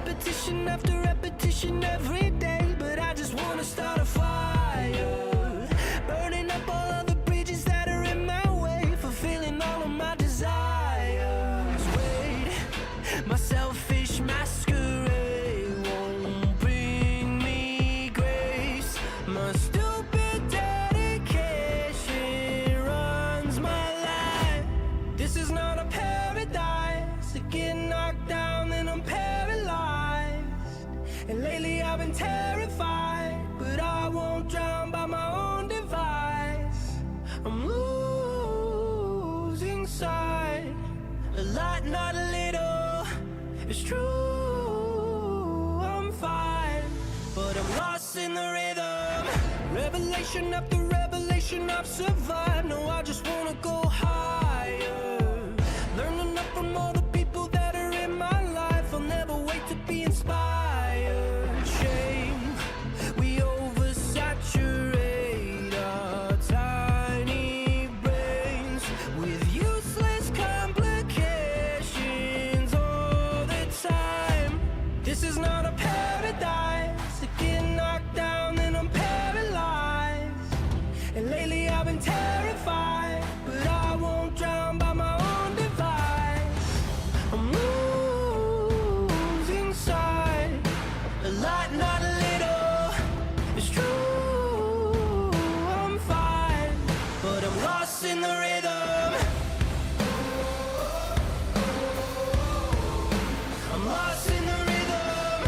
repetition after repetition every day. But I just wanna start a fire, burning up all of the bridges that are in my way, fulfilling all of my desires. Wait, my selfish masquerade won't bring me grace. My stupid dedication runs my life. This is not a paradise. I get knocked down and I'm paralyzed. And lately I've been terrified, but I won't drown by my own device. I'm losing sight. A lot, not a little. It's true, I'm fine, but I'm lost in the rhythm. Revelation after revelation I've survived. No, I just wanna go higher, learning up from all the people that are in my life. I'll never wait to be inspired. Shame, we oversaturate our tiny brains with useless complications all the time. This is not a paradise. I get knocked down and I'm paralyzed. And lately I've been terrified, but I won't drown by my own device. I'm losing sight. A lot, not a little. It's true, I'm fine, but I'm lost in the rhythm. I'm lost in the rhythm.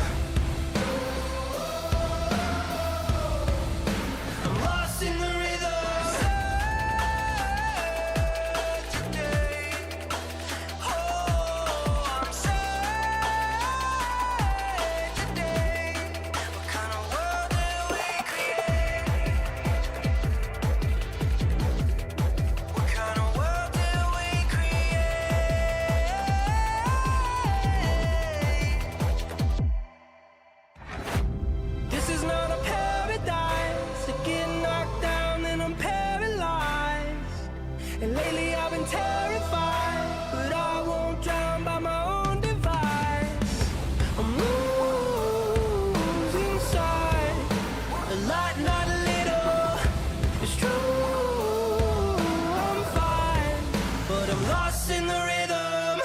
I'm lost in the rhythm. Sad today. Oh, I'm sad today. What kind of world did we create? What kind of world did we create? This is not a paradise. I get knocked down and I'm paralyzed. And lately I've been terrified, but I won't drown by my own device. I'm losing sight. A lot, not a little. It's true, I'm fine, but I'm lost in the rhythm.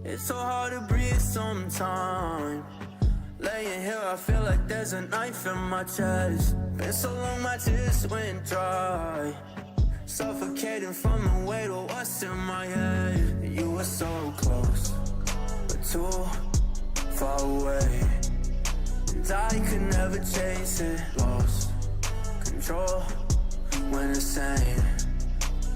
It's so hard to breathe sometimes. Laying here, I feel like there's a knife in my chest. Been so long, my tears went dry. Suffocating from the weight of what's in my head. You were so close, but too far away. And I could never chase it. Lost control when insane.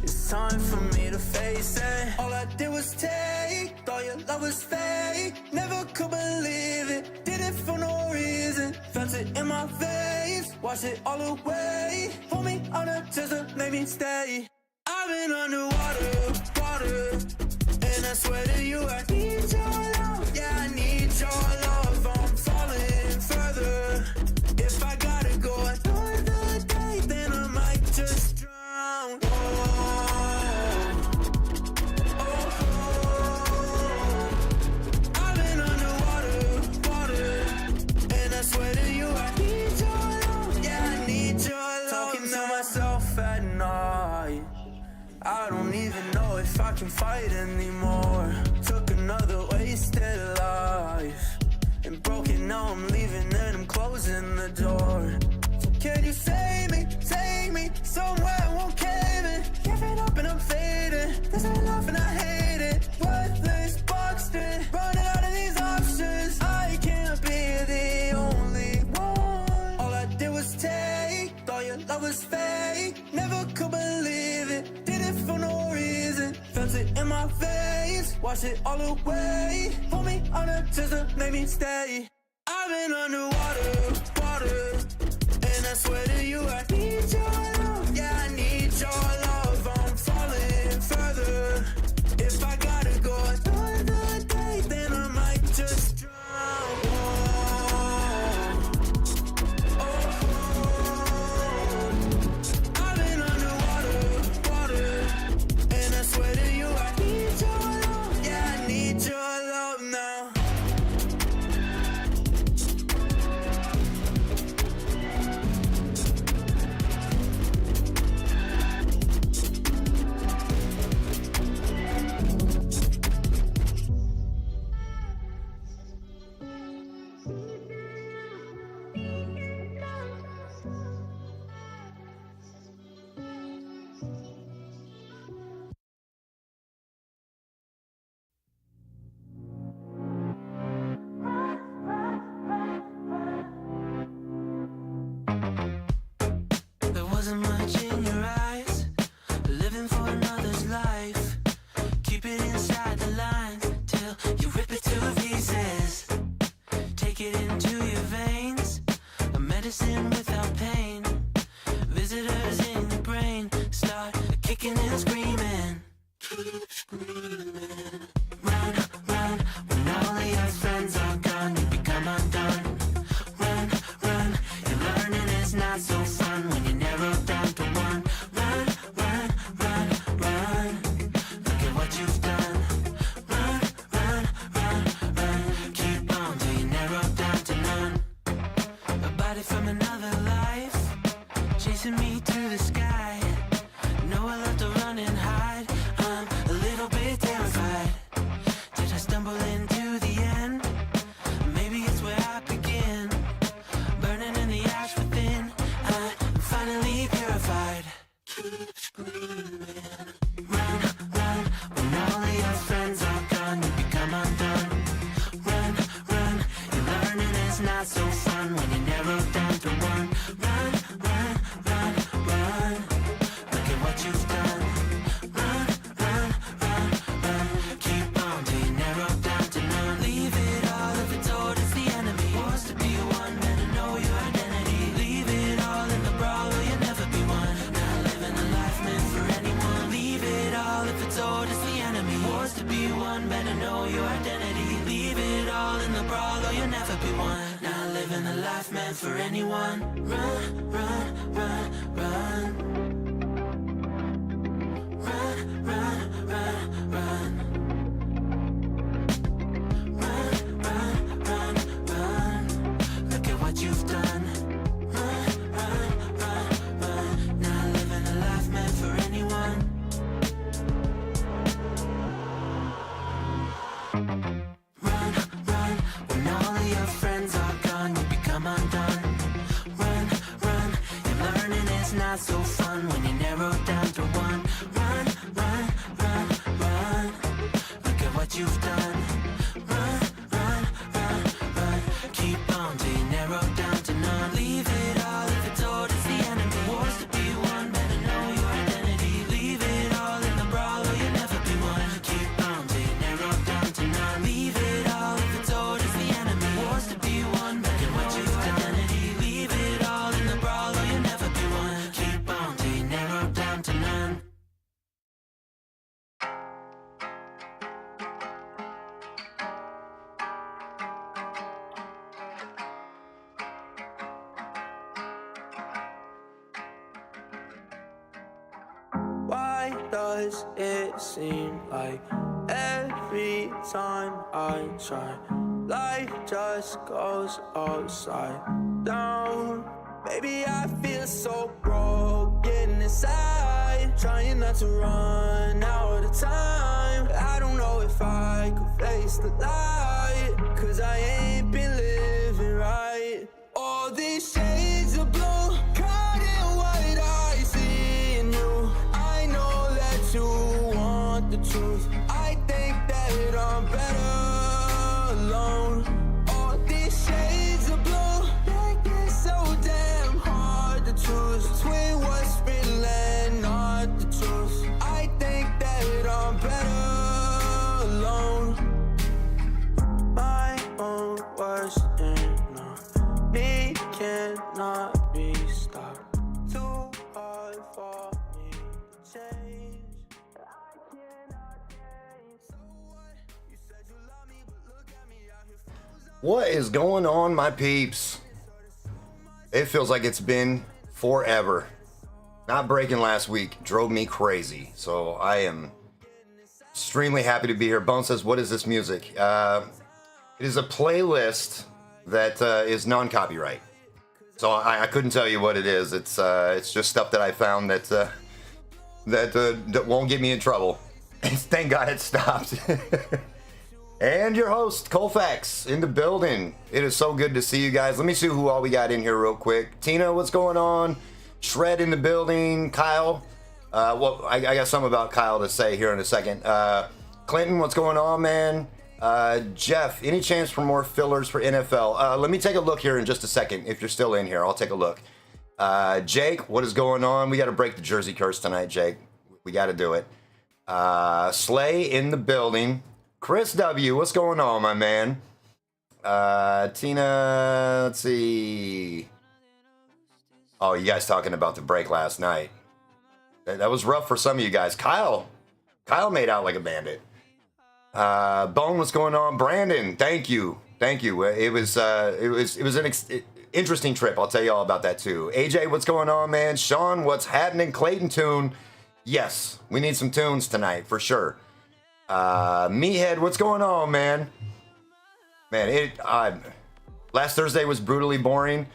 It's time for me to face it. All I did was take, thought your love was fake. Never could believe it, did it for no reason. Felt it in my veins, washed it all away. Pulled me on a scissor, made me stay. I've been underwater, water, and I swear to you I need your love. Yeah, I need your love. I'm falling further. If I gotta go another day, then I might just drown. I've been underwater, water, and I swear to you I need your love. Yeah, I need your love. Talking to myself at night. I don't even know if I can fight anymore. Took another wasted life and broken, now I'm leaving and I'm closing the door. So can you save me, take me somewhere I won't cave in. Give it up and I'm fading. There's no love and I hate it. Worthless, boxed in, running out of these options. I can't be the only one. All I did was take, thought your love was fake. Never could believe it, did it for no reason. Felt it in my veins, washed it all away. Pulled me on a scissor, made me stay. I've been underwater, water, and I swear to you I need your love. Yeah, I need your love. I'm falling further. If I gotta go another day, then I might just drown. Oh, oh, oh. chasing me through the sky. Know I love to run and hide. I'm a little bit terrified. Did I stumble into the end? Maybe it's where I begin. Burning in the ash within. I'm finally purified. Keep screaming. Run, run. When all of your friends are gone, you become undone. Run, run. You're learning it's not so fun when you narrow down to one. Run, run, run, run. Look at what you've done. Run, run, run, run. Keep on till you narrow down to none. Leave it all if it's towards the enemy. Wants to be one, better know your identity. Leave it all in the brawl or you'll never be one. Not living a life meant for anyone. Leave it all if it's towards the enemy. Wants to be one, better know your identity. Leave it all in the brawl or you'll never be one. Not living a life meant for anyone. Run, run, run, run. Run, run, run, run. Run, run, run, run. Look at what you've done. Run, run, run, run. Not living a life meant for anyone. Run, run. When all of your friends are gone, you become undone. Run, run. You're learning it's not so fun when you narrow down to one. Run, run, run, run. Look at what you've done. Run, run, run, run. Keep on till you narrow down to none. Leave it all if it's towards the enemy. Wars to be one, better know your identity. Leave it all in the brawl or you'll never be one. Keep on till you narrow down to none. Leave it all if it's towards the enemy. Wars to be one, better know your identity. Leave it all in the brawl or you'll never be one. Keep on till you narrow down to none. Why does it seem like every time I try, life just goes upside down? Baby, I feel so broken inside, trying not to run out of time. I don't know if I could face the light, 'cause I ain't been living right. All these shades of blue, caught in white, I see in you. I know that you want the truth. I think that I'm better alone. All these shades of blue make it so damn hard to choose between what's real and not the truth. I think that I'm better alone. My own worst enemy cannot be stopped. Too hard for me to change. I cannot change. So what? You said you love me, but look at me out here frozen. What is going on, my peeps? It feels like it's been forever. Not breaking last week drove me crazy, so I am extremely happy to be here. Bone says, what is this music? It is a playlist that is non-copyright. So I couldn't tell you what it is. It's just stuff that I found that won't get me in trouble. Thank God it stopped. And your host, Colfax, in the building. It is so good to see you guys. Let me see who all we got in here real quick. Tina, what's going on? Shred in the building. Kyle. Well, I got something about Kyle to say here in a second. Clinton, what's going on, man? Jeff, any chance for more fillers for NFL? Let me take a look here in just a second. If you're still in here, I'll take a look. Jake, what is going on? We got to break the jersey curse tonight, Jake. We got to do it. Slay in the building. Chris W, what's going on, my man? Tina, let's see. Oh, you guys talking about the break last night. That was rough for some of you guys. Kyle made out like a bandit. Bone, what's going on? Brandon, thank you. It was an interesting trip. I'll tell you all about that too. AJ, what's going on, man? Sean, what's happening? Clayton Tune. Yes, we need some tunes tonight for sure. Meathead, what's going on, man? Man, last Thursday was brutally boring.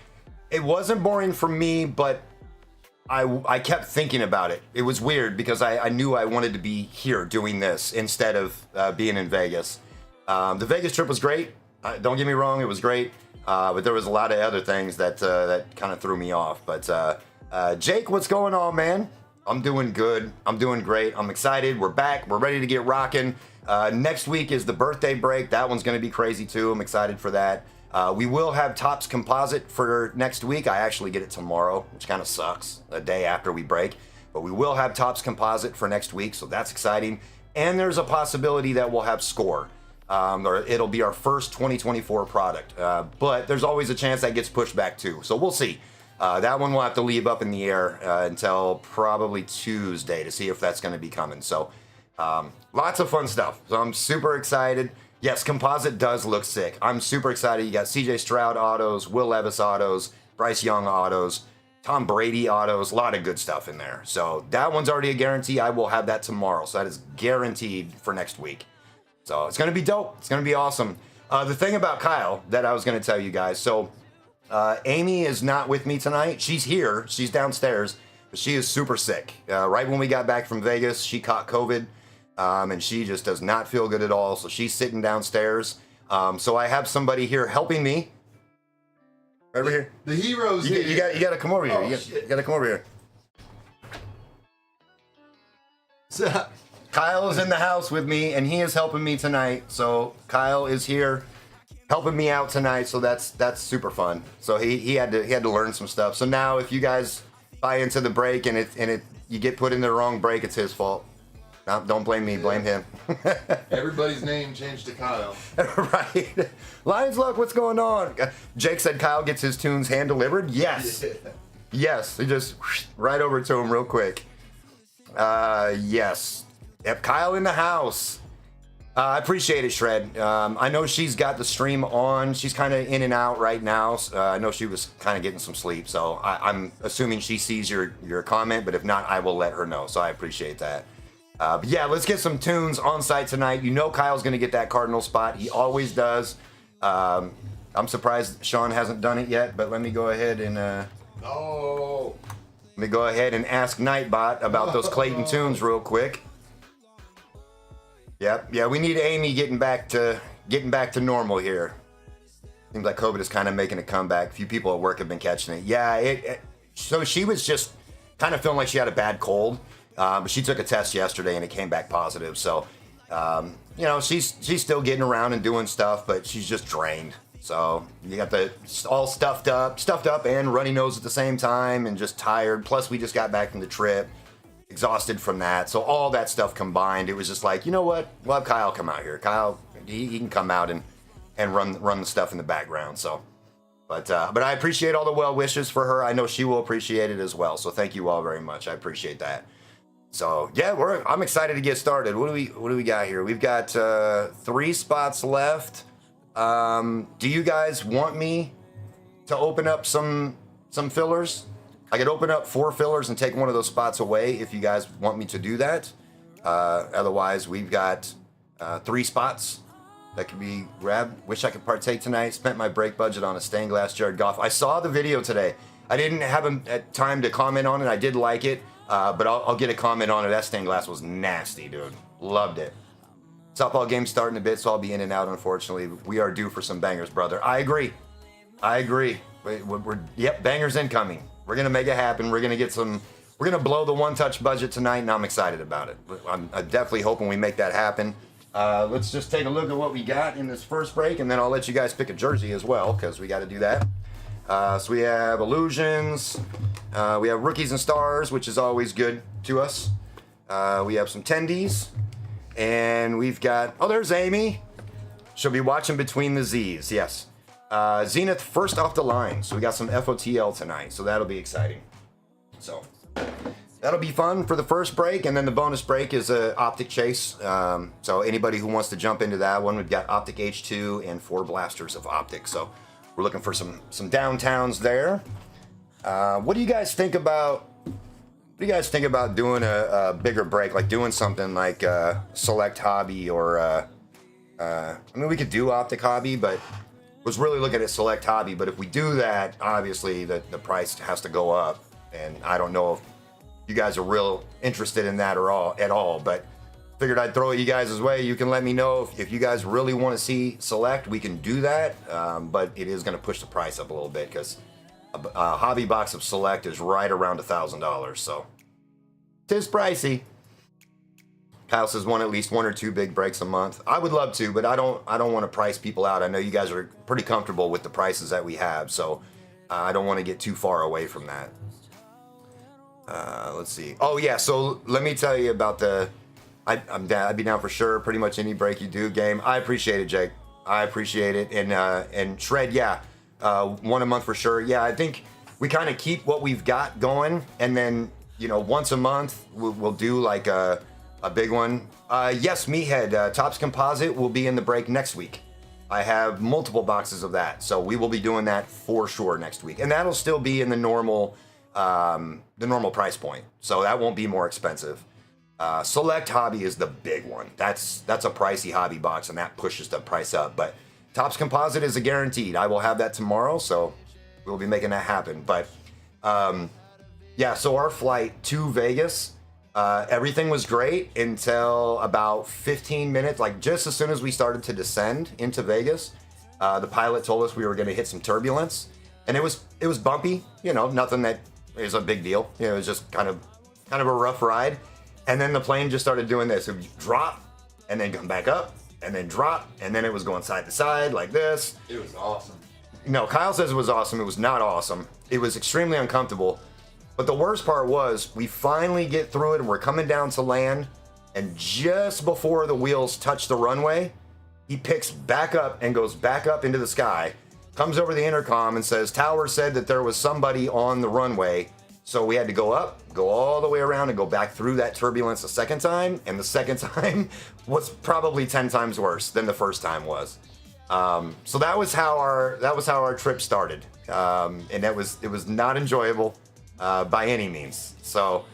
It wasn't boring for me, but I kept thinking about it. It was weird because I knew I wanted to be here doing this instead of being in Vegas. The Vegas trip was great. Don't get me wrong, it was great. But there was a lot of other things that kind of threw me off. But Jake, what's going on, man? I'm doing good. I'm doing great. I'm excited. We're back. We're ready to get rocking. Next week is the birthday break. That one's going to be crazy too. I'm excited for that. We will have Topps Composite for next week. I actually get it tomorrow, which kind of sucks, a day after we break. But we will have Topps Composite for next week, so that's exciting. And there's a possibility that we'll have Score. Or it'll be our first 2024 product. But there's always a chance that gets pushed back too. So we'll see. That one will have to leave up in the air until probably Tuesday to see if that's going to be coming. So lots of fun stuff. So I'm super excited. Yes, Composite does look sick. I'm super excited. You got CJ Stroud autos, Will Levis autos, Bryce Young autos, Tom Brady autos, a lot of good stuff in there. So that one's already a guarantee. I will have that tomorrow. So that is guaranteed for next week. So it's going to be dope. It's going to be awesome. The thing about Kyle that I was going to tell you guys. So Amy is not with me tonight. She's here. She's downstairs. But she is super sick. Right when we got back from Vegas, she caught COVID. And she just does not feel good at all. So she's sitting downstairs. So I have somebody here helping me. Over here. The hero's You here. got to come over here. Oh, You got to come over here. Kyle is in the house with me, and he is helping me tonight. So Kyle is here, helping me out tonight. So that's super fun. So he had to learn some stuff. So now if you guys buy into the break and you get put in the wrong break, it's his fault. No, don't blame me, blame him. Everybody's name changed to Kyle. Right. Lions Luck, what's going on? Jake said Kyle gets his tunes hand delivered. Yes. Yeah. Yes. He just right over to him real quick. Yes. Yep, Kyle in the house. I appreciate it, Shred. I know she's got the stream on. She's kind of in and out right now. I know she was kind of getting some sleep, so I'm assuming she sees your comment, but if not, I will let her know, so I appreciate that. But yeah, let's get some tunes on site tonight. You know Kyle's going to get that Cardinal spot. He always does. I'm surprised Sean hasn't done it yet, but let me go ahead and Oh. let me go ahead and ask Nightbot about those Clayton tunes real quick. Yep, yeah, we need Amy getting back to normal here. Seems like COVID is kind of making a comeback. A few people at work have been catching it. Yeah, so she was just kind of feeling like she had a bad cold. But she took a test yesterday and it came back positive. So, you know, she's still getting around and doing stuff, but she's just drained. So you got the all stuffed up and runny nose at the same time and just tired. Plus we just got back from the trip, exhausted from that. So all that stuff combined, it was just like, you know what? We'll have Kyle come out here. Kyle, he can come out and run the stuff in the background. So, but I appreciate all the well wishes for her. I know she will appreciate it as well. So thank you all very much. I appreciate that. So yeah, I'm excited to get started. What do we got here? We've got 3 spots left. Do you guys want me to open up some fillers? I could open up 4 fillers and take one of those spots away if you guys want me to do that. Otherwise, we've got 3 spots that can be grabbed. Wish I could partake tonight. Spent my break budget on a stained glass jarred golf. I saw the video today. I didn't have time to comment on it. I did like it. But I'll get a comment on it. That stained glass was nasty, dude. Loved it. Softball game's starting a bit, so I'll be in and out, unfortunately. We are due for some bangers, brother. I agree. Yep, bangers incoming. We're going to make it happen. We're going to blow the one-touch budget tonight, and I'm excited about it. I'm definitely hoping we make that happen. Let's just take a look at what we got in this first break, and then I'll let you guys pick a jersey as well, because we got to do that. So we have Illusions, we have Rookies and Stars, which is always good to us. We have some Tendies, and we've got, oh, there's Amy. She'll be watching Between the Z's, yes. Zenith first off the line, so we got some FOTL tonight, so that'll be exciting. So that'll be fun for the first break, and then the bonus break is a Optic Chase. So anybody who wants to jump into that one, we've got Optic H2 and 4 blasters of Optic. So we're looking for some downtowns there. What do you guys think about? What do you guys think about doing a bigger break, like doing something like Select Hobby or? I mean, we could do Optic Hobby, but was really looking at Select Hobby. But if we do that, obviously the price has to go up, And I don't know if you guys are real interested in that at all, but figured I'd throw it you guys' way. You can let me know if you guys really want to see Select, we can do that. But it is going to push the price up a little bit because a hobby box of Select is right around $1,000. So it is pricey. Kyle says at least one or two big breaks a month. I would love to, but I don't want to price people out. I know you guys are pretty comfortable with the prices that we have, so I don't want to get too far away from that. Let's see. Oh yeah, so let me tell you about I'd be down for sure. Pretty much any break you do game. I appreciate it, Jake. I appreciate it. And Shred, yeah, one a month for sure. Yeah, I think we kind of keep what we've got going, and then once a month we'll do like a big one. Yes, Meathead, Topps Composite will be in the break next week. I have multiple boxes of that, so we will be doing that for sure next week, and that'll still be in the normal price point, so that won't be more expensive. Select Hobby is the big one. That's a pricey hobby box, and that pushes the price up. But Topps Composite is a guaranteed. I will have that tomorrow, so we'll be making that happen. But yeah, so our flight to Vegas. Everything was great until about 15 minutes, like just as soon as we started to descend into Vegas, the pilot told us we were going to hit some turbulence, and it was bumpy, nothing that is a big deal. It was just kind of a rough ride. And then the plane just started doing this. It would drop and then come back up and then drop, and then it was going side to side like this. It was awesome. No, Kyle says it was awesome. It was not awesome. It was extremely uncomfortable. But the worst part was we finally get through it and we're coming down to land, and just before the wheels touch the runway, he picks back up and goes back up into the sky, comes over the intercom and says, Tower said that there was somebody on the runway, so we had to go up, go all the way around and go back through that turbulence a second time, and the second time was probably 10 times worse than the first time was. So that was how our trip started, and it was not enjoyable by any means. So,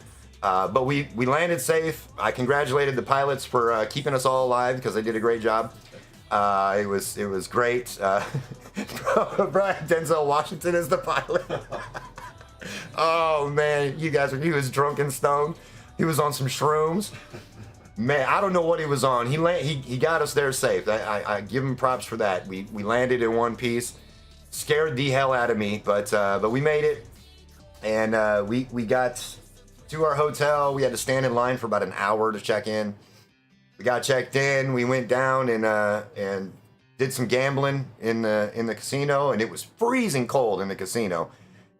but we landed safe. I congratulated the pilots for keeping us all alive because they did a great job. It was great. Brian Denzel Washington is the pilot. Oh man, he was drunk and stoned. He was on some shrooms. Man, I don't know what he was on. He got us there safe. I give him props for that. We landed in one piece. Scared the hell out of me, but we made it. And we got to our hotel. We had to stand in line for about an hour to check in. We got checked in. We went down and did some gambling in the casino, and it was freezing cold in the casino.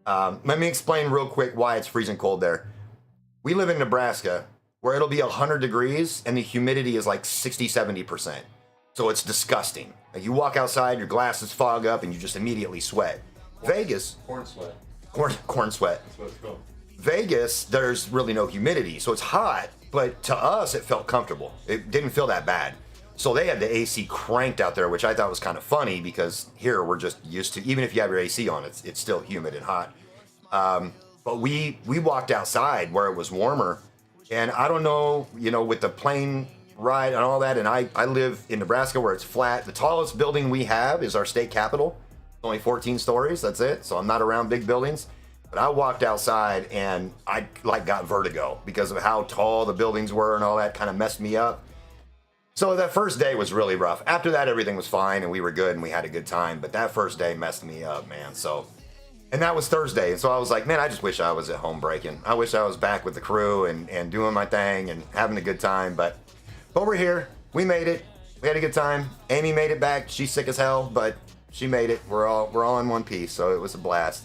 Let me explain real quick why it's freezing cold there. We live in Nebraska, where it'll be 100 degrees and the humidity is like 60-70%. So it's disgusting. Like you walk outside, your glasses fog up, and you just immediately sweat. Vegas. Corn sweat. Corn sweat. That's what it's called. Vegas, there's really no humidity, so it's hot, but to us, it felt comfortable. It didn't feel that bad. So they had the AC cranked out there, which I thought was kind of funny because here we're just used to, even if you have your AC on, it's still humid and hot. But we walked outside where it was warmer, and I don't know, with the plane ride and all that, and I live in Nebraska where it's flat. The tallest building we have is our state capitol. Only 14 stories, that's it. So I'm not around big buildings. But I walked outside and I got vertigo because of how tall the buildings were, and all that kind of messed me up. So that first day was really rough. After that, everything was fine and we were good and we had a good time. But that first day messed me up, man. And that was Thursday. And so I was like, man, I just wish I was at home breaking. I wish I was back with the crew and doing my thing and having a good time. But we're here. We made it. We had a good time. Amy made it back. She's sick as hell, but she made it. We're all in one piece, so it was a blast.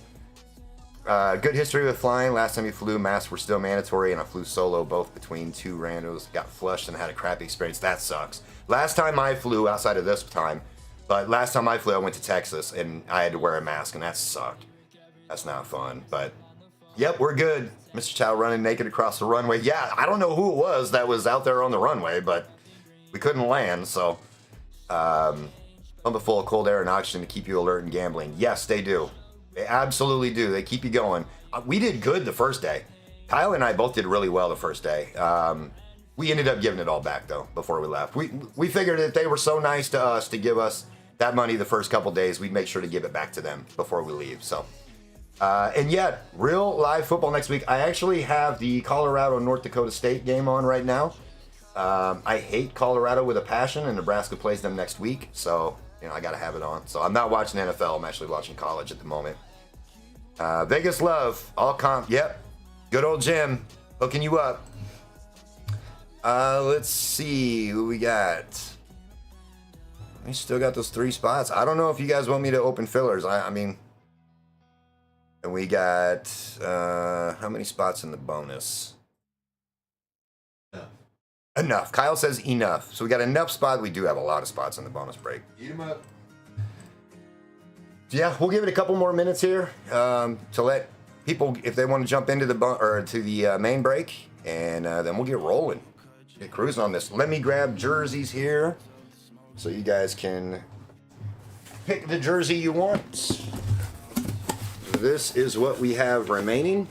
Good history with flying. Last time you flew, masks were still mandatory, and I flew solo, both between two randos. Got flushed and had a crappy experience. That sucks. Last time I flew, outside of this time, but last time I flew, I went to Texas, and I had to wear a mask, and that sucked. That's not fun, but yep, we're good. Mr. Chow running naked across the runway. Yeah, I don't know who it was that was out there on the runway, but we couldn't land, so pump it full of cold air and oxygen to keep you alert and gambling. Yes, they do. They absolutely do. They keep you going. We did good the first day. Kyle and I both did really well the first day. We ended up giving it all back, though, before we left. We figured that they were so nice to us to give us that money the first couple days, we'd make sure to give it back to them before we leave. So And yeah, real live football next week. I actually have the Colorado North Dakota State game on right now. I hate Colorado with a passion, and Nebraska plays them next week, so I got to have it on. So I'm not watching NFL. I'm actually watching college at the moment. Vegas Love, all comp. Yep, good old Jim hooking you up. Let's see who we got. We still got those 3 spots. I don't know if you guys want me to open fillers. I mean, and we got how many spots in the bonus? Enough. Kyle says enough. So we got enough spots. We do have a lot of spots in the bonus break. Eat them up. Yeah, we'll give it a couple more minutes here to let people, if they want to jump into the main break, and then we'll get rolling, get cruising on this. Let me grab jerseys here, so you guys can pick the jersey you want. This is what we have remaining.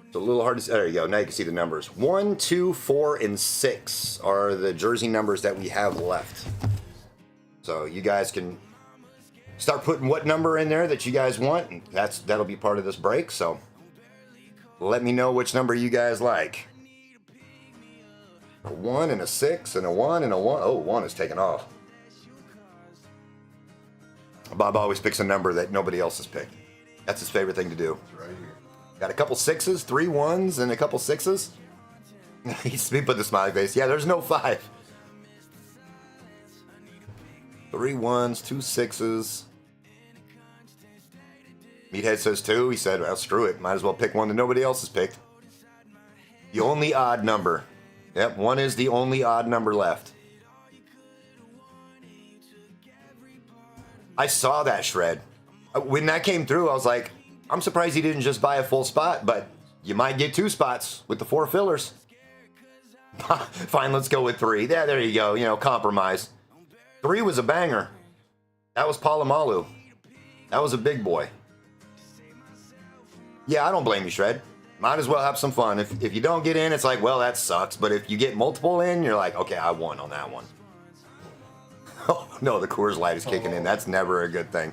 It's a little hard to see. There you go. Now you can see the numbers. 1, 2, 4, and 6 are the jersey numbers that we have left. So you guys can start putting what number in there that you guys want, and that'll be part of this break. So let me know which number you guys like. A 1 and a 6 and a 1 and a 1. Oh, 1 is taken off. Bob always picks a number that nobody else has picked. That's his favorite thing to do. It's right here. Got a couple 6s, 3 1s, and a couple 6s. He put the smiley face. Yeah, there's no 5. 3 1s, 2 6s. Meathead says 2. He said, well, screw it. Might as well pick one that nobody else has picked. The only odd number. Yep, 1 is the only odd number left. I saw that shred. When that came through, I was like, I'm surprised he didn't just buy a full spot, but you might get 2 spots with the 4 fillers. Fine, let's go with 3. Yeah, there you go. Compromise. 3 was a banger. That was Palomalu. That was a big boy. Yeah, I don't blame you, Shred. Might as well have some fun. If you don't get in, it's like, well, that sucks. But if you get multiple in, you're like, okay, I won on that one. Oh, no, the Coors Light is kicking in. That's never a good thing.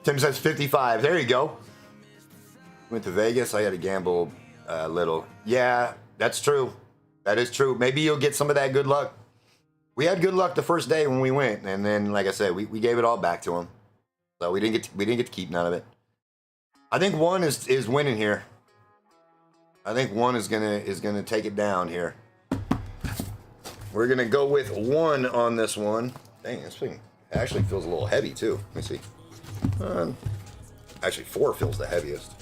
Tim says 55. There you go. Went to Vegas. I had to gamble a little. Yeah, that's true. That is true. Maybe you'll get some of that good luck. We had good luck the first day when we went, and then, like I said, we gave it all back to him. So we didn't get to keep none of it. I think 1 is winning here. I think 1 is gonna take it down here. We're gonna go with 1 on this one. Dang, this thing actually feels a little heavy too. Let me see. Actually, 4 feels the heaviest.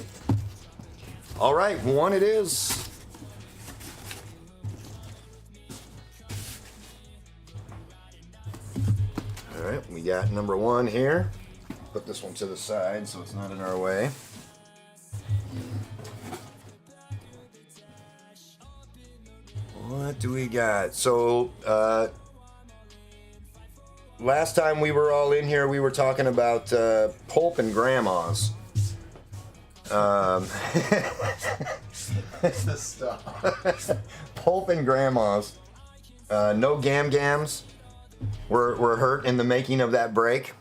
All right, 1 it is. All right, we got number 1 here. Put this one to the side so it's not in our way. What do we got? So, last time we were all in here, we were talking about Pulp and Grandmas. Stop. Pulp and Grandmas. No Gam Gams were hurt in the making of that break.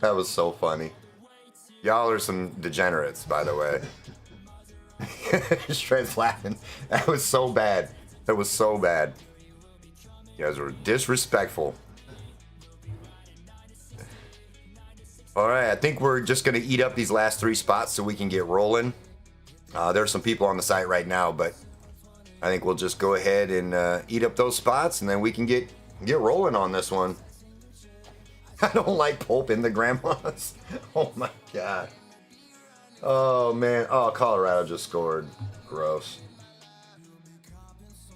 That was so funny. Y'all are some degenerates, by the way. Shred's laughing. That was so bad. That was so bad. You guys were disrespectful. All right, I think we're just going to eat up these last 3 spots so we can get rolling. There's some people on the site right now, but I think we'll just go ahead and eat up those spots, and then we can get rolling on this one. I don't like Pulp in the Grandmas. Oh my god. Oh man. Oh, Colorado just scored. Gross.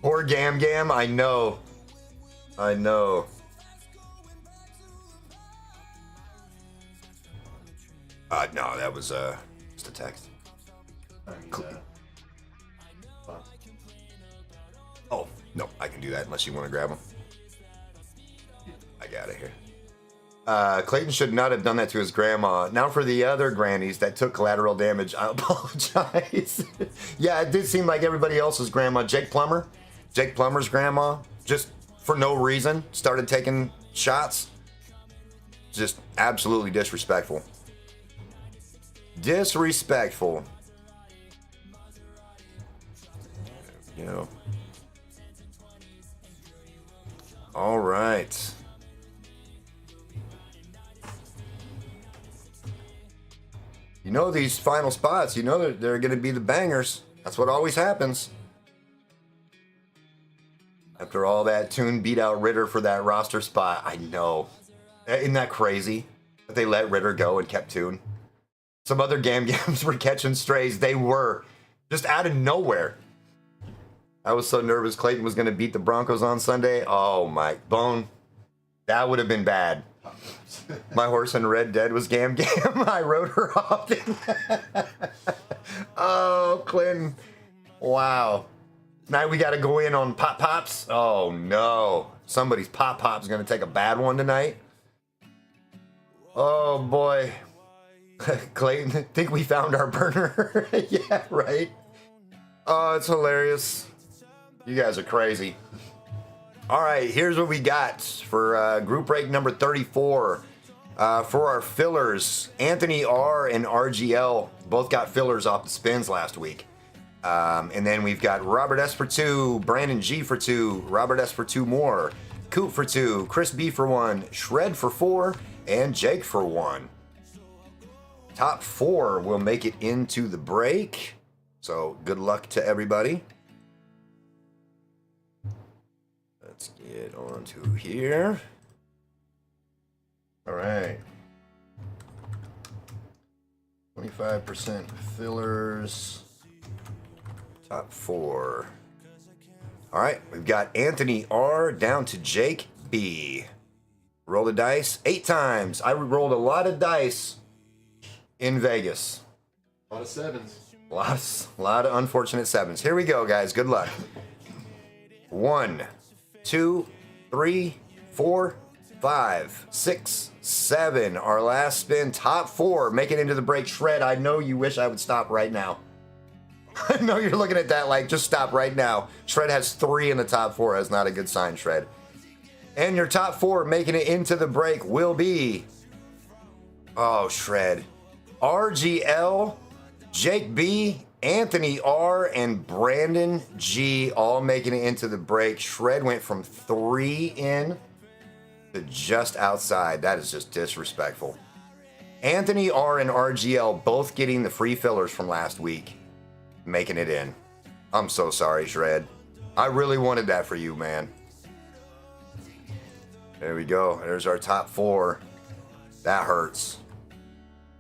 Poor Gam Gam. I know. I know. No, that was just a text. Oh, no, I can do that unless you want to grab them. I got it here. Clayton should not have done that to his grandma. Now for the other grannies that took collateral damage, I apologize. Yeah, it did seem like everybody else's grandma. Jake Plummer's grandma, just for no reason, started taking shots. Just absolutely disrespectful. Disrespectful. You know. All right. You know these final spots, you know they're going to be the bangers. That's what always happens. After all that, Toon beat out Ritter for that roster spot. I know. Isn't that crazy that they let Ritter go and kept Toon? Some other Gams were catching strays. They were. Just out of nowhere. I was so nervous Clayton was going to beat the Broncos on Sunday. Oh, my. Bone. That would have been bad. My horse in Red Dead was Gam. I rode her often. Oh, Clinton. Wow. Now we got to go in on Pops. Oh, no. Somebody's Pop's going to take a bad one tonight. Oh, boy. Clayton, I think we found our burner. Yeah, right. Oh, it's hilarious. You guys are crazy. All right, here's what we got for group break number 34. For our fillers, Anthony R and RGL both got fillers off the spins last week. And then we've got Robert S for 2, Brandon G for 2, Robert S for 2 more, Coop for 2, Chris B for 1, Shred for 4, and Jake for 1. Top 4 will make it into the break. So good luck to everybody. Let's get on to here. All right. 25% fillers. Top 4. All right, we've got Anthony R down to Jake B. Roll the dice 8 times. I rolled a lot of dice in Vegas. A lot of 7s. A lot of unfortunate 7s. Here we go, guys. Good luck. 1, 2, 3, 4, 5, 6, 7. Our last spin, top 4. Make it into the break. Shred, I know you wish I would stop right now. I know you're looking at that like, just stop right now. Shred has 3 in the top 4. That's not a good sign, Shred. And your top 4 making it into the break will be... Oh, Shred. RGL, Jake B, Anthony R, and Brandon G all making it into the break. Shred went from 3 in to just outside. That is just disrespectful. Anthony R and RGL both getting the free fillers from last week, making it in. I'm so sorry, Shred. I really wanted that for you, man. There we go. There's our top 4. That hurts.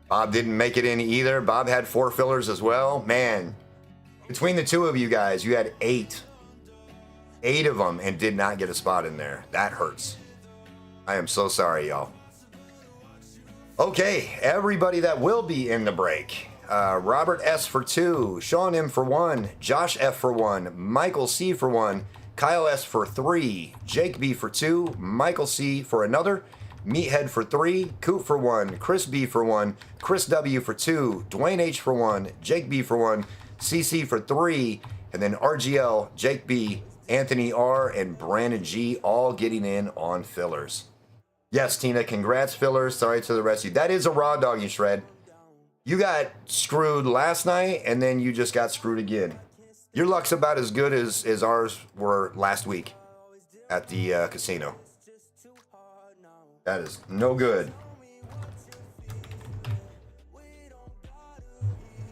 Bob didn't make it in either. Bob had 4 fillers as well. Man, between the two of you guys, you had 8. 8 of them and did not get a spot in there. That hurts. I am so sorry, y'all. Okay, everybody that will be in the break. Robert S for 2, Sean M for 1, Josh F for 1, Michael C for 1, Kyle S for 3, Jake B for 2, Michael C for another, Meathead for 3, Coop for 1, Chris B for 1, Chris W for 2, Dwayne H for 1, Jake B for 1, CC for 3, and then RGL, Jake B, Anthony R, and Brandon G all getting in on fillers. Yes, Tina, congrats, fillers. Sorry to the rest of you. That is a raw dog, you Shred. You got screwed last night, and then you just got screwed again. Your luck's about as good as ours were last week at the casino. That is no good.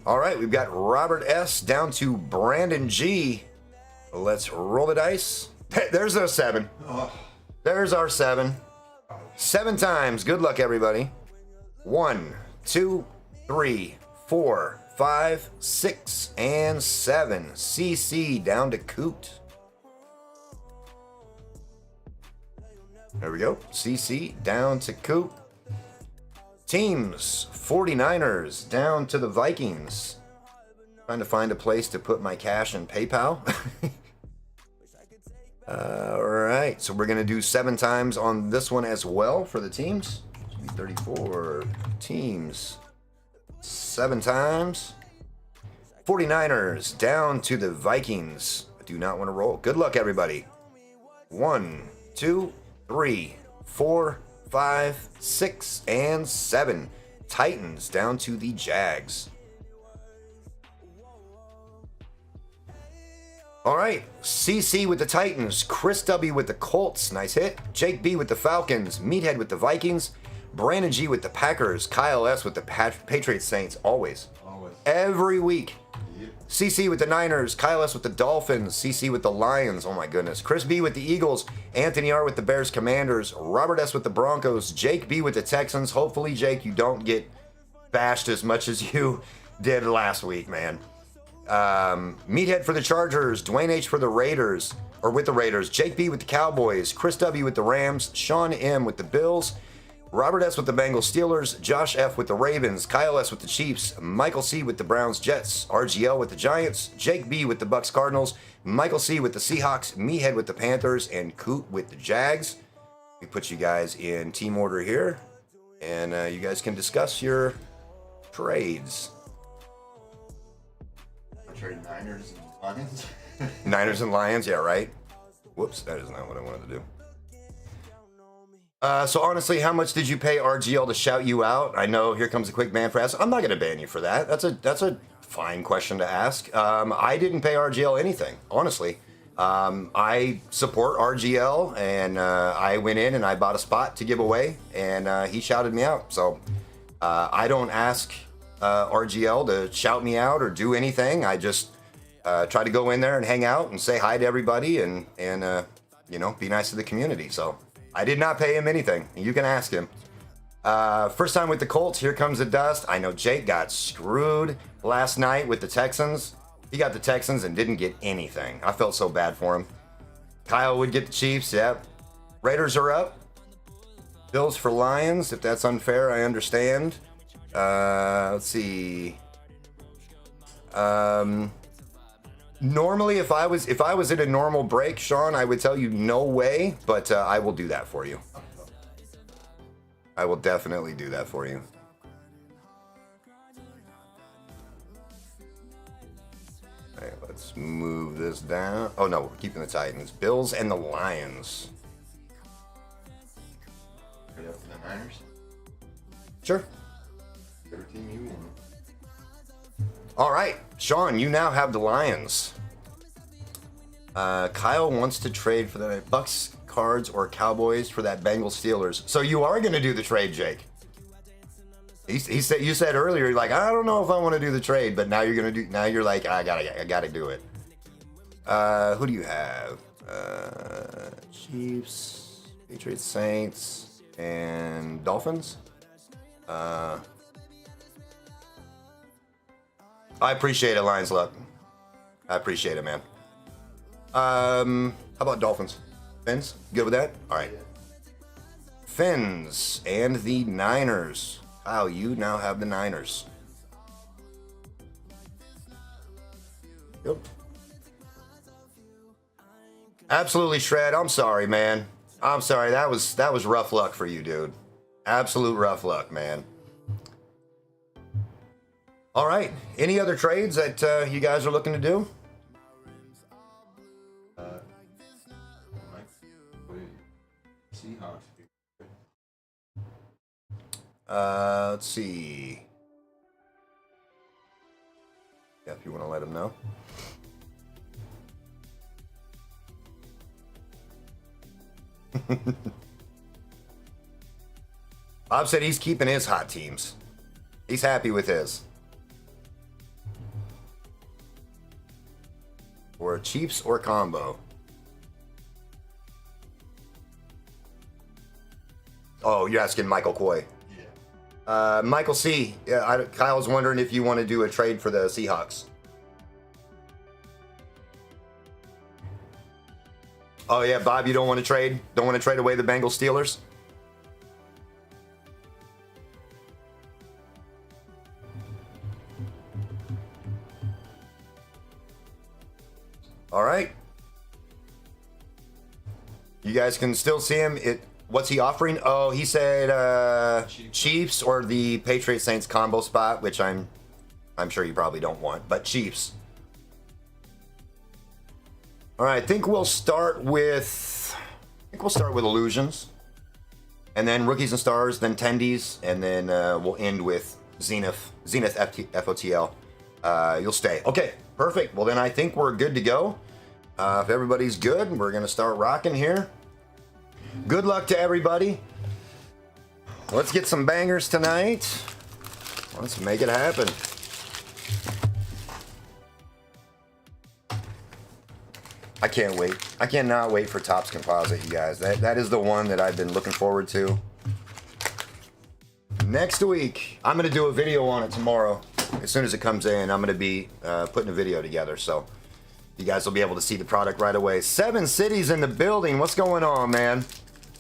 All right, we've got Robert S down to Brandon G. Let's roll the dice. Hey, there's our 7. There's our 7. 7 times. Good luck, everybody. 1, 2, 3, 4, 5, 6, and 7. CC down to Coot. There we go. CC down to Coop. Teams, 49ers down to the Vikings. Trying to find a place to put my cash in PayPal. All right, so we're going to do 7 times on this one as well for the teams. 34 teams. 7 times. 49ers down to the Vikings. I do not want to roll. Good luck, everybody. 1, 2, 3, 4, 5, 6, and 7. Titans down to the Jags. All right, CC with the Titans, Chris W with the Colts, nice hit. Jake B with the Falcons, Meathead with the Vikings, Brandon G with the Packers, Kyle S with the Patriots Saints, always. Always. Every week. Yep. CC with the Niners, Kyle S with the Dolphins, CC with the Lions, oh my goodness. Chris B with the Eagles, Anthony R with the Bears Commanders, Robert S with the Broncos, Jake B with the Texans. Hopefully, Jake, you don't get bashed as much as you did last week, man. Meathead for the Chargers, Dwayne H for the Raiders, or with the Raiders, Jake B with the Cowboys, Chris W with the Rams, Sean M with the Bills, Robert S with the Bengals Steelers, Josh F with the Ravens, Kyle S with the Chiefs, Michael C with the Browns Jets, RGL with the Giants, Jake B with the Bucks Cardinals, Michael C with the Seahawks, Meathead with the Panthers, and Coot with the Jags. We put you guys in team order here, and you guys can discuss your trades. Trade Niners and Lions. Niners and Lions, yeah, right? Whoops, that is not what I wanted to do. So honestly, how much did you pay RGL to shout you out? I know, here comes a quick ban for ask. I'm not going to ban you for that. That's a fine question to ask. I didn't pay RGL anything, honestly. I support RGL, and I went in and I bought a spot to give away, and he shouted me out. So I don't ask RGL to shout me out or do anything. I just try to go in there and hang out and say hi to everybody and you know, be nice to the community. So I did not pay him anything. You can ask him. First time with the Colts. Here comes the dust. I know Jake got screwed last night with the Texans. He got the Texans and didn't get anything. I felt so bad for him. Kyle would get the Chiefs. Yep. Raiders are up. Bills for Lions. If that's unfair, I understand. Let's see. Normally, if I was in a normal break, Sean, I would tell you no way, but I will do that for you. I will definitely do that for you. All right, let's move this down. Oh no, we're keeping the Titans, Bills, and the Lions. Trade up for the Niners. Sure. Whatever team you want. All right, Sean, you now have the Lions. Kyle wants to trade for the Bucks, Cards, or Cowboys for that Bengals Steelers. So you are going to do the trade, Jake. He said, you said earlier, you're like, I don't know if I want to do the trade, but now you're going to do. Now you're like, I gotta do it. Who do you have? Chiefs, Patriots, Saints, and Dolphins. I appreciate it, Lions Luck. I appreciate it, man. How about Dolphins? Fins? Good with that? All right. Fins and the Niners. Wow, you now have the Niners. Yep. Absolutely, Shred. I'm sorry, man. I'm sorry. That was rough luck for you, dude. Absolute rough luck, man. All right. Any other trades that you guys are looking to do? Seahawks. Let's see. Yeah, if you want to let him know. Bob said he's keeping his hot teams. He's happy with his. Or Chiefs or combo. Oh, you're asking Michael Coy. Yeah. Michael C. Yeah, Kyle's wondering if you want to do a trade for the Seahawks. Oh yeah, Bob, you don't want to trade? Don't want to trade away the Bengals Steelers? All right. You guys can still see him. What's he offering? Oh, he said Chiefs or the Patriots Saints combo spot, which I'm sure you probably don't want, but Chiefs. All right, I think we'll start with illusions, and then Rookies and Stars, then Tendies, and then we'll end with Zenith FOTL. You'll stay. Okay, perfect. Well, then I think we're good to go. If everybody's good, we're going to start rocking here. Good luck to everybody. Let's get some bangers tonight. Let's make it happen. I can't wait. I cannot wait for Topps Composite, you guys. That is the one that I've been looking forward to. Next week, I'm going to do a video on it tomorrow. As soon as it comes in, I'm going to be putting a video together. So you guys will be able to see the product right away. 7 Cities in the building. What's going on, man?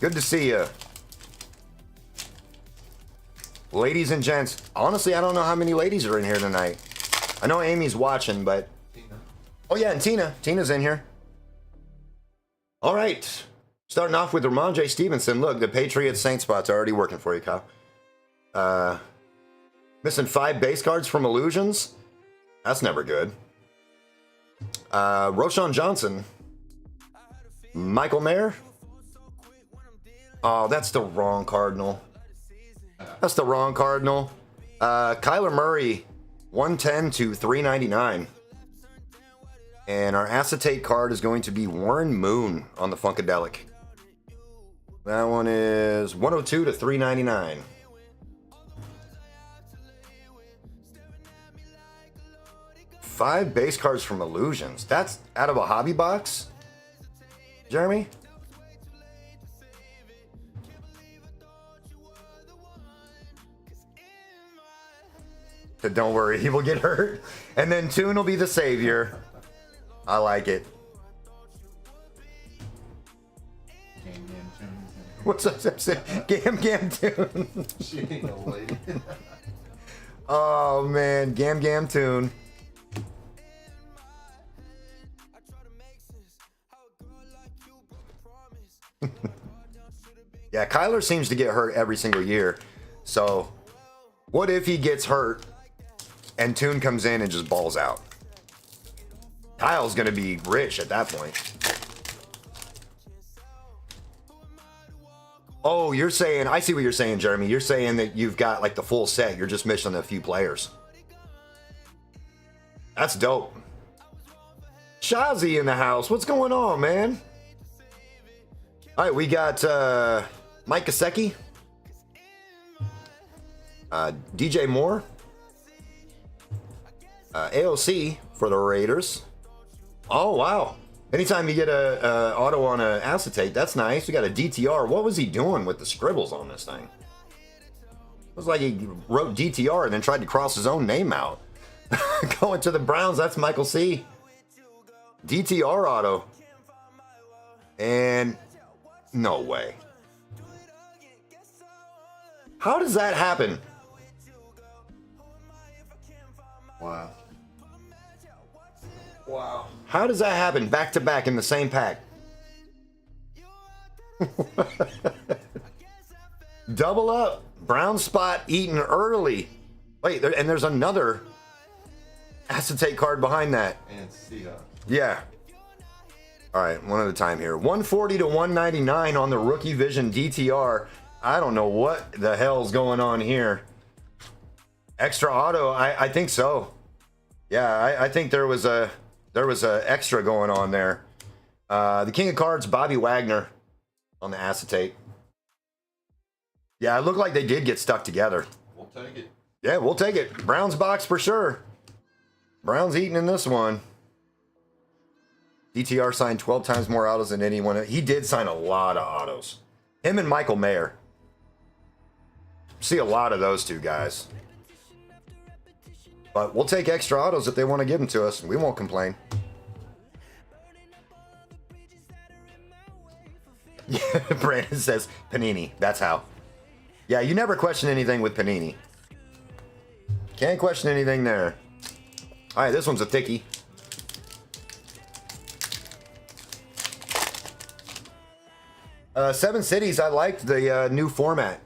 Good to see you. Ladies and gents. Honestly, I don't know how many ladies are in here tonight. I know Amy's watching, but... Oh, yeah, and Tina. Tina's in here. All right. Starting off with Ramondre Stevenson. Look, the Patriots Saints spot's already working for you, Kyle. Missing 5 base cards from Illusions. That's never good. Roshan Johnson. Michael Mayer. Oh, that's the wrong Cardinal. That's the wrong Cardinal. Kyler Murray, 110 to 399. And our acetate card is going to be Warren Moon on the Funkadelic. That one is 102 to 399. Five base cards from Illusions. That's out of a hobby box? Jeremy? But don't worry, he will get hurt. And then Toon will be the savior. I like it. What's up, Gam Gam Toon? She ain't no lady. Oh man, Gam Gam Toon. Yeah, Kyler seems to get hurt every single year. So, what if he gets hurt and Toon comes in and just balls out? Kyle's gonna be rich at that point. Oh, you're saying, I see what you're saying, Jeremy. You're saying that you've got like the full set. You're just missing a few players. That's dope. Shazi in the house. What's going on, man? All right, we got Mike Gesicki, DJ Moore, AOC for the Raiders. Oh, wow. Anytime you get a auto on an acetate, that's nice. We got a DTR. What was he doing with the scribbles on this thing? It was like he wrote DTR and then tried to cross his own name out. Going to the Browns, that's Michael C. DTR auto. And no way. How does that happen? Wow. Wow. How does that happen back to back in the same pack? Double up. Brown spot eaten early. Wait, and there's another acetate card behind that. And Seahawks. Yeah. All right, one at a time here. 140 to 199 on the Rookie Vision DTR. I don't know what the hell's going on here. Extra auto, I think so. Yeah, I think there was a extra going on there. The King of Cards, Bobby Wagner on the acetate. Yeah, it looked like they did get stuck together. We'll take it. Yeah, we'll take it. Browns box for sure. Browns eating in this one. DTR signed 12 times more autos than anyone. He did sign a lot of autos. Him and Michael Mayer. See a lot of those two guys. But we'll take extra autos if they want to give them to us. We won't complain. Yeah, Brandon says Panini. That's how. Yeah, you never question anything with Panini. Can't question anything there. All right, this one's a thickie. Seven Cities, I liked the new format.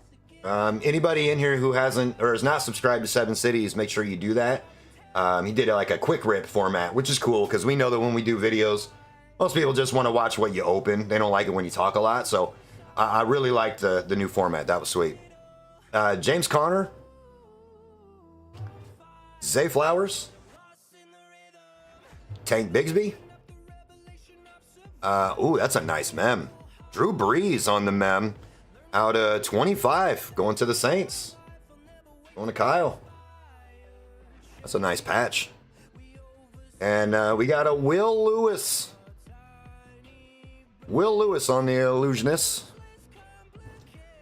Anybody in here who hasn't or is not subscribed to Seven Cities, make sure you do that. He did like a quick rip format, which is cool because we know that when we do videos, most people just want to watch what you open. They don't like it when you talk a lot. So I really liked the new format. That was sweet. James Conner, Zay Flowers, Tank Bigsby. Ooh, that's a nice mem. Drew Brees on the mem. Out of 25, going to the Saints. Going to Kyle. That's a nice patch. And we got a Will Lewis. Will Lewis on the Illusionist.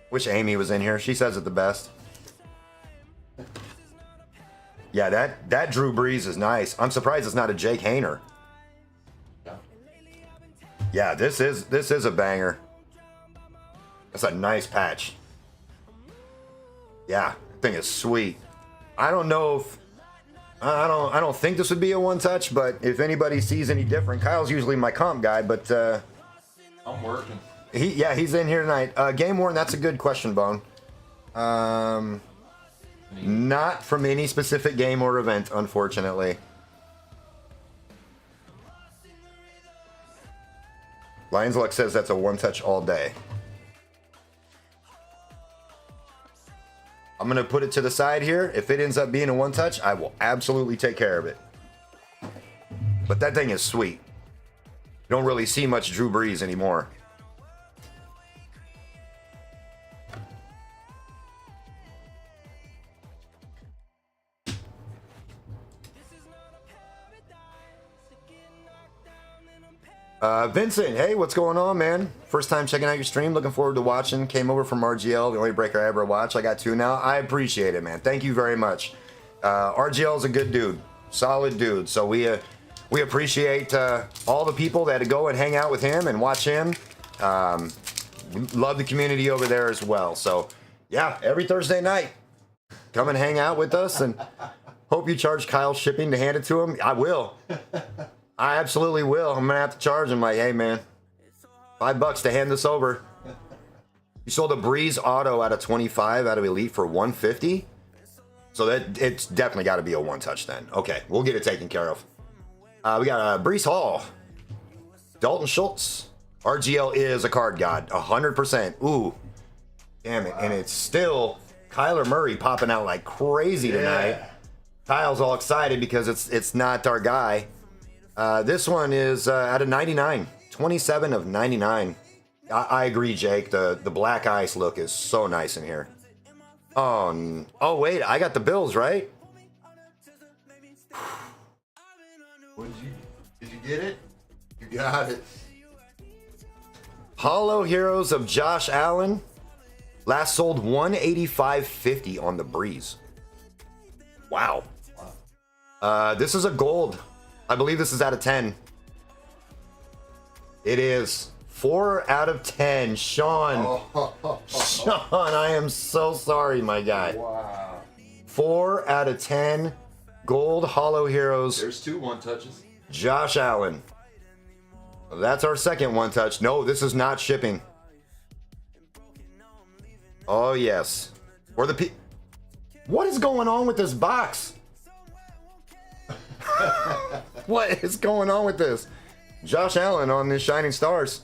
Wish Amy was in here. She says it the best. Yeah, that Drew Brees is nice. I'm surprised it's not a Jake Hayner. Yeah, this is a banger. That's a nice patch. Yeah, that thing is sweet. I don't know if I don't think this would be a one touch, but if anybody sees any different, Kyle's usually my comp guy, but I'm working. he's in here tonight. Game worn, that's a good question, Bone. Not from any specific game or event, unfortunately. Lions Luck says that's a one touch all day. I'm gonna put it to the side here. If it ends up being a one touch, I will absolutely take care of it. But that thing is sweet. You don't really see much Drew Brees anymore. Vincent, hey, what's going on, man? First time checking out your stream. Looking forward to watching. Came over from RGL, the only breaker I ever watched. I got two now. I appreciate it, man. Thank you very much. RGL is a good dude, solid dude. So we appreciate all the people that go and hang out with him and watch him. We love the community over there as well. So yeah, every Thursday night, come and hang out with us, and hope you charge Kyle shipping to hand it to him. I will. I absolutely will. I'm gonna have to charge him like, hey man, $5 to hand this over. You sold a Breeze Auto out of 25 out of Elite for 150. So that it's definitely got to be a one touch then. Okay, we'll get it taken care of. We got Brees Hall, Dalton Schultz. RGL is a card god, 100%. Ooh, damn it! And it's still Kyler Murray popping out like crazy tonight. Kyle's all excited because it's not our guy. This one is out of 99, 27 of 99. I agree, Jake. The black ice look is so nice in here. Oh wait, I got the Bills right. Did you get it? You got it. Hollow Heroes of Josh Allen. Last sold 185.50 on the Breeze. Wow. This is a gold. I believe this is out of 10. It is 4 out of 10. Sean. Sean, I am so sorry, my guy. Wow. 4 out of 10. Gold Hollow Heroes. There's 2 one touches. Josh Allen. That's our second one touch. No, this is not shipping. Oh, yes. Or the What is going on with this box? What is going on with this? Josh Allen on the Shining Stars.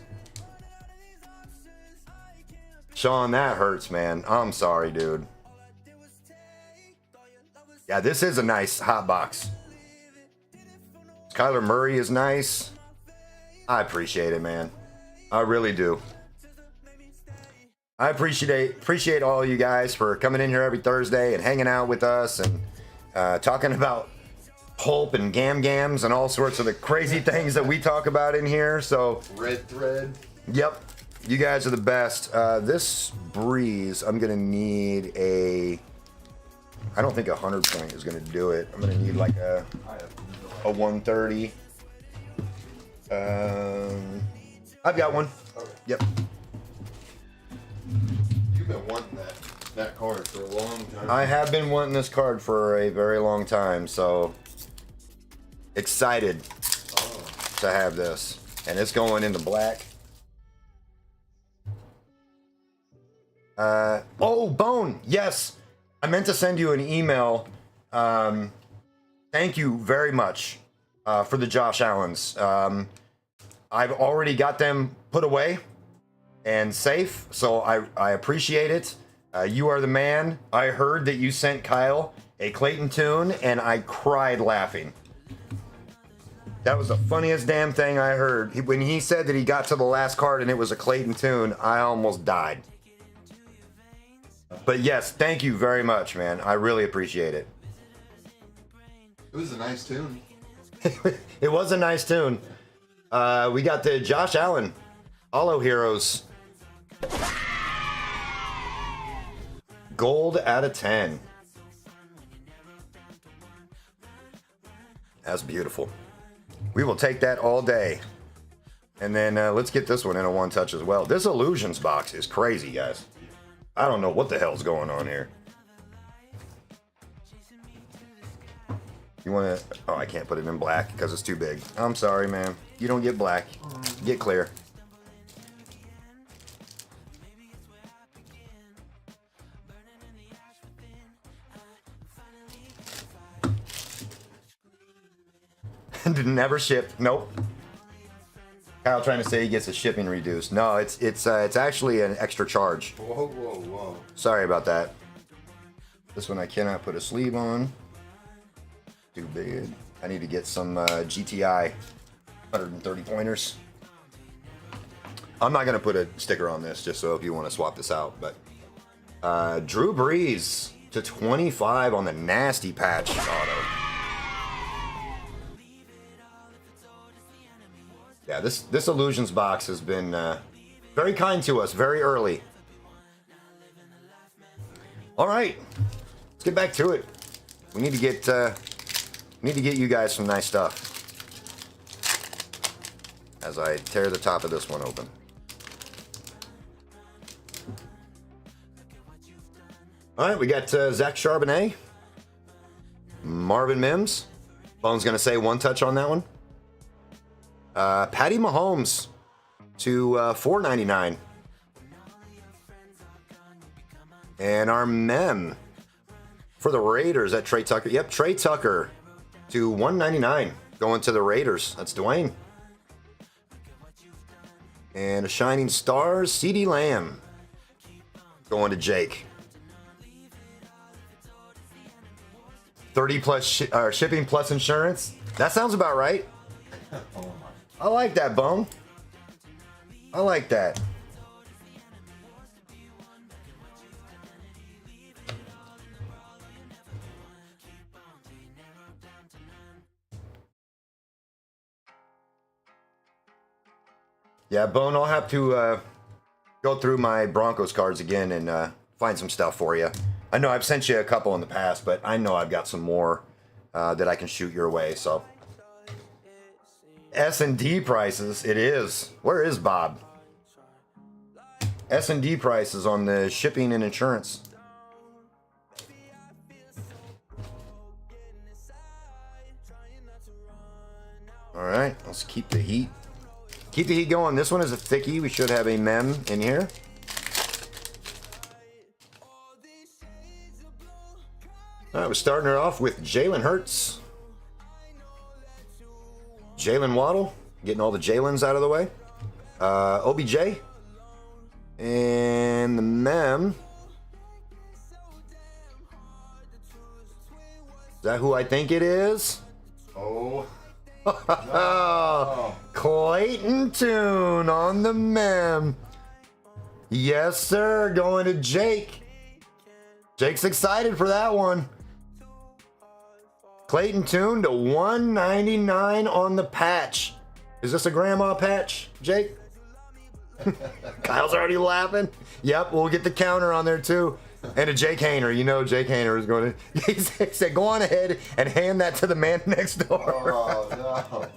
Sean, that hurts, man. I'm sorry, dude. Yeah, this is a nice hot box. Kyler Murray is nice. I appreciate it, man. I really do. I appreciate all you guys for coming in here every Thursday and hanging out with us and talking about pulp and gams and all sorts of the crazy things that we talk about in here. So Red thread. Yep, you guys are the best. This Breeze, I'm gonna need a. I don't think 100 point is gonna do it. I'm gonna need like a 130. I've got one. Okay. Yep. You've been wanting that card for a long time. I have been wanting this card for a very long time, so excited to have this. And it's going into black. Oh, Bone, yes. I meant to send you an email. Thank you very much for the Josh Allens. I've already got them put away, and safe. So I appreciate it. You are the man. I heard that you sent Kyle a Clayton tune, and I cried laughing. That was the funniest damn thing I heard. When he said that he got to the last card and it was a Clayton tune, I almost died. But yes, thank you very much, man. I really appreciate it. It was a nice tune. It was a nice tune. We got the Josh Allen Hollow Heroes. Gold out of 10. That's beautiful. We will take that all day. And then let's get this one in a one touch as well. This Illusions box is crazy, guys. I don't know what the hell's going on here. You want to... Oh, I can't put it in black because it's too big. I'm sorry, man. You don't get black. Get clear. Never shipped. Nope. Kyle trying to say he gets his shipping reduced. No, it's actually an extra charge. Whoa, whoa, whoa. Sorry about that. This one I cannot put a sleeve on. Too big. I need to get some GTI 130 pointers. I'm not gonna put a sticker on this just so if you want to swap this out. But Drew Brees to 25 on the nasty patch auto. Yeah, this Illusions box has been very kind to us very early. All right, let's get back to it. We need to get you guys some nice stuff. As I tear the top of this one open. All right, we got Zach Charbonnet, Marvin Mims. Bone's gonna say one touch on that one. Patty Mahomes to $4.99. And our mem for the Raiders at Trey Tucker. Yep, Trey Tucker to $1.99 going to the Raiders. That's Dwayne. And a Shining Stars, CeeDee Lamb going to Jake. 30 plus shipping plus insurance. That sounds about right. I like that, Bone. I like that. Yeah, Bone, I'll have to go through my Broncos cards again and find some stuff for you. I know I've sent you a couple in the past, but I know I've got some more that I can shoot your way, so... S&D prices, it is. Where is Bob? S&D prices on the shipping and insurance. All right, let's keep the heat. Keep the heat going. This one is a thickie. We should have a mem in here. All right, we're starting her off with Jalen Hurts. Jalen Waddle, getting all the Jalens out of the way. OBJ. And the mem. Is that who I think it is? Oh. Clayton Tune on the mem. Yes, sir. Going to Jake. Jake's excited for that one. Clayton Tune to $1.99 on the patch. Is this a grandma patch, Jake? Kyle's already laughing. Yep, we'll get the counter on there too. And a Jake Hayner. You know Jake Hayner is going to... He said, go on ahead and hand that to the man next door. Oh, no.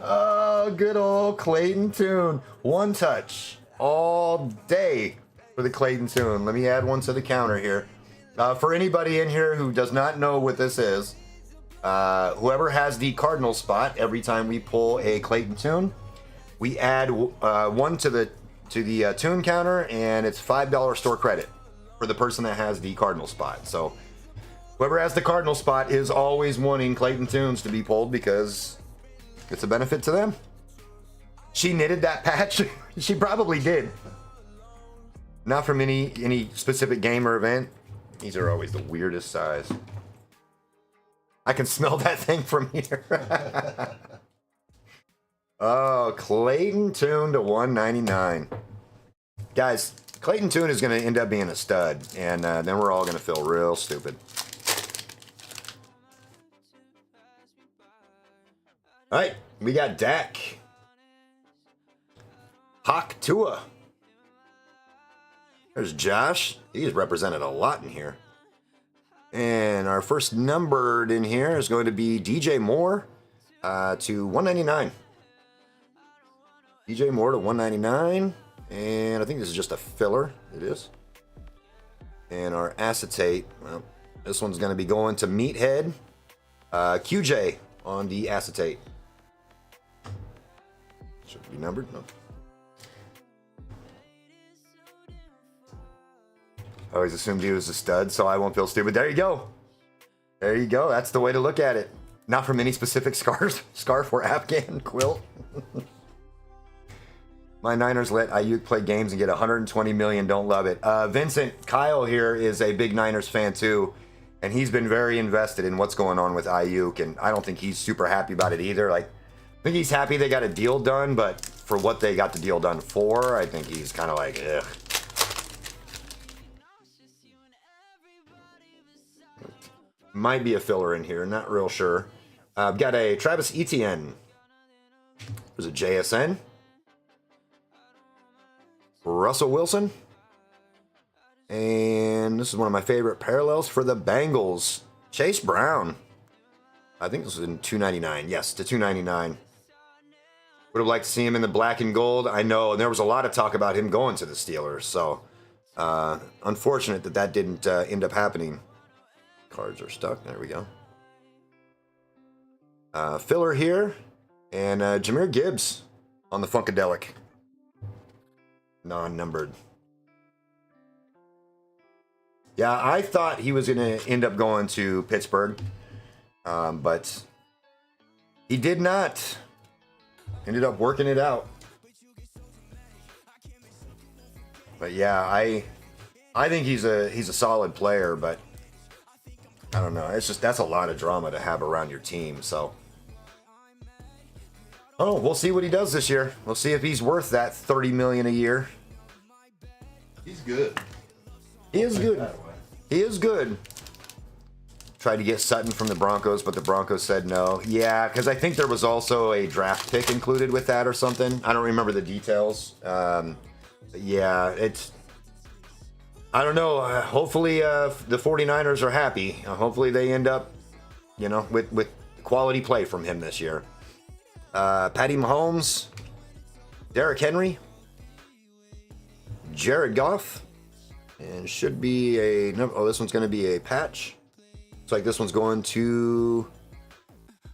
Oh, good old Clayton Tune. One touch all day for the Clayton Tune. Let me add one to the counter here. For anybody in here who does not know what this is, whoever has the Cardinal spot, every time we pull a Clayton Tune, we add one to the tune counter, and it's $5 store credit for the person that has the Cardinal spot. So whoever has the Cardinal spot is always wanting Clayton Tunes to be pulled because it's a benefit to them. She knitted that patch. She probably did. Not from any specific game or event. These are always the weirdest size. I can smell that thing from here. Oh, Clayton Tune to 199. Guys, Clayton Tune is going to end up being a stud, and then we're all going to feel real stupid. All right, we got Dak. Hawk Tua. There's Josh. He's represented a lot in here. And our first numbered in here is going to be DJ Moore to 199. DJ Moore to 199. And I think this is just a filler. It is. And our acetate, well, this one's going to be going to Meathead. QJ on the acetate. Should it be numbered? No. I always assumed he was a stud, so I won't feel stupid. There you go. There you go. That's the way to look at it. Not from any specific scarf or Afghan quilt. My Niners let Ayuk play games and get 120 million. Don't love it. Vincent, Kyle here is a big Niners fan too, and he's been very invested in what's going on with Ayuk, and I don't think he's super happy about it either. Like, I think he's happy they got a deal done, but for what they got the deal done for, I think he's kind of like, ugh. Might be a filler in here, not real sure. I've got a Travis Etienne. There's a JSN. Russell Wilson. And this is one of my favorite parallels for the Bengals. Chase Brown. I think this was in $2.99. Yes, to $2.99. Would have liked to see him in the black and gold. I know, and there was a lot of talk about him going to the Steelers. So, unfortunate that didn't end up happening. Cards are stuck. There we go. Filler here. And Jahmyr Gibbs on the Funkadelic. Non-numbered. Yeah, I thought he was going to end up going to Pittsburgh. But he did not. Ended up working it out. But yeah, I think he's a solid player, but I don't know. It's just, that's a lot of drama to have around your team. So, oh, we'll see what he does this year. We'll see if he's worth that $30 million a year. He's good. He is good. He is good. Tried to get Sutton from the Broncos, but the Broncos said no. Yeah, because I think there was also a draft pick included with that or something. I don't remember the details. Yeah, it's... I don't know. Hopefully the 49ers are happy. Hopefully they end up, with quality play from him this year. Patty Mahomes, Derrick Henry, Jared Goff, and should be a... Oh, this one's going to be a patch. Looks like this one's going to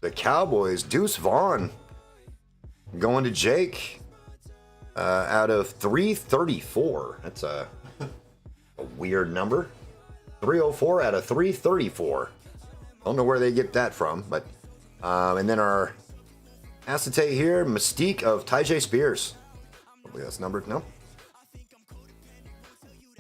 the Cowboys. Deuce Vaughn going to Jake out of 334. That's a weird number. 304 out of 334. Don't know where they get that from, but and then our acetate here, Mystique of Tyjae Spears. Hopefully that's numbered. No.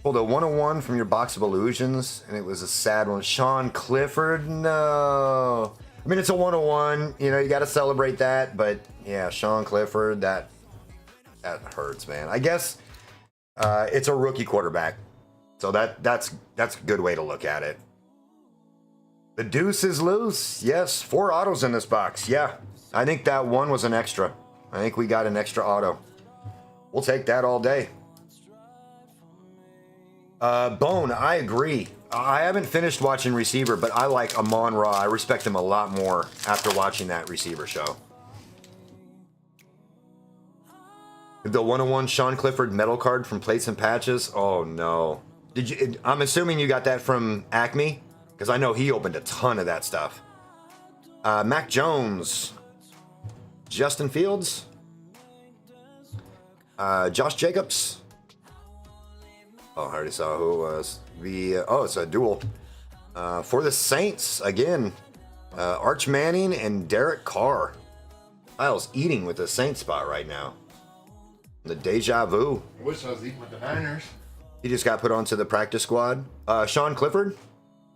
Pulled a 101 from your box of illusions, and it was a sad one. Sean Clifford, no. I mean, it's a 101. You got to celebrate that, but yeah, Sean Clifford, that hurts, man. I guess it's a rookie quarterback. So that's a good way to look at it. The deuce is loose. Yes, 4 autos in this box. Yeah, I think that one was an extra. I think we got an extra auto. We'll take that all day. Bone, I agree. I haven't finished watching Receiver, but I like Amon-Ra. I respect him a lot more after watching that Receiver show. The 101 Sean Clifford metal card from Plates and Patches. Oh no. I'm assuming you got that from Acme, because I know he opened a ton of that stuff. Mac Jones, Justin Fields, Josh Jacobs. Oh, I already saw who it was. It's a duel. For the Saints, again, Arch Manning and Derek Carr. Kyle's eating with the Saints spot right now. The Deja Vu. I wish I was eating with the Niners. He just got put onto the practice squad. Sean Clifford?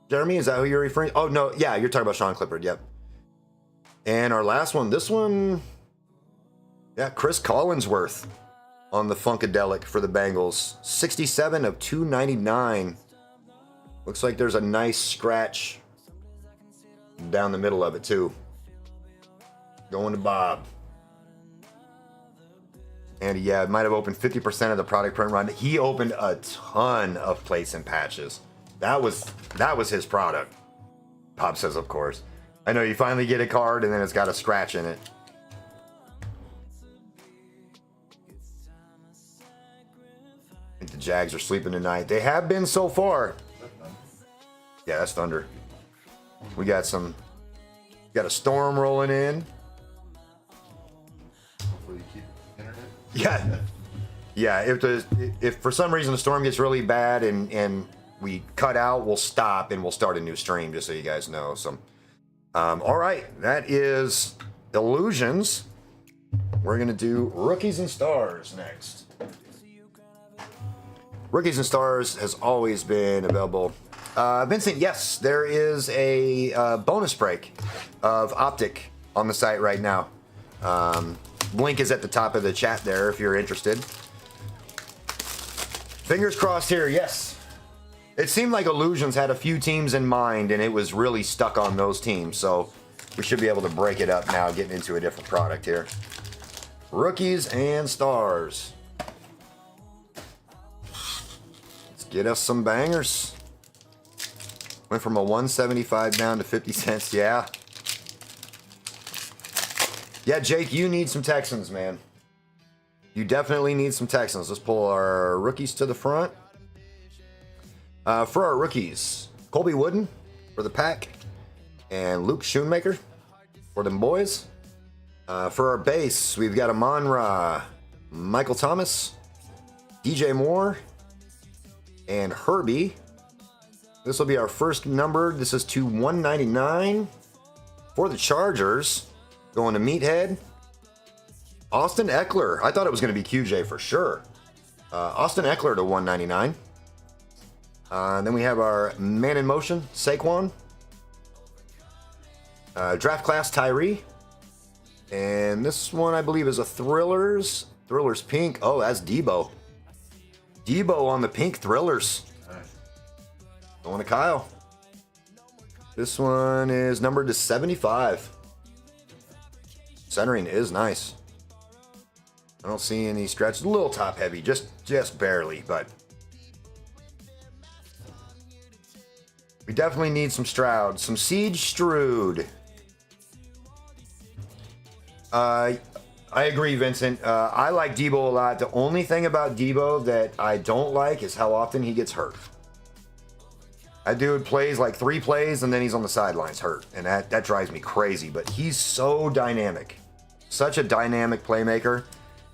Jeremy, is that who you're referring? Oh, no. Yeah, you're talking about Sean Clifford. Yep. And our last one. This one. Yeah, Chris Collinsworth on the Funkadelic for the Bengals. 67 of 299. Looks like there's a nice scratch down the middle of it, too. Going to Bob. And yeah, it might have opened 50% of the product print run. He opened a ton of plates and patches. That was his product. Bob says, of course. I know you finally get a card and then it's got a scratch in it. I think the Jags are sleeping tonight. They have been so far. Yeah, that's Thunder. We got a storm rolling in. Hopefully you keep internet. Yeah. If for some reason the storm gets really bad and we cut out, we'll stop and we'll start a new stream, just so you guys know. So, all right, that is Illusions. We're gonna do Rookies and Stars next. Rookies and Stars has always been available. Vincent, yes, there is a bonus break of Optic on the site right now. Link is at the top of the chat there if you're interested. Fingers crossed here, yes. It seemed like Illusions had a few teams in mind and it was really stuck on those teams. So we should be able to break it up now, getting into a different product here. Rookies and Stars. Let's get us some bangers. Went from a 175 down to 50 cents, yeah. Yeah, Jake, you need some Texans, man. You definitely need some Texans. Let's pull our rookies to the front. For our rookies, Colby Wooden for the pack, and Luke Schoonmaker for them boys. For our base, we've got Amon-Ra, Michael Thomas, DJ Moore, and Herbie. This will be our first numbered. This is to 199. For the Chargers, going to Meathead, Austin Eckler. I thought it was going to be QJ for sure. Austin Eckler to 199. And then we have our Man in Motion, Saquon. Draft Class, Tyree. And this one, I believe, is a Thrillers. Thrillers pink. Oh, that's Debo. Debo on the pink Thrillers. Nice. Going to Kyle. This one is numbered to 75. Centering is nice. I don't see any stretch. A little top heavy, just barely, but we definitely need some Stroud. Some Siege Stroud. I agree, Vincent. I like Debo a lot. The only thing about Debo that I don't like is how often he gets hurt. That dude plays like 3 plays and then he's on the sidelines hurt. And that drives me crazy. But he's so dynamic. Such a dynamic playmaker.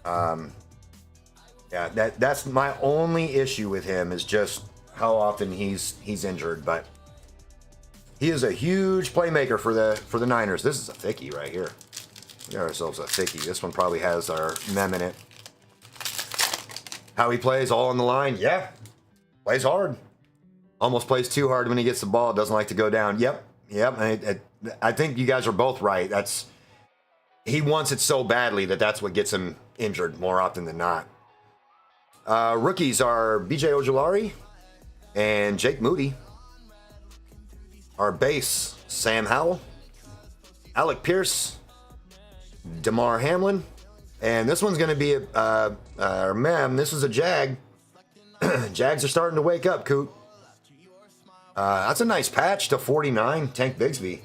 Yeah, that's my only issue with him is just how often he's injured. But he is a huge playmaker for the Niners. This is a thickie right here. We got ourselves a thickie. This one probably has our mem in it. How he plays all on the line. Yeah. Plays hard. Almost plays too hard when he gets the ball. Doesn't like to go down. Yep. I think you guys are both right. He wants it so badly that's what gets him injured more often than not. Rookies are BJ Ojulari and Jake Moody. Our base, Sam Howell, Alec Pierce, DeMar Hamlin, and this one's going to be our mem. This is a Jag. Jags are starting to wake up, Coot. That's a nice patch to 49, Tank Bigsby.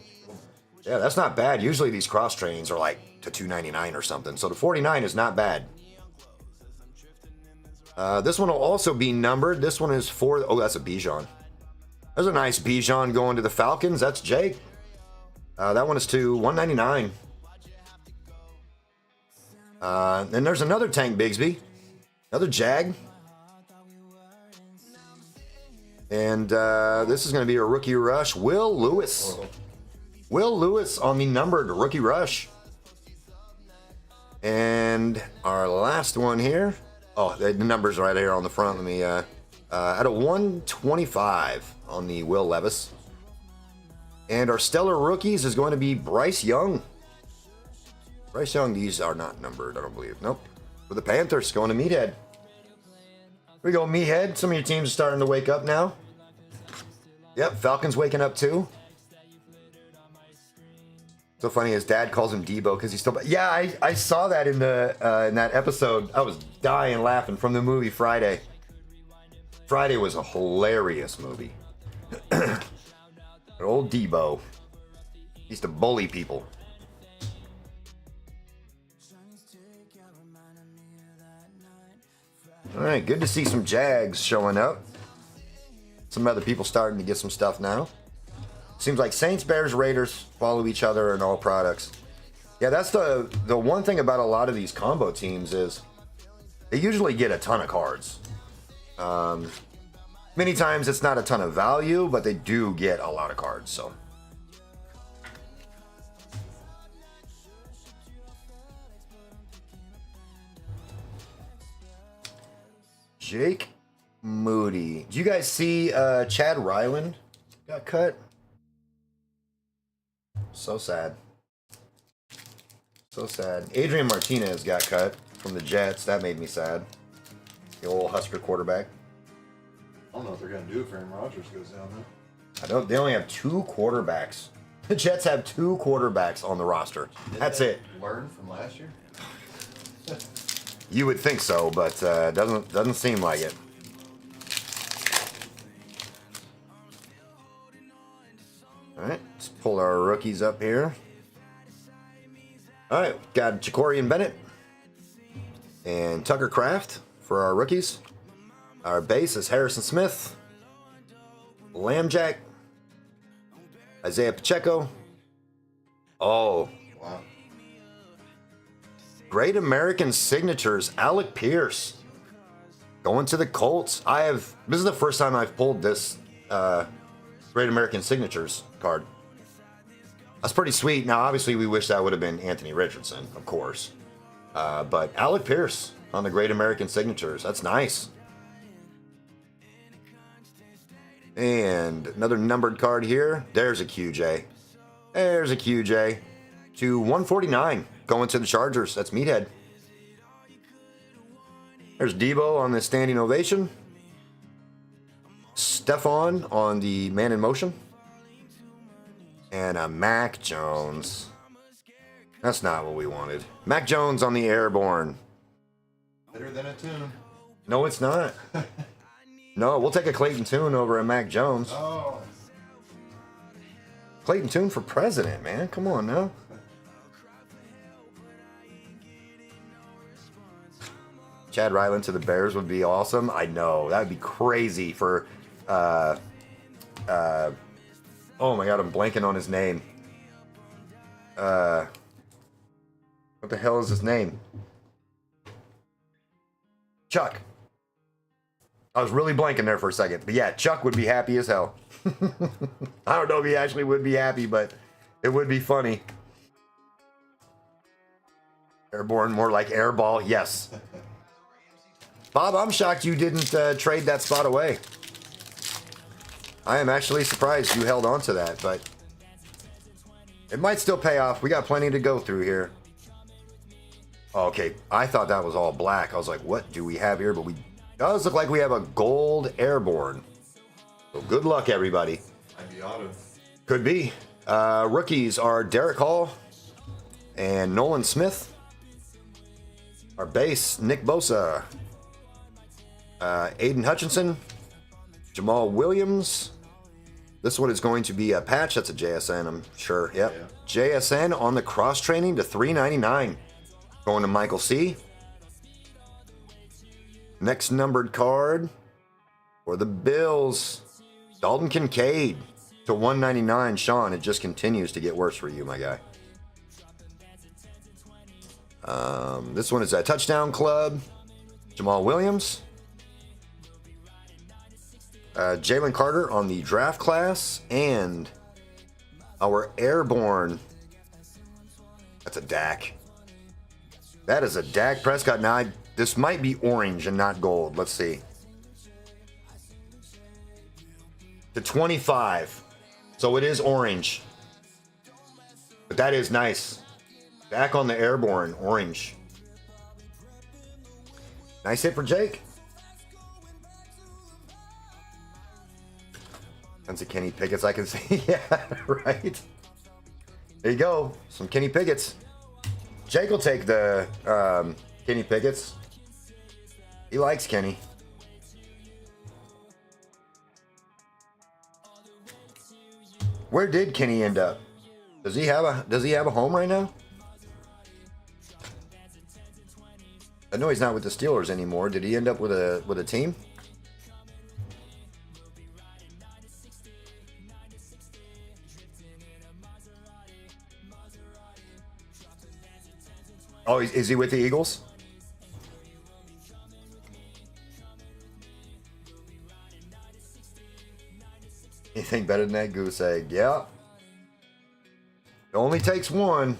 Yeah, that's not bad. Usually these cross trains are like to 299 or something, so the 49 is not bad. This one will also be numbered. This one is for, oh, that's a Bijan. There's a nice Bijan going to the Falcons. That's Jake. That one is to 199. Then there's another Tank Bigsby. Another Jag. And this is going to be a rookie rush. Will Lewis. Will Lewis on the numbered rookie rush. And our last one here. Oh, the number's right here on the front. Let me, out of 125 on the Will Levis. And our stellar rookies is going to be Bryce Young. Bryce Young, these are not numbered, I don't believe. Nope. For the Panthers, going to Meathead. Here we go, Meathead. Some of your teams are starting to wake up now. Yep, Falcons waking up too. So funny, his dad calls him Debo because he's still. Yeah, I saw that in the in that episode. I was dying laughing from the movie Friday. Friday was a hilarious movie. Old Debo used to bully people. All right, good to see some Jags showing up. Some other people starting to get some stuff now. Seems like Saints, Bears, Raiders follow each other in all products. Yeah, that's the one thing about a lot of these combo teams is they usually get a ton of cards. Many times it's not a ton of value, but they do get a lot of cards, so. Jake Moody. Do you guys see Chad Ryland got cut? So sad. So sad. Adrian Martinez got cut from the Jets. That made me sad. The old Husker quarterback. I don't know what they're gonna do if Aaron Rodgers goes down there. I don't. They only have 2 quarterbacks. The Jets have 2 quarterbacks on the roster. That's it. Learn from last year. You would think so, but doesn't seem like it. All right, let's pull our rookies up here. All right, got Jacorian Bennett and Tucker Kraft for our rookies. Our base is Harrison Smith, Lambjack, Isaiah Pacheco. Oh, Wow. Great American Signatures, Alec Pierce. Going to the Colts. This is the first time I've pulled this Great American Signatures card. That's pretty sweet. Now, obviously, we wish that would have been Anthony Richardson, of course. But Alec Pierce on the Great American Signatures. That's nice. And another numbered card here. There's a QJ. There's a QJ. To 149. Going to the Chargers. That's Meathead. There's Debo on the standing ovation. Stefan on the man in motion. And a Mac Jones. That's not what we wanted. Mac Jones on the airborne. Better than a tune. No, it's not. No, we'll take a Clayton Tune over a Mac Jones. Oh. Clayton Tune for president, man. Come on now. Chad Ryland to the Bears would be awesome. I know. That would be crazy for oh my god, I'm blanking on his name. What the hell is his name? Chuck. I was really blanking there for a second. But yeah, Chuck would be happy as hell. I don't know if he actually would be happy, but it would be funny. Airborne, more like airball. Yes. Bob, I'm shocked you didn't trade that spot away. I am actually surprised you held on to that, but it might still pay off. We got plenty to go through here. Okay, I thought that was all black. I was like, what do we have here? But we does look like we have a gold airborne. So good luck, everybody. I'd be auto. Could be. Rookies are Derek Hall and Nolan Smith. Our base, Nick Bosa. Aiden Hutchinson. Jamal Williams. This one is going to be a patch. That's a JSN, I'm sure. Yep. Yeah. JSN on the cross training to $3.99. Going to Michael C. Next numbered card for the Bills. Dalton Kincaid to $1.99. Sean, it just continues to get worse for you, my guy. This one is a touchdown club. Jamal Williams. Jalen Carter on the draft class. And our airborne. That's a Dak. That is a Dak Prescott. Now, this might be orange and not gold. Let's see. To 25. So it is orange. But that is nice. Back on the airborne, orange. Nice hit for Jake. Tons of Kenny Pickett's I can see. Yeah, right. There you go. Some Kenny Pickett's. Jake will take the Kenny Pickett's. He likes Kenny. Where did Kenny end up? Does he have a home right now? I know he's not with the Steelers anymore. Did he end up with a team? Oh, is he with the Eagles? Anything better than that goose egg? Yeah. It only takes one.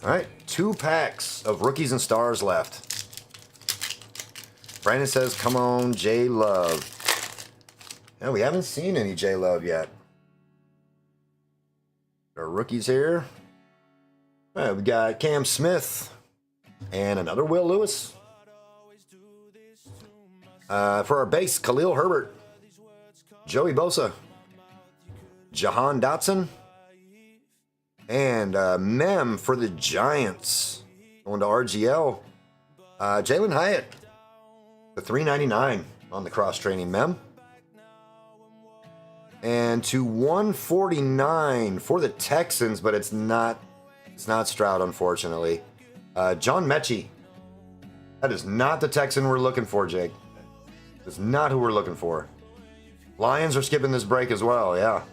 All right, 2 packs of rookies and stars left. Brandon says, come on, J Love. No, we haven't seen any J Love yet. Our rookies here. All right, we got Cam Smith and another Will Lewis. For our base, Khalil Herbert, Joey Bosa, Jahan Dotson, and Mem for the Giants. Going to RGL. Jalen Hyatt, the $3.99 on the cross-training Mem. And to 149 for the Texans, but it's not Stroud, unfortunately. John Mechie. That is not the Texan we're looking for, Jake. That's not who we're looking for. Lions are skipping this break as well, yeah.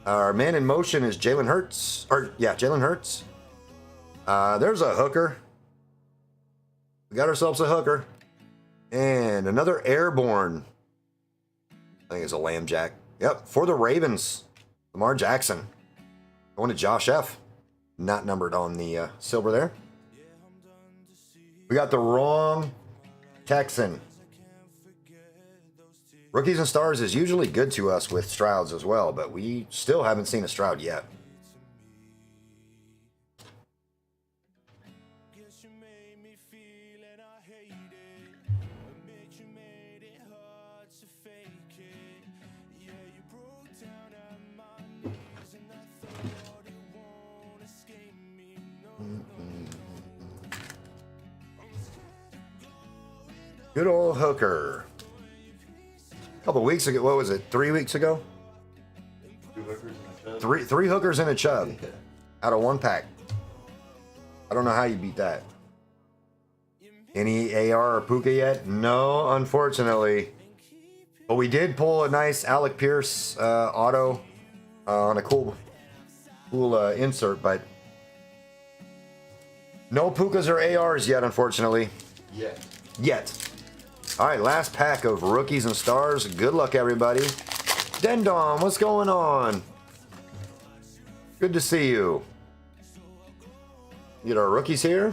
Our man in motion is Jalen Hurts. Jalen Hurts. There's a hooker. We got ourselves a hooker. And another airborne. I think it's a lamb jack. Yep, for the Ravens. Lamar Jackson. Going to Josh F. Not numbered on the silver there. We got the wrong Texan. Rookies and stars is usually good to us with Strouds as well, but we still haven't seen a Stroud yet. Good old hooker. A couple weeks ago, what was it? 3 weeks ago? 2 hookers and a chub. Three hookers and a chub out of 1 pack. I don't know how you beat that. Any AR or Puka yet? No, unfortunately. But we did pull a nice Alec Pierce auto on a cool insert, but no Pukas or ARs yet, unfortunately. Yet. All right, last pack of rookies and stars. Good luck, everybody. Dendon, what's going on? Good to see you. Get our rookies here.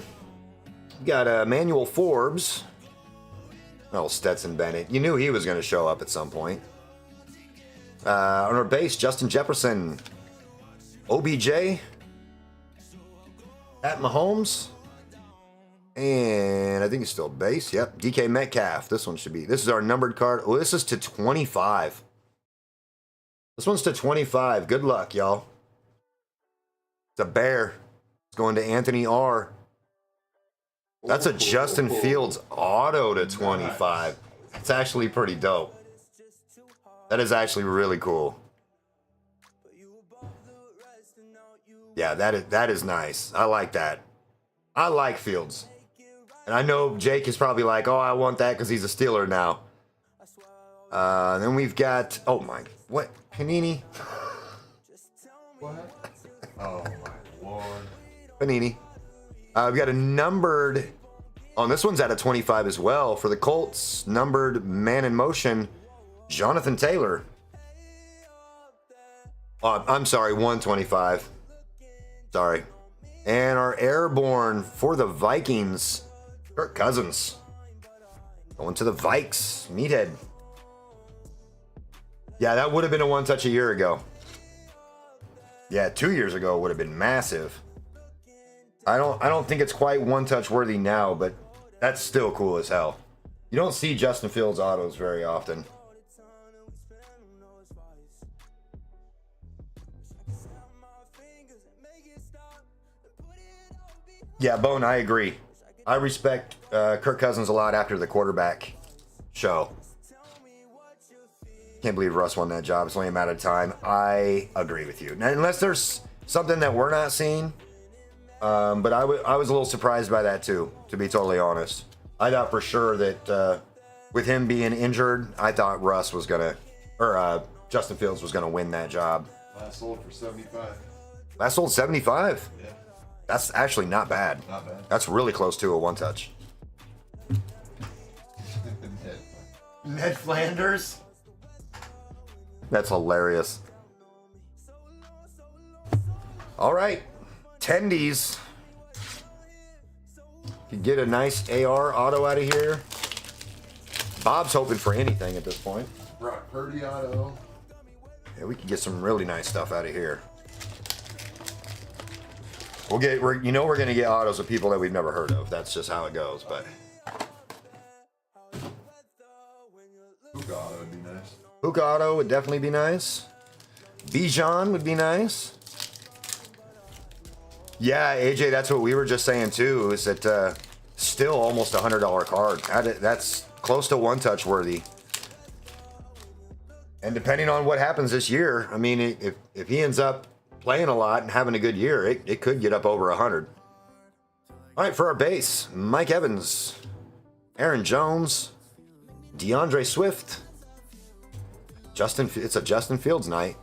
We got Emmanuel Forbes. Oh, Stetson Bennett. You knew he was going to show up at some point. On our base, Justin Jefferson. OBJ. Pat Mahomes. And I think it's still base. Yep. DK Metcalf. This one should be. This is our numbered card. Oh, this is to 25. This one's to 25. Good luck, y'all. It's a bear. It's going to Anthony R. That's a Justin Fields auto to 25. It's actually pretty dope. That is actually really cool. Yeah, that is nice. I like that. I like Fields. And I know Jake is probably like, oh, I want that because he's a Steeler now. Then we've got, oh my, what? Panini? What? Oh my lord. Panini. We've got a numbered Oh, and this one's out of 25 as well for the Colts. Numbered man in motion, Jonathan Taylor. Oh, I'm sorry, 125. Sorry. And our airborne for the Vikings, Kirk Cousins. Going to the Vikes, Meathead. Yeah, that would have been a one touch a year ago. Yeah, 2 years ago would have been massive. I don't think it's quite one touch worthy now, but that's still cool as hell. You don't see Justin Fields autos very often. Yeah, Bone, I agree. I respect Kirk Cousins a lot after the quarterback show. Can't believe Russ won that job. It's only a matter of time. I agree with you. Now, unless there's something that we're not seeing. But I was a little surprised by that too, to be totally honest. I thought for sure that with him being injured, I thought Russ was going to, or Justin Fields was going to win that job. Last sold for 75. Last sold 75? Yeah. That's actually not bad. Not bad. That's really close to a one touch. Ned Flanders? That's hilarious. All right. Tendies. You get a nice AR auto out of here. Bob's hoping for anything at this point. Brock Purdy auto. Yeah, we can get some really nice stuff out of here. We're gonna get autos of people that we've never heard of. That's just how it goes. But Puka auto would be nice. Puka auto would definitely be nice. Bijan would be nice. Yeah, AJ, that's what we were just saying too. Is that still almost $100 card? That's close to one touch worthy. And depending on what happens this year, I mean, if he ends up playing a lot and having a good year, it could get up over 100. All right, for our base, Mike Evans, Aaron Jones, DeAndre Swift, it's a Justin Fields night.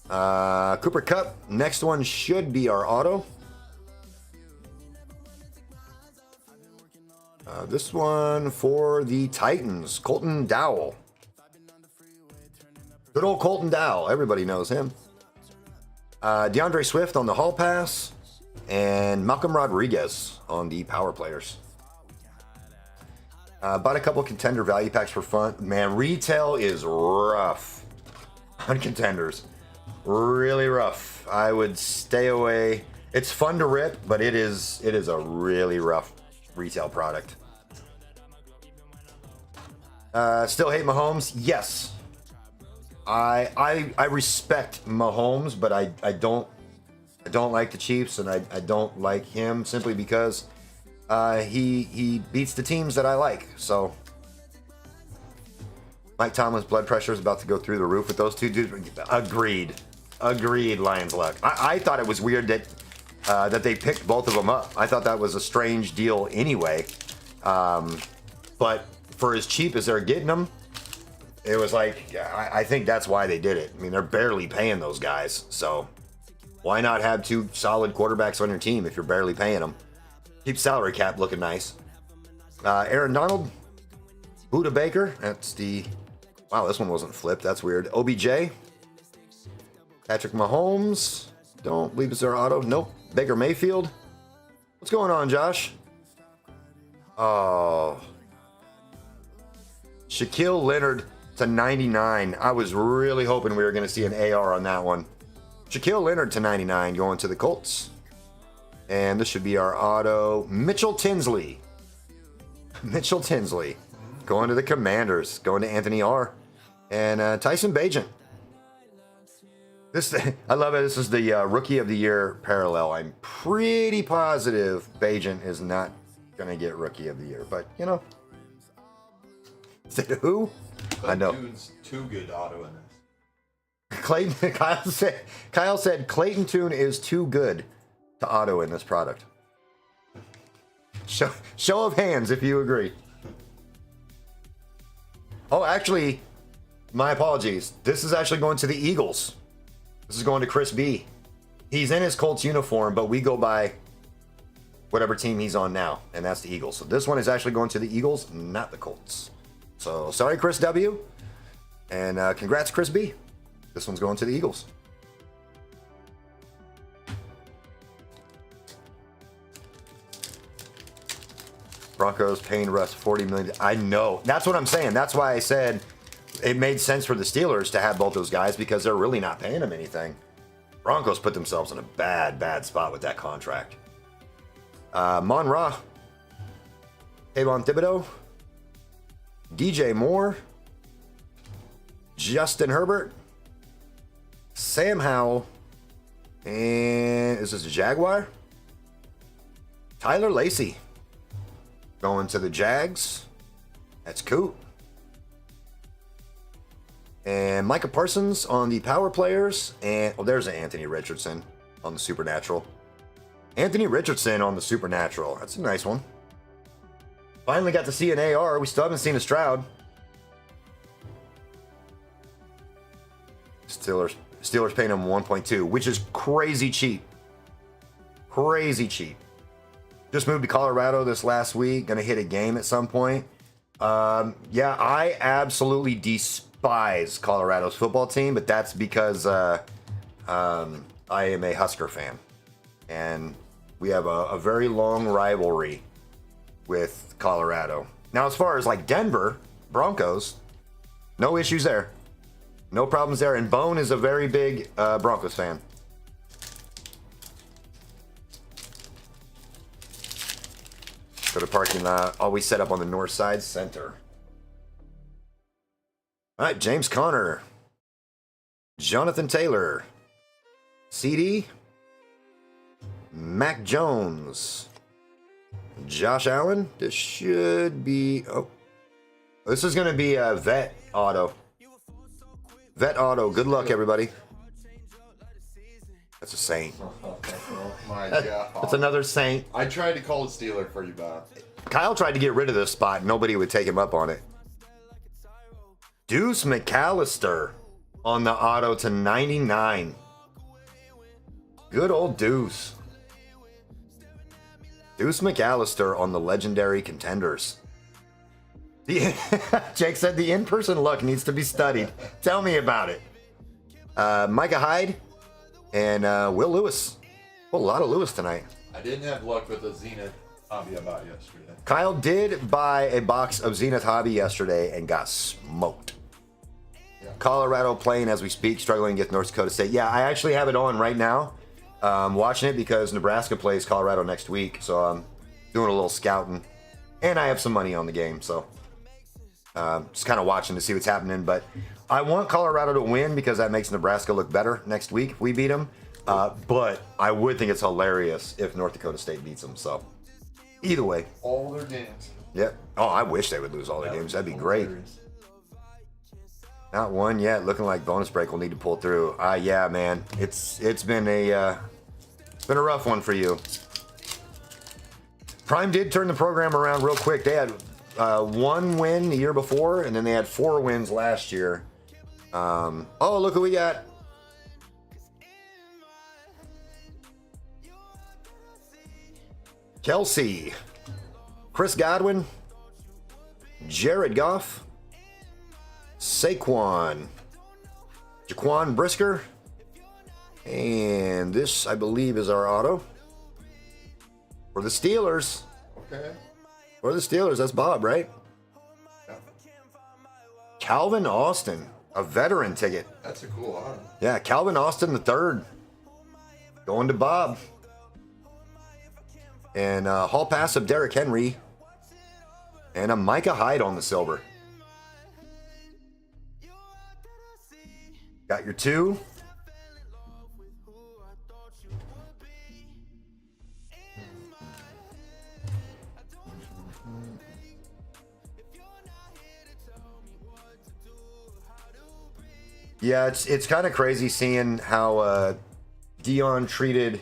Cooper Kupp, next one should be our auto. This one for the Titans, Colton Dowell. Good old Colton Dowell, everybody knows him. DeAndre Swift on the Hall Pass, and Malcolm Rodriguez on the Power Players. Bought a couple contender value packs for fun. Man, retail is rough on contenders. Really rough. I would stay away. It's fun to rip, but it is a really rough retail product. Still hate Mahomes? Yes. I respect Mahomes, but I don't like the Chiefs, and I don't like him simply because he beats the teams that I like. So Mike Tomlin's blood pressure is about to go through the roof with those two dudes. Agreed, Lions luck. I thought it was weird that they picked both of them up. I thought that was a strange deal anyway. But for as cheap as they're getting them, it was like, I think that's why they did it. I mean, they're barely paying those guys. So why not have two solid quarterbacks on your team if you're barely paying them? Keep salary cap looking nice. Aaron Donald, Buda Baker. That's the... Wow, this one wasn't flipped. That's weird. OBJ. Patrick Mahomes. Don't believe it's their auto. Nope. Baker Mayfield. What's going on, Josh? Oh. Shaquille Leonard to 99. I was really hoping we were going to see an AR on that one. Shaquille Leonard to 99 going to the Colts. And this should be our auto. Mitchell Tinsley. Mitchell Tinsley going to the Commanders. Going to Anthony R. And Tyson Bagent. I love it. This is the Rookie of the Year parallel. I'm pretty positive Bagent is not going to get Rookie of the Year. But, you know. Who? I know. Tune's too good auto in this. Clayton, Kyle said Clayton Tune is too good to auto in this product. Show of hands if you agree. Oh, actually, my apologies. This is actually going to the Eagles. This is going to Chris B. He's in his Colts uniform, but we go by whatever team he's on now, and that's the Eagles. So this one is actually going to the Eagles, not the Colts. So sorry, Chris W. And congrats, Chris B. This one's going to the Eagles. Broncos paying Russ $40 million. I know. That's what I'm saying. That's why I said it made sense for the Steelers to have both those guys because they're really not paying them anything. Broncos put themselves in a bad spot with that contract. Mon Ra, Kayvon Thibodeau, DJ Moore, Justin Herbert, Sam Howell, and is this a Jaguar? Tyler Lacey going to the Jags. That's cool. And Micah Parsons on the power players. And there's an Anthony Richardson on the Supernatural. Anthony Richardson on the Supernatural. That's a nice one. Finally got to see an AR. We still haven't seen a Stroud. Steelers paying him 1.2, which is crazy cheap. Crazy cheap. Just moved to Colorado this last week. Gonna hit a game at some point. Yeah, I absolutely despise Colorado's football team, but that's because I am a Husker fan. And we have a very long rivalry with Colorado. Now, as far as like Denver Broncos, no issues there. No problems there. And Bone is a very big Broncos fan. Go to parking lot. Always set up on the north side center. All right, James Conner, Jonathan Taylor, CD, Mac Jones, Josh Allen. This should be, oh, this is going to be a vet auto. Vet auto. Good luck, everybody. That's a Saint. Oh my God. That's another Saint. I tried to call a Steeler for you, Bob. Kyle tried to get rid of this spot. Nobody would take him up on it. Deuce McAllister on the auto to 99. Good old Deuce. Deuce McAllister on the legendary Contenders. Jake said the in-person look needs to be studied. Tell me about it. Micah Hyde and Will Lewis. A lot of Lewis tonight. I didn't have luck with the Zenith hobby I bought yesterday. Kyle did buy a box of Zenith Hobby yesterday and got smoked. Yeah. Colorado playing as we speak, struggling against North Dakota State. Yeah, I actually have it on right now. Watching it because Nebraska plays Colorado next week, so I'm doing a little scouting. And I have some money on the game, so just kind of watching to see what's happening. But I want Colorado to win because that makes Nebraska look better next week if we beat them. But I would think it's hilarious if North Dakota State beats them. So either way. All their games. Yep. Oh, I wish they would lose all their games. That'd be great. Hilarious. Not one yet. Looking like bonus break will need to pull through. Yeah, man. It's been a rough one for you. Prime did turn the program around real quick. They had one win the year before, and then they had 4 wins last year. Oh, look who we got. Kelsey, Chris Godwin, Jared Goff, Saquon, Jaquan Brisker, and this, I believe, is our auto. For the Steelers. Okay. For the Steelers, that's Bob, right? Yeah. Calvin Austin, a veteran ticket. That's a cool auto. Yeah, Calvin Austin the third. Going to Bob. And hall pass of Derrick Henry. And a Micah Hyde on the silver. Got your 2. Yeah, it's kind of crazy seeing how Dion treated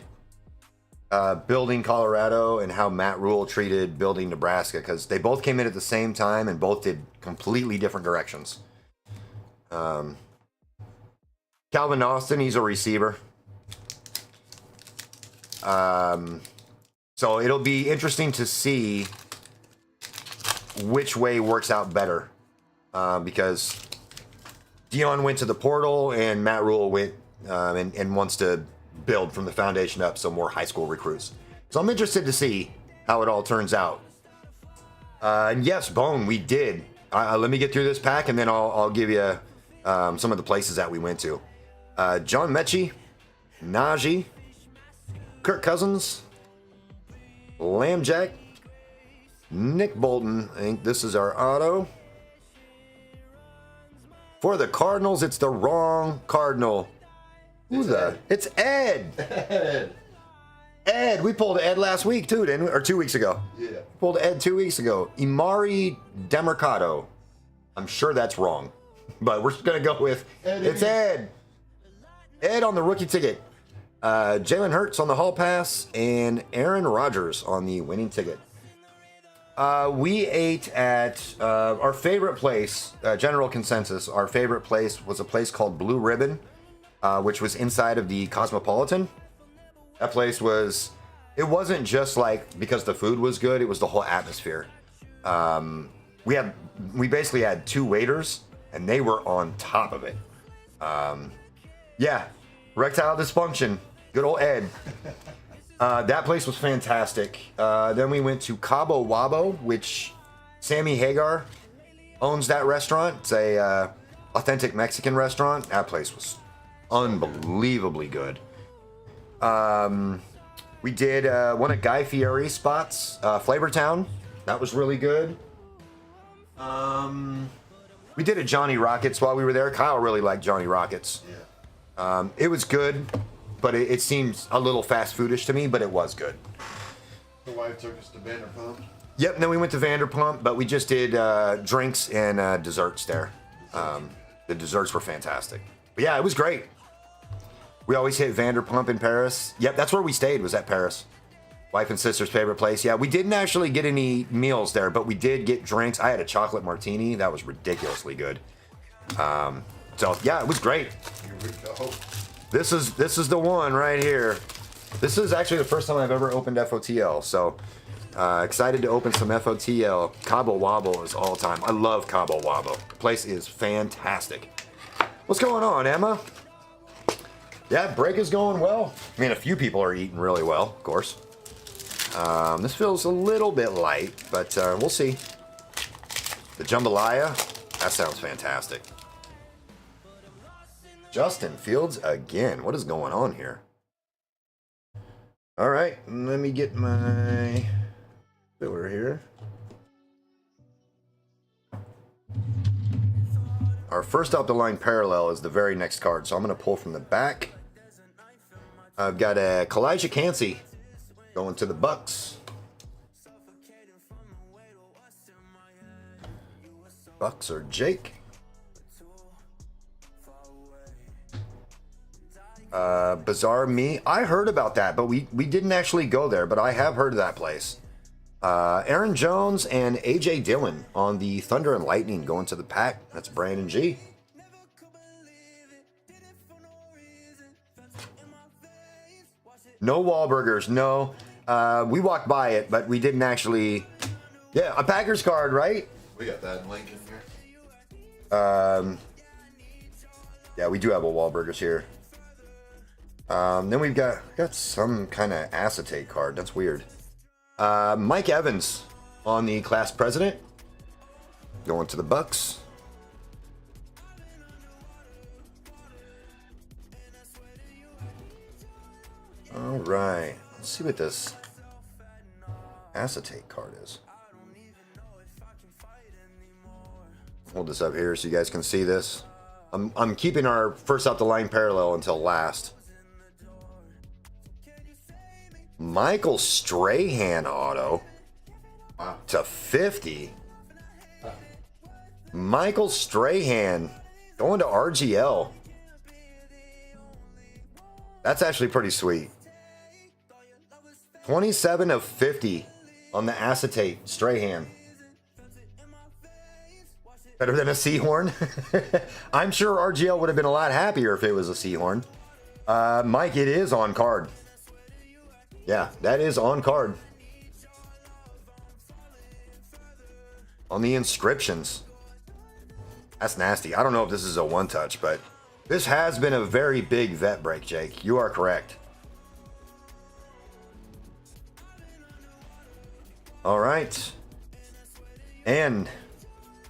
building Colorado and how Matt Rule treated building Nebraska, because they both came in at the same time and both did completely different directions. Calvin Austin, he's a receiver. So it'll be interesting to see which way works out better. Because Dion went to the portal and Matt Rule went and wants to build from the foundation up some more high school recruits. So I'm interested to see how it all turns out. And yes, Bone, we did. Let me get through this pack and then I'll give you some of the places that we went to. John Mechie, Najee, Kirk Cousins, Lambjack, Nick Bolton. I think this is our auto. For the Cardinals, it's the wrong Cardinal. Who's that? It's Ed. Ed. We pulled Ed last week too, didn't we? Or 2 weeks ago. Yeah. Pulled Ed 2 weeks ago. Imari Demercado. I'm sure that's wrong, but we're just gonna go with it's Ed. Ed on the rookie ticket. Jalen Hurts on the hall pass and Aaron Rodgers on the winning ticket. We ate at our favorite place, general consensus. Our favorite place was a place called Blue Ribbon, which was inside of the Cosmopolitan. That place was, it wasn't just like because the food was good, it was the whole atmosphere. We basically had 2 waiters and they were on top of it. Yeah, erectile dysfunction, good old Ed. That place was fantastic. Then we went to Cabo Wabo, which Sammy Hagar owns that restaurant. It's a authentic Mexican restaurant. That place was unbelievably good. We did one of Guy Fieri's spots, Flavortown. That was really good. We did a Johnny Rockets while we were there. Kyle really liked Johnny Rockets. Yeah. It was good, but it seems a little fast foodish to me, but it was good. The wife took us to Vanderpump. Yep, and then we went to Vanderpump, but we just did drinks and desserts there. The desserts were fantastic. But yeah, it was great. We always hit Vanderpump in Paris. Yep, that's where we stayed, was at Paris. Wife and sister's favorite place. Yeah, we didn't actually get any meals there, but we did get drinks. I had a chocolate martini. That was ridiculously good. So yeah, it was great. Here we go. This is the one right here. This is actually the first time I've ever opened FOTL, so excited to open some FOTL. Cabo Wabo is all time. I love Cabo Wabo. The place is fantastic. What's going on, Emma? Yeah, break is going well. I mean, a few people are eating really well, of course. This feels a little bit light, but we'll see. The jambalaya, that sounds fantastic. Justin Fields again. What is going on here? All right, let me get my filler here. Our first up the line parallel is the very next card, so I'm going to pull from the back. I've got a Kalijah Cansey going to the Bucks. Bucks or Jake. Bizarre Me. I heard about that, but we didn't actually go there, but I have heard of that place. Aaron Jones and AJ Dillon on the Thunder and Lightning going to the pack. That's Brandon G. No Wahlburgers, no. We walked by it, but we didn't actually. Yeah, a Packers card, right? We got that in Lincoln here. Yeah, we do have a Wahlburgers here. Then we've got some kind of acetate card. That's weird. Mike Evans on the class president. Going to the Bucks. All right. Let's see what this acetate card is. Hold this up here so you guys can see this. I'm keeping our first out the line parallel until last. Michael Strahan auto to 50. Michael Strahan going to RGL. That's actually pretty sweet. 27 of 50 on the acetate Strahan. Better than a Seahorn. I'm sure RGL would have been a lot happier if it was a Seahorn. Mike, it is on card. Yeah, that is on card. on the inscriptions. That's nasty. I don't know if this is a one-touch, but this has been a very big vet break, Jake. You are correct. All right. And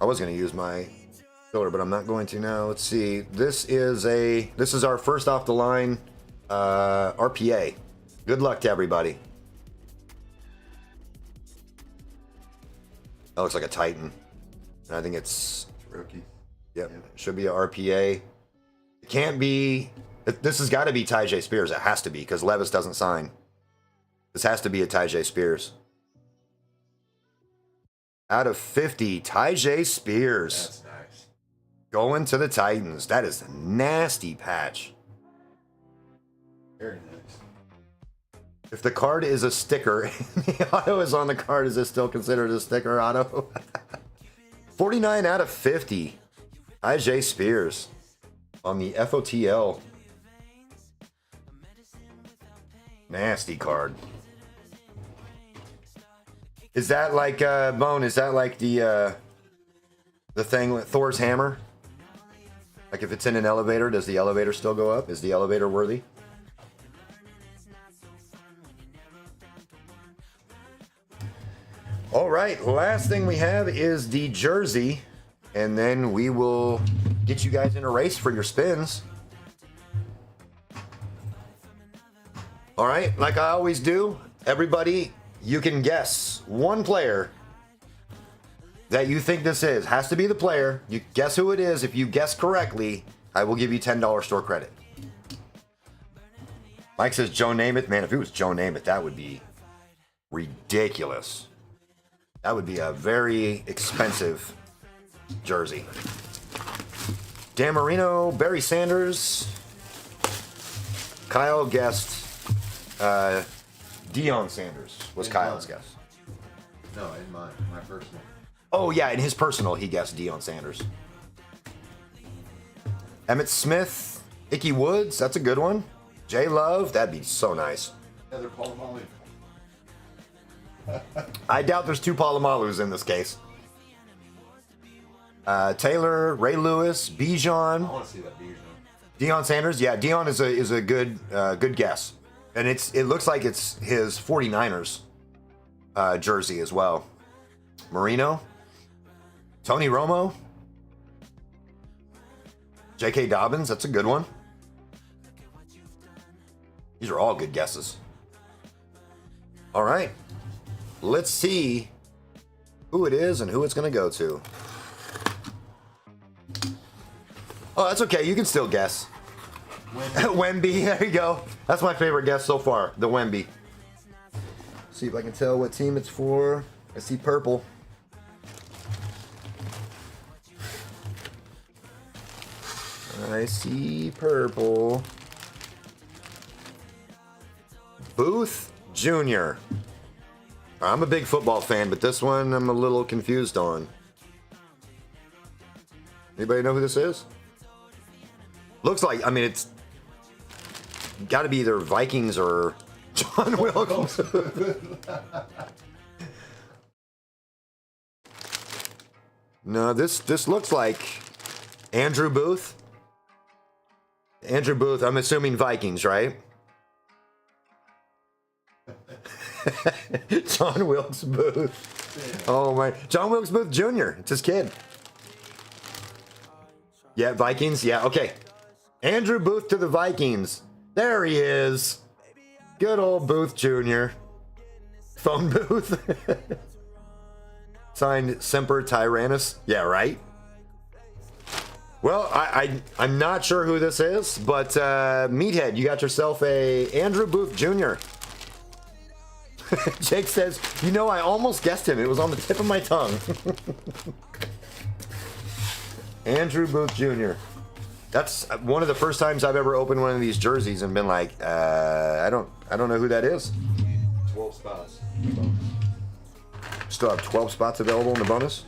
I was going to use my filler, but I'm not going to now. Let's see. This is our first off the line RPA. Good luck to everybody. That looks like a Titan. And I think it's Rookie. yep, should be a RPA. It can't be. This has got to be Tyjae Spears. It has to be because Levis doesn't sign. This has to be a Tyjae Spears. Out of 50, Tyjae Spears. That's nice. Going to the Titans. That is a nasty patch. Very nice. If the card is a sticker, and the auto is on the card, is it still considered a sticker auto? 49 out of 50. Tyjae Spears on the FOTL. Nasty card. Is that like Bone? Is that like the thing with Thor's hammer? Like if it's in an elevator, does the elevator still go up? Is the elevator worthy? All right, last thing we have is the jersey, and then we will get you guys in a race for your spins. All right, like I always do, everybody, you can guess one player that you think this is. Has to be the player. You guess who it is. If you guess correctly, I will give you $10 store credit. Mike says Joe Namath. Man, if it was Joe Namath, that would be ridiculous. That would be a very expensive jersey. Dan Marino, Barry Sanders. Kyle guessed Deion Sanders was In Kyle's mine. guess. No, in mine. My personal. Oh, yeah, in his personal, he guessed Deion Sanders. Emmett Smith, Icky Woods, that's a good one. J Love, that'd be so nice. Heather Palomali. I doubt there's two Palomalus in this case. Taylor, Ray Lewis, I Bijan, want to see that Bijan. Deion Sanders. Yeah, Deion is a good guess, and it looks like it's his 49ers jersey as well. Marino, Tony Romo, J.K. Dobbins. That's a good one. These are all good guesses. All right. Let's see who it is and who it's going to go to. Oh, that's okay. You can still guess. Wemby. There you go. That's my favorite guess so far. The Wemby. See if I can tell what team it's for. I see purple. I see purple. Booth Jr. I'm a big football fan, but this one I'm a little confused on. Anybody know who this is? Looks like, I mean, it's got to be either Vikings or John Wilkes. No, this looks like Andrew Booth. Andrew Booth, I'm assuming Vikings, right? John Wilkes Booth. Oh my, John Wilkes Booth Jr. It's his kid. Yeah, Vikings. Yeah, okay. Andrew Booth to the Vikings. There he is. Good old Booth Jr. Phone booth. Signed Semper Tyrannis. Yeah, right. Well, I'm not sure who this is, but Meathead, you got yourself a Andrew Booth Jr. Jake says, you know, I almost guessed him. It was on the tip of my tongue. Andrew Booth Jr. That's one of the first times I've ever opened one of these jerseys and been like, I don't know who that is. 12 spots. Still have 12 spots available in the bonus.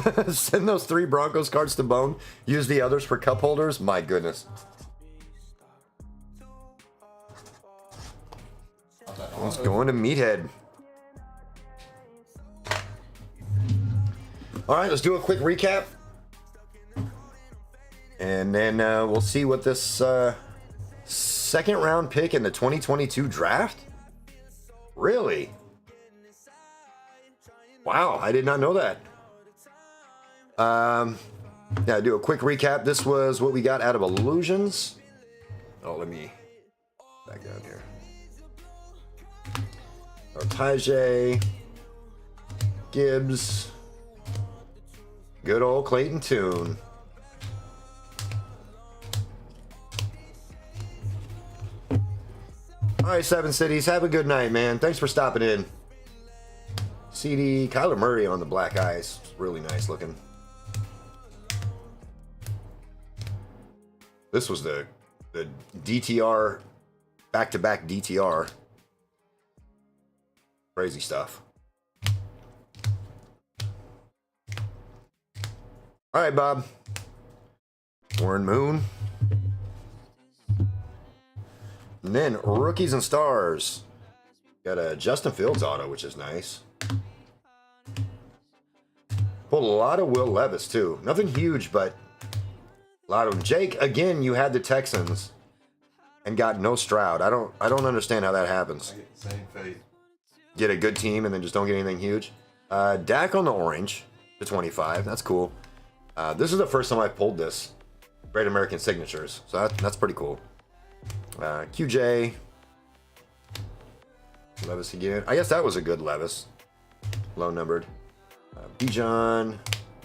Yeah. Send those 3 Broncos cards to Bone. Use the others for cup holders. My goodness. Let's go into Meathead. All right, let's do a quick recap. And then we'll see what this second round pick in the 2022 draft. Really? Wow, I did not know that. Yeah, do a quick recap. This was what we got out of Illusions. Oh, let me back down here. Tajay, Gibbs, good old Clayton Tune. All right, Seven Cities, have a good night, man. Thanks for stopping in. CD, Kyler Murray on the black eyes. Really nice looking. This was the DTR, back-to-back DTR. Crazy stuff. All right, Bob. Warren Moon. And then Rookies and Stars. Got a Justin Fields auto, which is nice. Pulled a lot of Will Levis, too. Nothing huge, but a lot of them. Jake, again, you had the Texans and got no Stroud. I don't understand how that happens. I get the same fate. Get a good team and then just don't get anything huge. Dak on the orange to 25. That's cool. This is the first time I pulled this. Great American Signatures. So that's pretty cool. QJ. Levis again. I guess that was a good Levis. Low numbered. Bijan,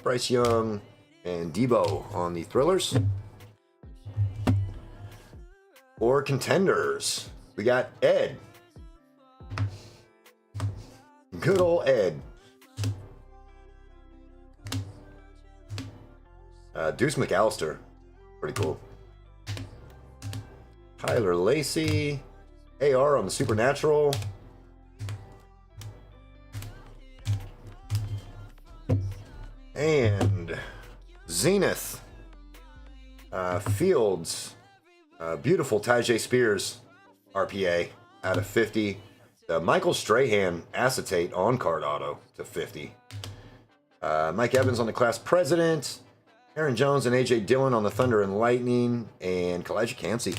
Bryce Young, and Debo on the Thrillers. For Contenders, we got Ed. Good old Ed. Deuce McAllister. Pretty cool. Tyler Lacey. AR on the Supernatural. And Zenith. Fields. Beautiful Tajay Spears RPA out of 50. The Michael Strahan acetate on card auto to 50. Mike Evans on the class president. Aaron Jones and AJ Dillon on the Thunder and Lightning. And Kalijah Cansey.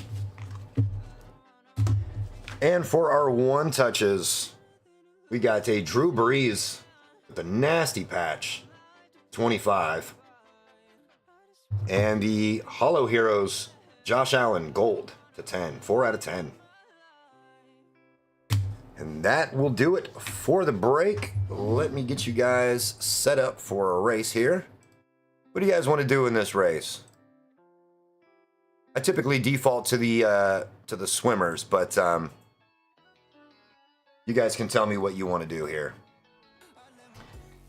And for our one touches, we got a Drew Brees with a nasty patch. 25. And the Hollow Heroes Josh Allen gold to 10. 4 out of 10. And that will do it for the break. Let me get you guys set up for a race here. What do you guys want to do in this race? I typically default to the swimmers, but you guys can tell me what you want to do here.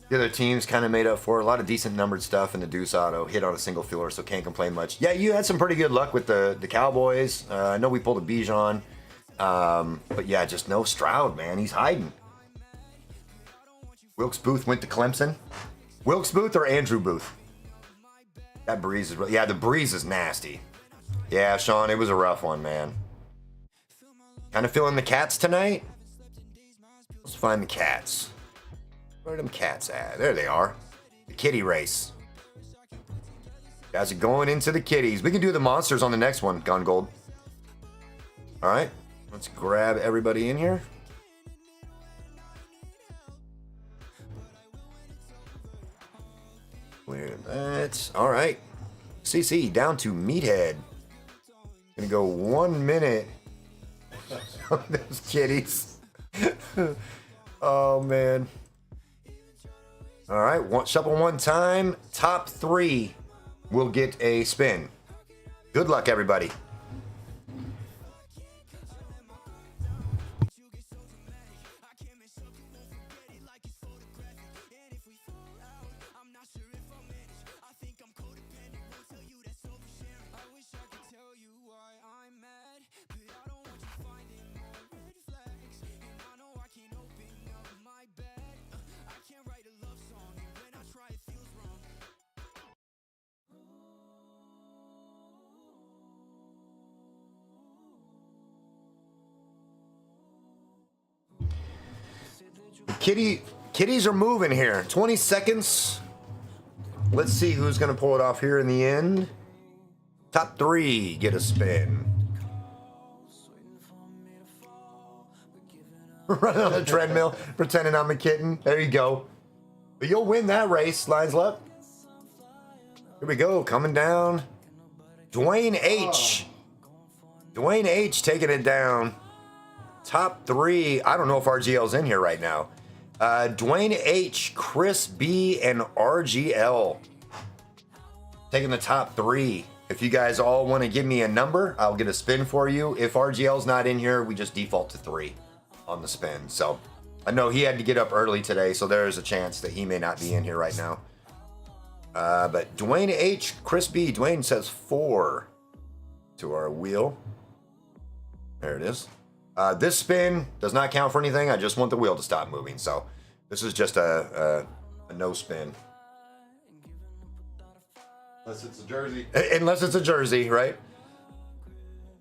The other teams kind of made up for a lot of decent numbered stuff in the Deuce Auto. Hit on a single fielder, so can't complain much. Yeah, you had some pretty good luck with the Cowboys. I know we pulled a Bijan. But yeah, just no Stroud, man. He's hiding. Wilkes Booth went to Clemson. Wilkes Booth or Andrew Booth? That Breeze is... Yeah, the Breeze is nasty. Yeah, Sean, it was a rough one, man. Kind of feeling the cats tonight? Let's find the cats. Where are them cats at? There they are. The kitty race. Guys are going into the kitties. We can do the monsters on the next one, Gone Gold. All right. Let's grab everybody in here. Clear that. All right. CC down to Meathead. Gonna go 1 minute on those kitties. Oh, man. All right. Shuffle one time. Top 3 will get a spin. Good luck, everybody. Kitties are moving here. 20 seconds let's see who's going to pull it off here in the end. Top 3 get a spin. Running on the treadmill, pretending I'm a kitten. There you go. But you'll win that race, Lines Left. Here we go, coming down. Dwayne H. Dwayne H taking it down. Top 3. I don't know if RGL's in here right now. Dwayne H, Chris B, and RGL. Taking the top 3. If you guys all want to give me a number, I'll get a spin for you. If RGL's not in here, we just default to 3 on the spin. So I know he had to get up early today, so there's a chance that he may not be in here right now. But Dwayne H, Chris B, Dwayne says 4 to our wheel. There it is. This spin does not count for anything. I just want the wheel to stop moving. So this is just a no spin. Unless it's a jersey. Unless it's a jersey, right?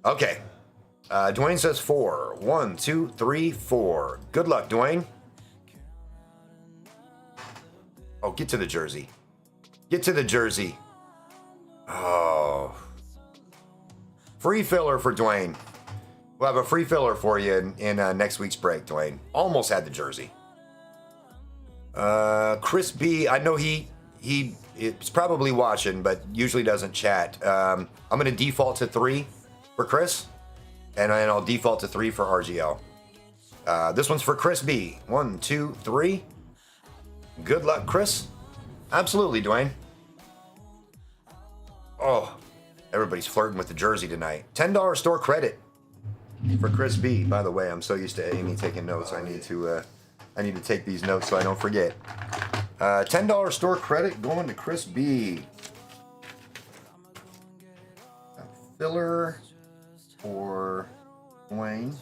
Okay. Dwayne says 4. 1, 2, 3, 4. Good luck, Dwayne. Oh, get to the jersey. Get to the jersey. Oh. Free filler for Dwayne. We'll have a free filler for you in next week's break, Dwayne. Almost had the jersey. Chris B, I know it's probably watching, but usually doesn't chat. I'm going to default to 3 for Chris, and I'll default to 3 for RGL. This one's for Chris B. 1, 2, 3. Good luck, Chris. Absolutely, Dwayne. Oh, everybody's flirting with the jersey tonight. $10 store credit for Chris B. By the way, I'm so used to Amy taking notes. I need to take these notes so I don't forget. $10 store credit going to Chris B. A filler for Dwayne.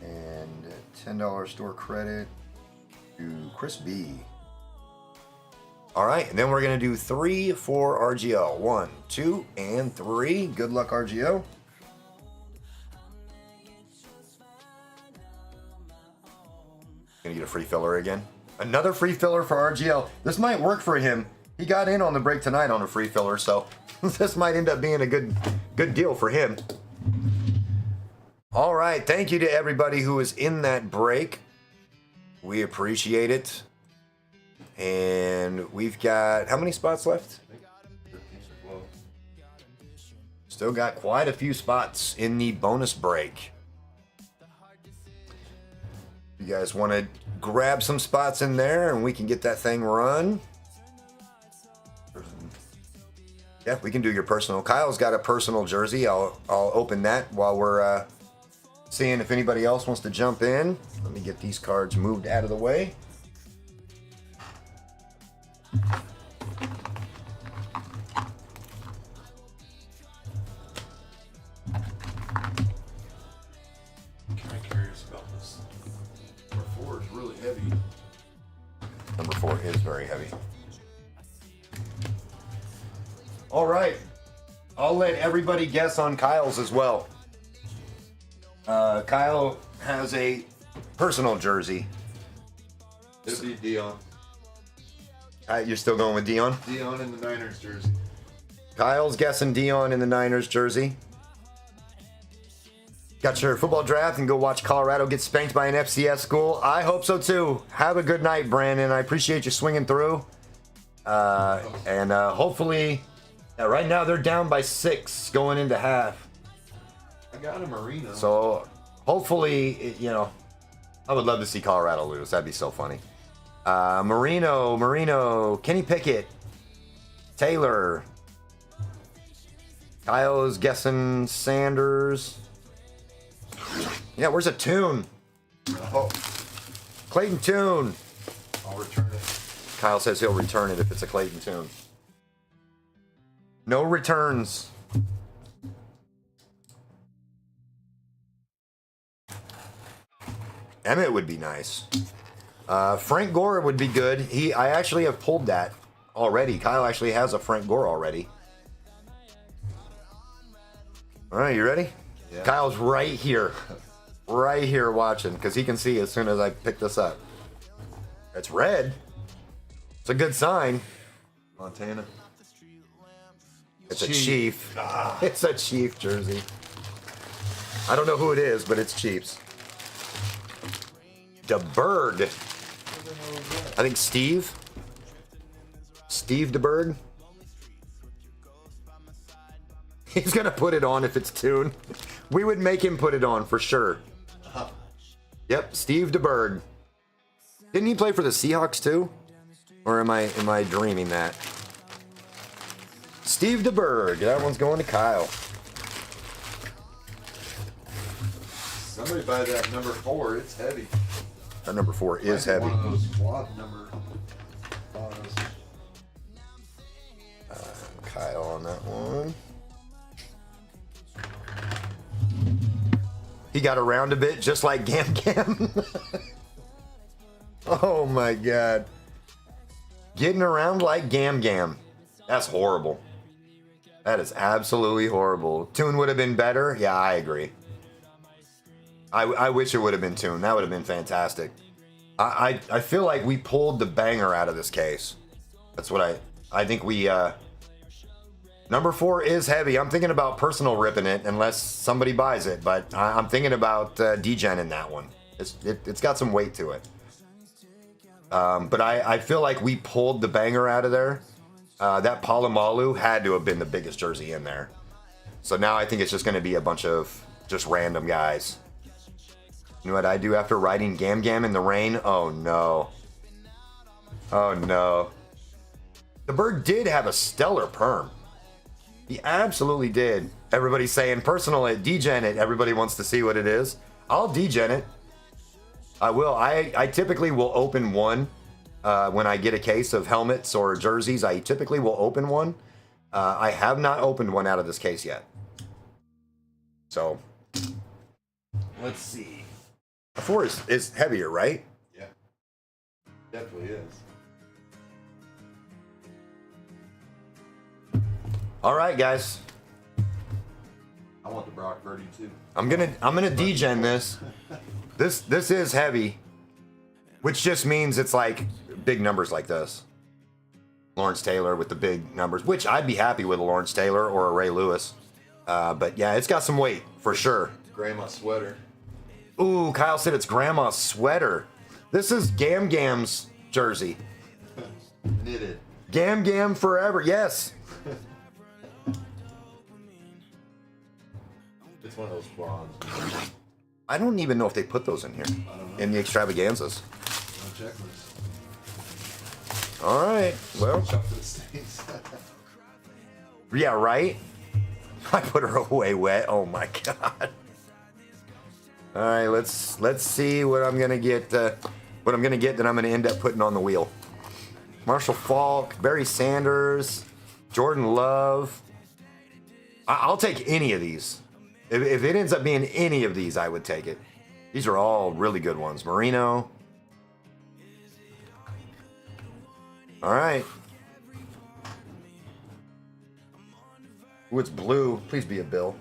And $10 store credit to Chris B. All right, and then we're going to do 3 for RGL. 1, 2, and 3. Good luck, RGL. Gonna get a free filler again. Another free filler for RGL. This might work for him. He got in on the break tonight on a free filler, so this might end up being a good deal for him. All right, thank you to everybody who was in that break. We appreciate it. And we've got how many spots left? Still got quite a few spots in the bonus break. You guys want to grab some spots in there and we can get that thing run? Yeah, we can do your personal. Kyle's got a personal jersey. I'll open that while we're seeing if anybody else wants to jump in. Let me get these cards moved out of the way. Kind of curious about this. Number 4 is really heavy. Number 4 is very heavy. All right. I'll let everybody guess on Kyle's as well. Kyle has a personal jersey. It'll be Dion. You're still going with Dion? Dion in the Niners jersey. Kyle's guessing Dion in the Niners jersey. Got your football draft and go watch Colorado get spanked by an FCS school. I hope so too. Have a good night, Brandon. I appreciate you swinging through. And hopefully, right now they're down by 6 going into half. I got a Marino. So hopefully, I would love to see Colorado lose. That'd be so funny. Marino, Kenny Pickett, Taylor. Kyle is guessing Sanders. Yeah, where's a Tune? Oh, Clayton Tune. I'll return it. Kyle says he'll return it if it's a Clayton Tune. No returns. Emmett would be nice. Frank Gore would be good. I actually have pulled that already. Kyle actually has a Frank Gore already. All right, you ready? Yeah. Kyle's right here watching because he can see as soon as I pick this up. It's red. It's a good sign. Montana. It's a Chief. It's a Chief jersey. I don't know who it is, but it's Chiefs. DeBerg. I think Steve. Steve DeBerg. He's gonna put it on if it's tuned. We would make him put it on for sure. Yep, Steve DeBerg. Didn't he play for the Seahawks too? Or am I dreaming that? Steve DeBerg. That one's going to Kyle. Somebody buy that number 4. It's heavy. That number 4 is heavy. One of those quad number autos. Kyle on that one. He got around a bit just like Gam Gam. Oh my god. Getting around like Gam Gam. That's horrible. That is absolutely horrible. Tune would have been better. Yeah, I agree. I wish it would have been Tune. That would have been fantastic. I feel like we pulled the banger out of this case. That's what I think we... Number 4 is heavy. I'm thinking about personal ripping it unless somebody buys it, but I'm thinking about degen in that one. It's got some weight to it. But I feel like we pulled the banger out of there. That Palomalu had to have been the biggest jersey in there. So now I think it's just going to be a bunch of just random guys. You know what I do after riding Gam Gam in the rain? Oh no. Oh no. The bird did have a stellar perm. He absolutely did. Everybody's saying personal it, degen it. Everybody wants to see what it is. I'll degen it. I will. I typically will open one when I get a case of helmets or jerseys. I typically will open one. I have not opened one out of this case yet. So, let's see. A 4 is heavier, right? Yeah. Definitely is. All right, guys. I want the Brock Purdy too. I'm gonna degen this. This is heavy, which just means it's like big numbers like this. Lawrence Taylor with the big numbers, which I'd be happy with a Lawrence Taylor or a Ray Lewis. But yeah, it's got some weight for sure. Grandma sweater. Ooh, Kyle said it's grandma's sweater. This is Gam Gam's jersey. Knitted. Gam Gam forever, yes. It's one of those bronze. I don't even know if they put those in here. I don't know. In the extravaganzas. No checklist. All right, well. Shop for the stains. Yeah, right? I put her away wet. Oh my god. All right, let's see what I'm gonna get. What I'm gonna get that I'm gonna end up putting on the wheel. Marshall Faulk, Barry Sanders, Jordan Love. I'll take any of these. If it ends up being any of these, I would take it. These are all really good ones. Marino. All right. Ooh, it's blue. Please be a Bill.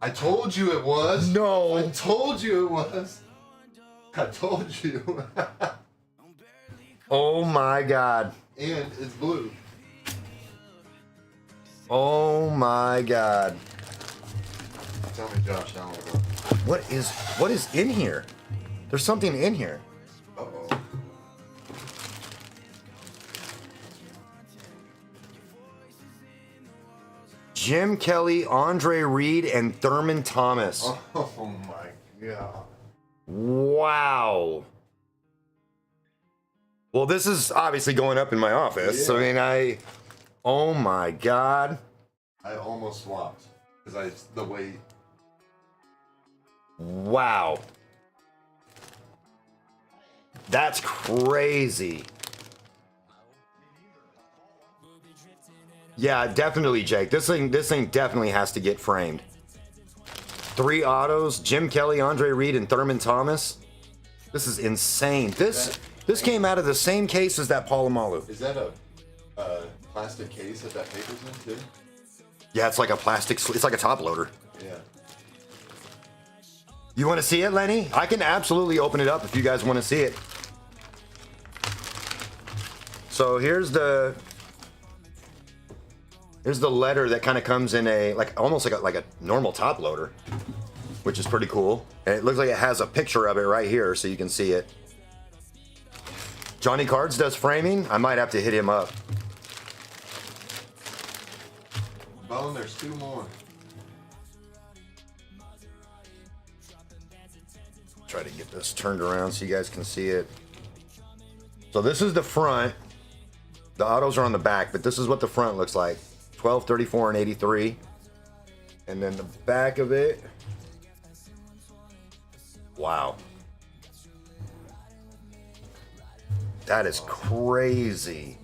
I told you it was. No. I told you it was. I told you. Oh my god. And it's blue. Oh my god. Tell me Josh Allen. What is in here? There's something in here. Uh-oh. Jim Kelly, Andre Reed, and Thurman Thomas. Oh my god. Wow. Well, this is obviously going up in my office. Yeah. I mean, oh my god. I almost swapped because the weight. Wow. That's crazy. Yeah, definitely, Jake. This thing definitely has to get framed. 3 autos, Jim Kelly, Andre Reed, and Thurman Thomas. This is insane. This came out of the same case as that Palomalu. Is that a plastic case that paper's in too? Yeah, it's like a plastic. It's like a top loader. Yeah. You want to see it, Lenny? I can absolutely open it up if you guys want to see it. So here's the letter that kind of comes in a almost like a normal top loader, which is pretty cool. And it looks like it has a picture of it right here, so you can see it. Johnny Cards does framing. I might have to hit him up. Bone, there's 2 more. Try to get this turned around so you guys can see it. So this is the front. The autos are on the back, but this is what the front looks like. 12, 34, and 83. And then the back of it. Wow. That is crazy.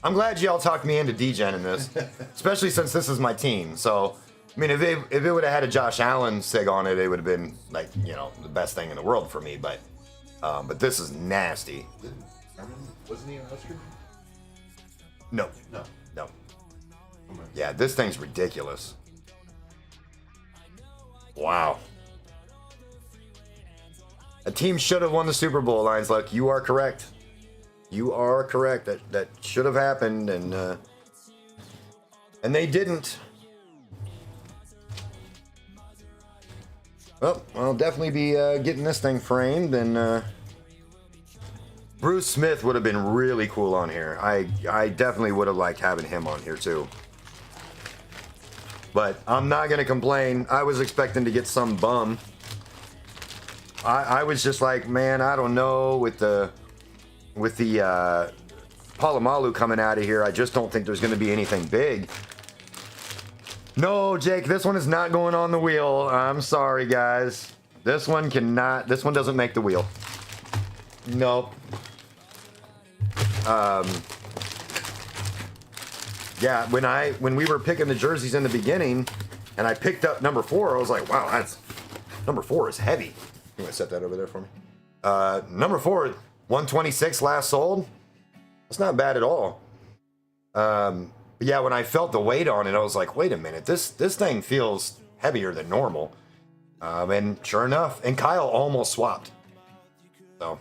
I'm glad y'all talked me into degen in this, especially since this is my team. So, I mean, if it would have had a Josh Allen sig on it, it would have been like, you know, the best thing in the world for me. But this is nasty. Wasn't he an Husker? No. No. No. Yeah, this thing's ridiculous. Wow. A team should have won the Super Bowl, Lions Luck. You are correct. You are correct. That should have happened, and they didn't. Well, I'll definitely be getting this thing framed, and Bruce Smith would have been really cool on here. I definitely would have liked having him on here too. But I'm not gonna complain. I was expecting to get some bum. I was just like, man, I don't know, with the Palomalu coming out of here, I just don't think there's gonna be anything big. No, Jake, this one is not going on the wheel. I'm sorry, guys. This one doesn't make the wheel. Nope. Yeah, when we were picking the jerseys in the beginning, and I picked up number 4, I was like, wow, that's number 4 is heavy. You want to set that over there for me? Number 4, 126 last sold. That's not bad at all. But yeah, when I felt the weight on it, I was like, wait a minute, this thing feels heavier than normal. And sure enough, and Kyle almost swapped. So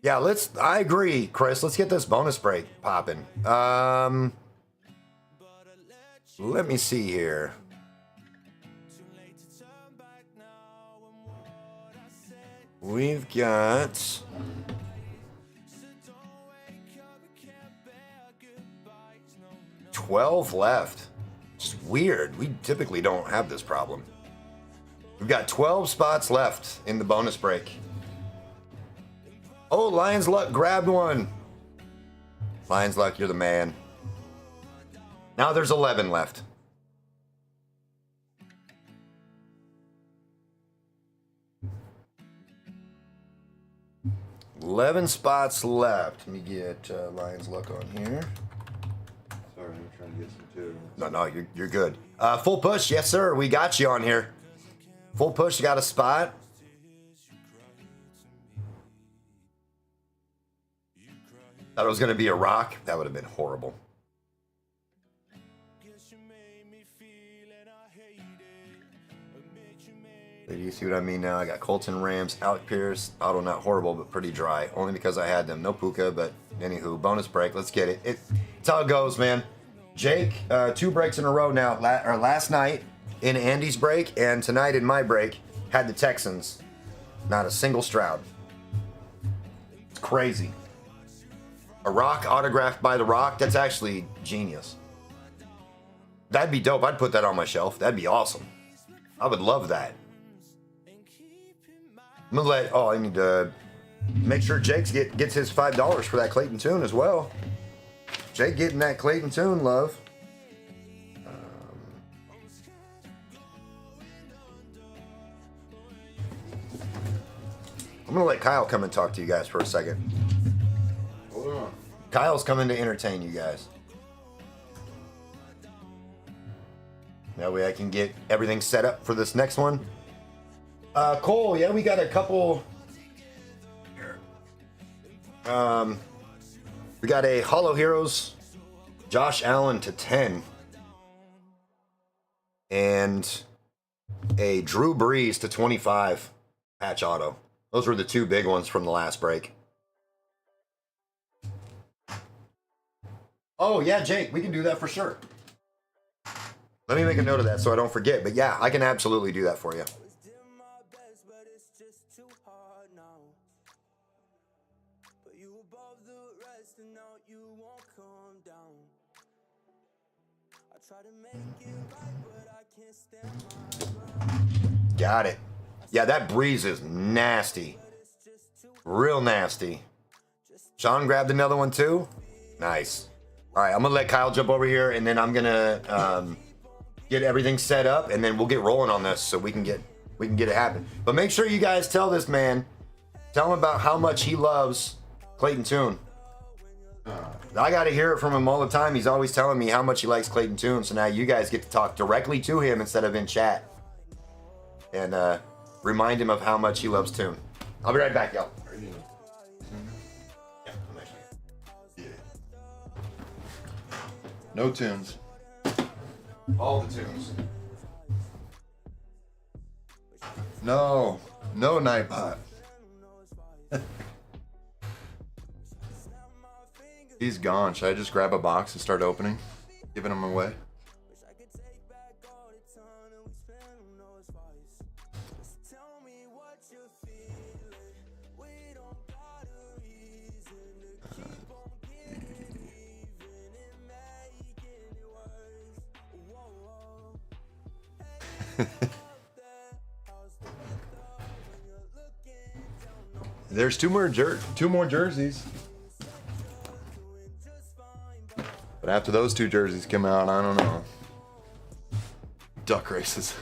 yeah, I agree, Chris. Let's get this bonus break popping. Let me see here. We've got 12 left. It's weird. We typically don't have this problem. We've got 12 spots left in the bonus break. Oh, Lions Luck grabbed one. Lions Luck, you're the man. Now there's 11 left. $11 spots left. Let me get Lions Luck on here. Sorry, I'm trying to get some too. No, you're good. Full push, yes sir. We got you on here. Full push, got a spot. Thought it was gonna be a rock. That would have been horrible. Do you see what I mean now? I got Colton, Rams, Alec Pierce. Auto not horrible, but pretty dry. Only because I had them. No Puka, but anywho, bonus break. Let's get it. It's how it goes, man. Jake, 2 breaks in a row now. Last night in Andy's break and tonight in my break had the Texans. Not a single Stroud. It's crazy. A rock autographed by the Rock. That's actually genius. That'd be dope. I'd put that on my shelf. That'd be awesome. I would love that. I'm gonna I need to make sure Jake gets his $5 for that Clayton Tune as well. Jake getting that Clayton Tune love. I'm gonna let Kyle come and talk to you guys for a second. Hold on. Kyle's coming to entertain you guys. That way I can get everything set up for this next one. Cole, yeah, we got a couple. Here. We got a Hollow Heroes, Josh Allen to 10, and a Drew Brees to 25 patch auto. Those were the two big ones from the last break. Oh, yeah, Jake, we can do that for sure. Let me make a note of that so I don't forget. But yeah, I can absolutely do that for you. Got it. Yeah, that breeze is nasty. Real nasty. Sean grabbed another one too. Nice. All right, I'm gonna let Kyle jump over here, and then I'm gonna get everything set up, and then we'll get rolling on this so we can get it happen. But make sure you guys tell this man, tell him about how much he loves Clayton Tune. I got to hear it from him all the time. He's always telling me how much he likes Clayton Tune. So now you guys get to talk directly to him instead of in chat, and remind him of how much he loves Tune. I'll be right back, y'all. No tunes. All the tunes. No Nightbot. He's gone. Should I just grab a box and start opening? Giving him away? There's two more jerseys. But after those two jerseys come out, I don't know. Duck races.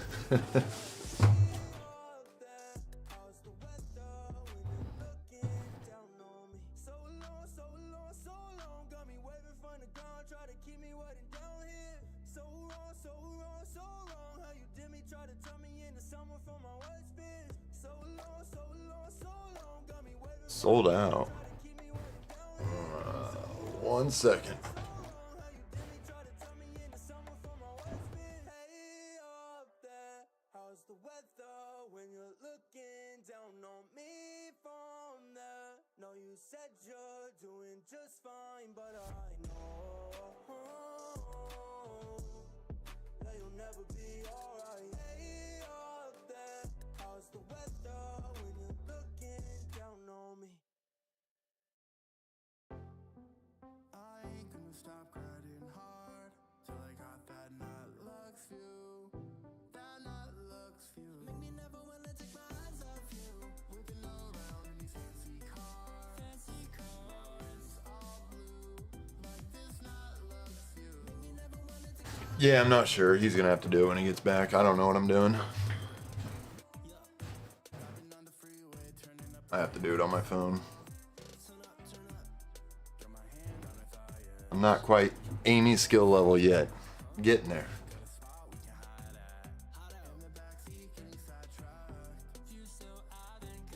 Sold out. 1 second. Yeah, I'm not sure. He's gonna have to do it when he gets back. I don't know what I'm doing. I have to do it on my phone. I'm not quite Amy's skill level yet. Getting there.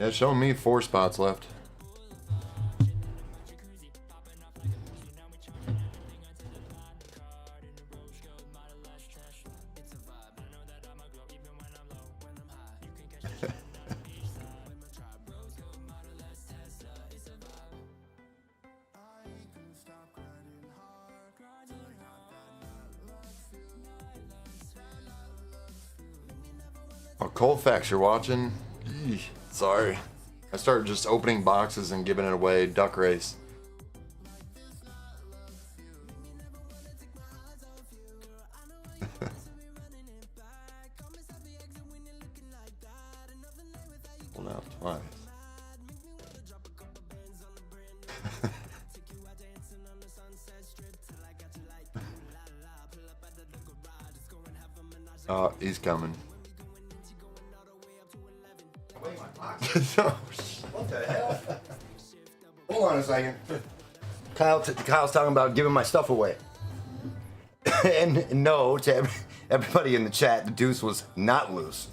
Yeah, it's showing me 4 spots left. Oh, Colfax, you're watching? Eesh, sorry. I started just opening boxes and giving it away. Duck race. Well, now twice. Oh, he's coming. What the hell? Hold on a second. Kyle's talking about giving my stuff away. And no, to everybody in the chat, the deuce was not loose.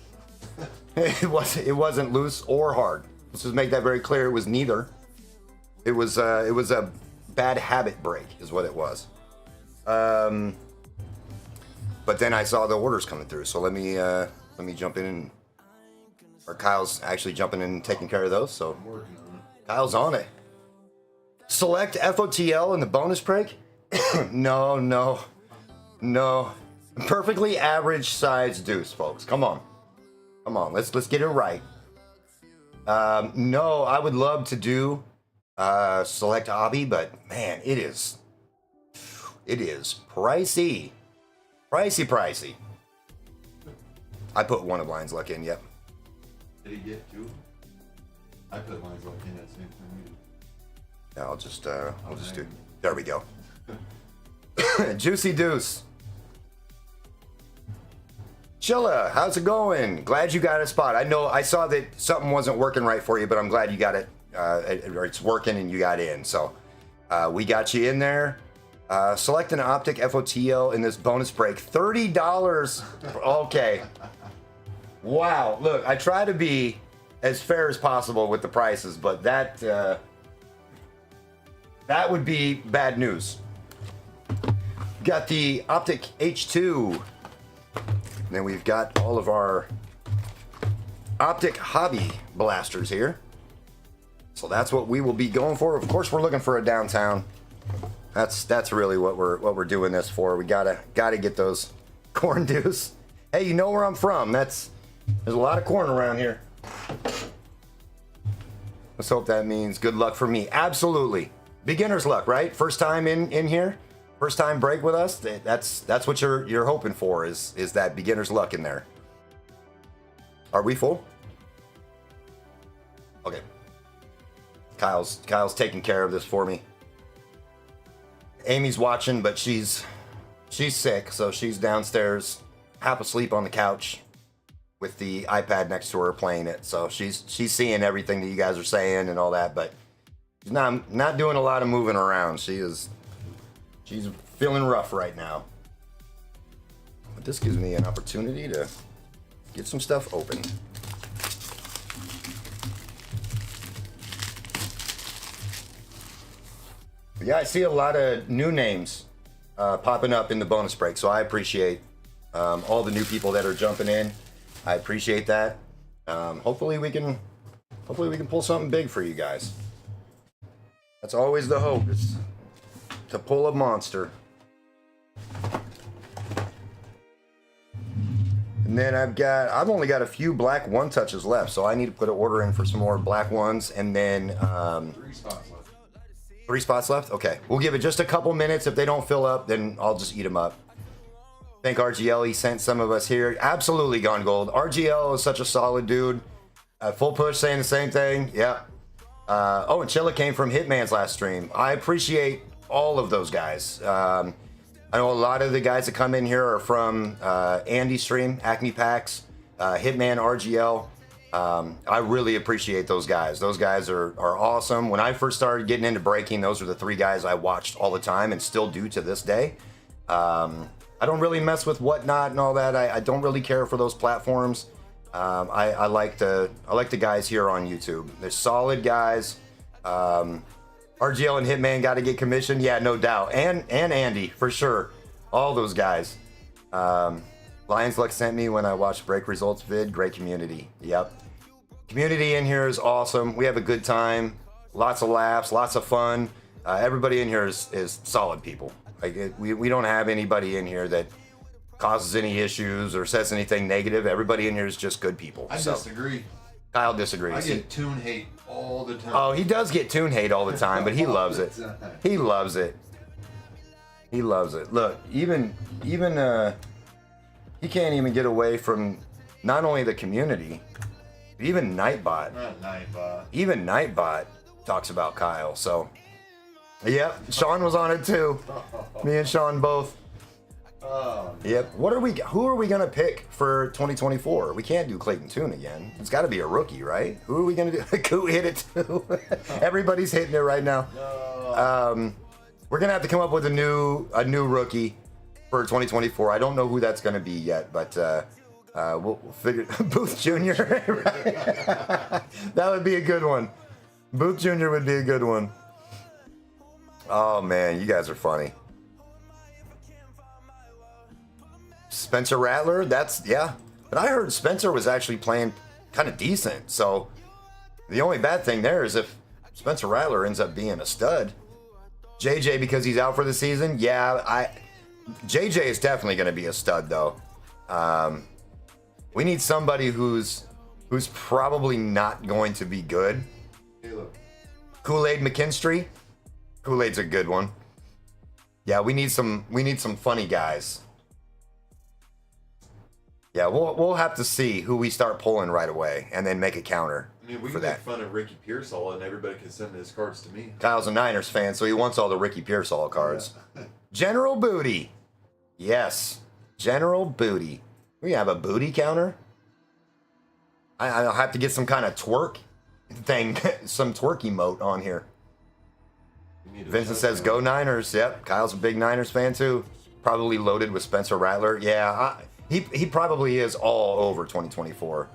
It wasn't loose or hard. Let's just make that very clear. It was neither. It was a bad habit break, is what it was. But then I saw the orders coming through, so let me jump in and Or Kyle's actually jumping in and taking care of those, so I'm working on it. Kyle's on it. Select FOTL in the bonus break? No, no, no. Perfectly average size deuce, folks. Come on. Come on, let's get it right. No, I would love to do select hobby, but man, it is pricey. Pricey. I put one of Lion's Luck in, yep. Did he get 2? I put Lion's Luck in that same thing. Yeah, I'll just do. There we go. Juicy Deuce. Chilla, how's it going? Glad you got a spot. I know I saw that something wasn't working right for you, but I'm glad you got it. Or it's working and you got in. So we got you in there. Select an optic FOTL in this bonus break. $30. Okay. Wow. Look, I try to be as fair as possible with the prices, but that would be bad news. Got the Optic H2. And then we've got all of our Optic Hobby blasters here. So that's what we will be going for. Of course, we're looking for a downtown. That's really what we're doing this for. We gotta get those corn deuce. Hey, you know where I'm from. There's a lot of corn around here. Let's hope that means good luck for me. Absolutely. Beginner's luck, right? First time in here. First time break with us. That's what you're hoping for is that beginner's luck in there. Are we full? Okay. Kyle's taking care of this for me. Amy's watching, but she's sick, so she's downstairs, half asleep on the couch with the iPad next to her playing it. So she's seeing everything that you guys are saying and all that, but she's not doing a lot of moving around. She's feeling rough right now. But this gives me an opportunity to get some stuff open. But yeah, I see a lot of new names popping up in the bonus break, so I appreciate all the new people that are jumping in. I appreciate that. Hopefully we can pull something big for you guys. That's always the hope, is to pull a monster. And then I've only got a few black one touches left, so I need to put an order in for some more black ones, and then 3 spots left. 3 spots left? Okay. We'll give it just a couple minutes. If they don't fill up, then I'll just eat them up. Thank RGL. He sent some of us here. Absolutely gone gold. RGL is such a solid dude. Full push saying the same thing. Yeah. Oh, and Chilla came from Hitman's last stream. I appreciate all of those guys. I know a lot of the guys that come in here are from Andy's stream, Acme Packs, Hitman, RGL. I really appreciate those guys. Those guys are awesome. When I first started getting into breaking, those are the 3 guys I watched all the time and still do to this day. I don't really mess with Whatnot and all that. I don't really care for those platforms. I like the guys here on YouTube. They're solid guys. RGL and Hitman got to get commissioned. Yeah, no doubt. And Andy, for sure. All those guys. Lions Luck sent me when I watched break results vid. Great community. Yep. Community in here is awesome. We have a good time. Lots of laughs, lots of fun. Everybody in here is solid people. Like we don't have anybody in here that causes any issues or says anything negative. Everybody in here is just good people. I disagree. Kyle disagrees. I get tune hate all the time. Oh, he does get tune hate all the time, but he loves it. He loves it. He loves it. Look, even he can't even get away from not only the community, but even Nightbot. Not Nightbot. Even Nightbot talks about Kyle. So, yep, Sean was on it too. Me and Sean both. Oh, Yep. Who are we gonna pick for 2024? We can't do Clayton Tune again. It's got to be a rookie, right? Who are we gonna do? Who hit it too? Everybody's hitting it right now. no. We're gonna have to come up with a new rookie for 2024. I don't know who that's gonna be yet, but we'll figure. Booth Jr. That would be a good one. Booth Jr. would be a good one. Oh man, you guys are funny. Spencer Rattler, yeah. But I heard Spencer was actually playing kind of decent. So the only bad thing there is if Spencer Rattler ends up being a stud. JJ, because he's out for the season, yeah, JJ is definitely going to be a stud though. We need somebody who's probably not going to be good. Kool-Aid McKinstry. Kool-Aid's a good one. Yeah, we need some funny guys. Yeah, we'll have to see who we start pulling right away and then make a counter. I mean, we for can that. make fun of Ricky Pearsall and everybody can send his cards to me. Kyle's a Niners fan, so he wants all the Ricky Pearsall cards. Yeah. General Booty. Yes. General Booty. We have a booty counter. I'll have to get some kind of twerk thing, some twerk emote on here. Vincent says, go Niners. Yep. Kyle's a big Niners fan too. Probably loaded with Spencer Rattler. Yeah, he probably is all over 2024.